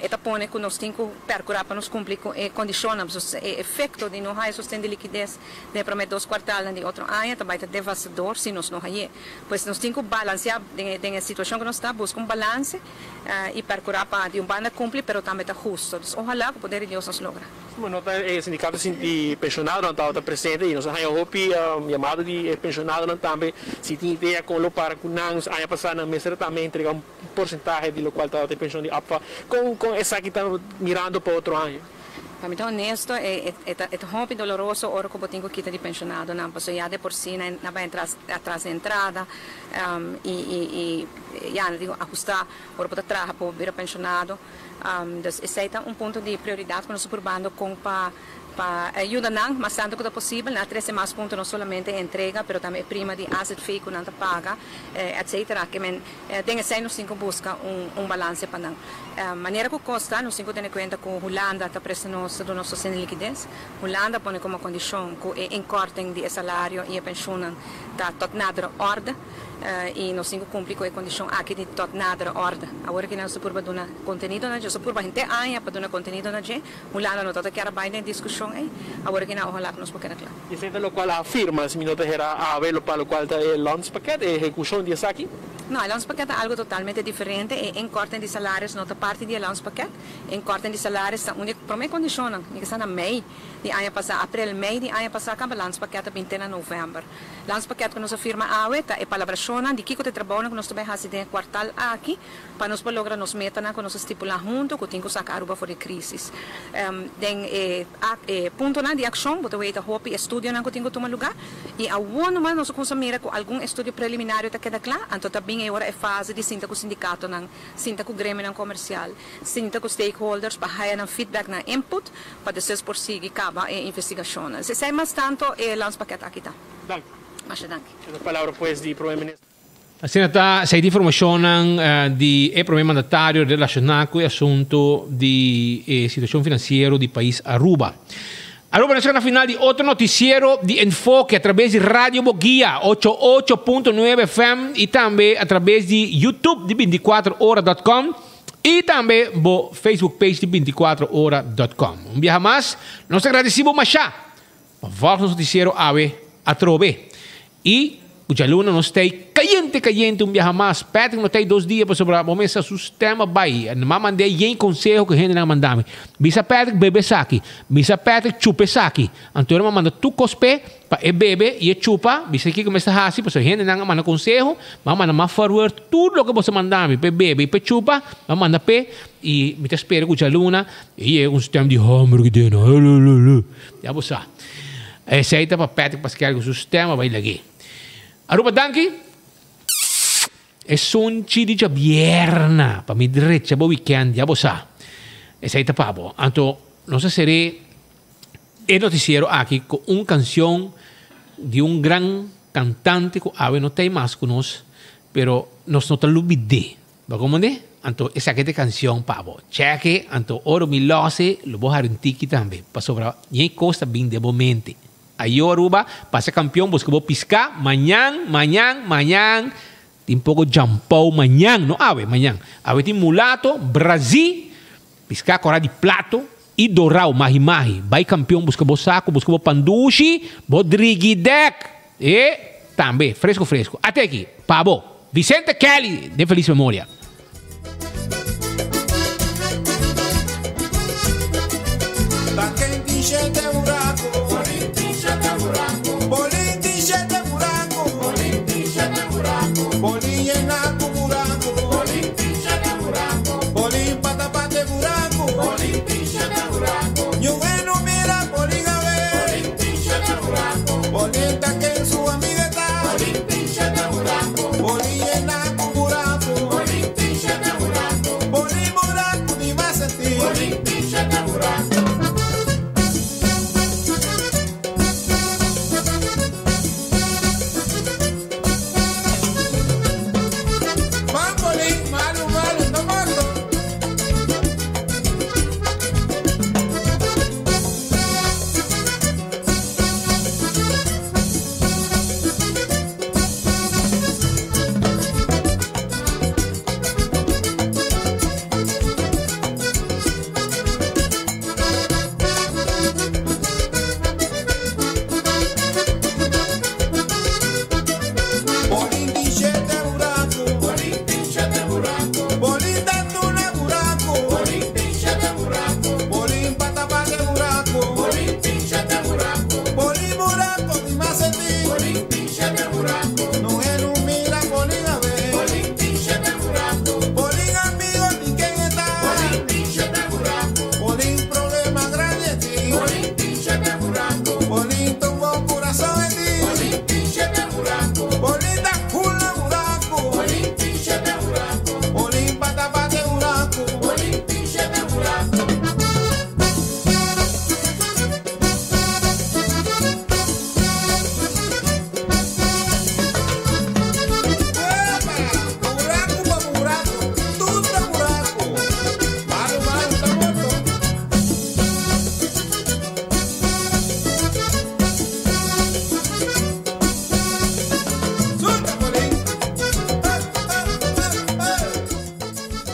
eta pone que nós temos que percorrer para nos cumprir com condições, o efeito de não ter sustento de liquidez de prometer 2 quartais de outro ano, também é devastador se nós não ter. Pois nós temos que balancear a situação que nós estamos, buscar balance e percorrer para de banda cumprir, mas também está justo. Ojalá que o poder de Deus nos logra.
Bueno, o sindicato de pensionado não está presente e nós temos chamado de pensionado também se tem ideia com o para que nós ano passado na mesa também entregar porcentagem de lo qual está a pensão de APA com essa que está mirando para outro ano.
Para mim, honesto, é muito doloroso hora que eu tenho que de pensionado, não, porque já de por si não vai entrar atrás da entrada e já digo ajustar hora para trabalhar para vir pensionado. Esse é ponto de prioridade que nós estamos com para ajudar mas tanto que é possível, na 13 mais pontos não somente entrega, mas também prima de asset fee que não paga, etc. Que tem que nós temos que buscar balance para não. Maneira que custa, nós temos que ter em conta que a Holanda está prestando do nosso sistema de liquidez. Holanda põe como condição que o encortem de salário e a pensão está tot nada ordem. E nós temos que cumprir com a condição aqui de tot nada ordem. Agora que nós estamos dar conteúdo na gente, por gente aia para dar conteúdo na gente, Holanda não está querendo bem na discussão aí. Agora que não ojalá que nós podemos claro.
E sempre lo qual afirma, se minuto era a ver para lo qual está o launch paquete, a execução de aqui.
Não, o launch paquete é algo totalmente diferente. E encortem de salários não está parte do launch paquete. Encortem de salários, a única primeira condição que está na Mei de ano passado, abril, Mei de ano passado, que o launch paquete 20 de novembro. O launch paquete que nós afirma é a palabração de que o trabalho que nós também fazemos em quartal aqui, para nós lograr nos metas que nós estipular junto, que temos que sacar Aruba fora de crise. Ponto de ação, você vai ter hope estudo que temos que tomar lugar, e a única mais nós consumir com algum estudo preliminar que queda claro, então também agora é fase de sinta com o sindicato, sinta com o grêmio comercial, sinta com os stakeholders para ganhar feedback na input, para depois por seguir acabar a investigação. Se é mais tanto, o lance paquete aqui está.
Danke.
Mas danke.
A palavra, pois, de Primeiro-Ministro.
Assim está, sei di informazione di problema mandatario relacionado con l'assunto di situazione finanziaria di paese Aruba. Aruba è la finale di otro noticiero di enfoque a través di Radio Boguia 88.9 FM e anche a través di YouTube di 24hora.com e anche bo Facebook page di 24hora.com. Un viaje más, nos agradecemos masha. Volgens noticiero ave a trove. E o Jaluna não está caliente viaje mais. Patrick não tem 2 dias para sobrar. Vamos esse sistema vai. Não mandei nem conselho que a gente não mandava. Bisa Patrick bebe saki. Bisa Patrick chupe saki. Então eu manda tu cospe para bebe e chupa. Bisa aqui começa a assim. Porque a gente não manda conselho. Mas manda mais forward tudo o que você mandava. Para bebe e para chupa. Mas manda pe e me espera com o Jaluna. E é sistema de hamburger que tem. Já você. Esse aí tá para Patrick para que o sistema vai lagi. Aruba danki e sonci di Jabierna pa mi derecha bo weekend ya bosa e sei tapabo anto no sé seré el noticiero aquí con una canción de un gran cantante que ave no tem más con nos pero nos no te lo olvidé va como de anto esa que de canción pavo cheque anto oro mi lose lo bo harintiki también pa sobra ni costa bien de momento. Aí Aruba passa campeão, busca vou piscar manhã, tem pouco jampou manhã, não ave manhã. Ave tem mulato, Brasil, piscar cora de plato e dourau mahi. Vai campeão, busca vou saco, busca vou pandushi, bodriguidec e também fresco. Até aqui, pabo. Vicente Kelly, de feliz memória.
Pra quem enxerga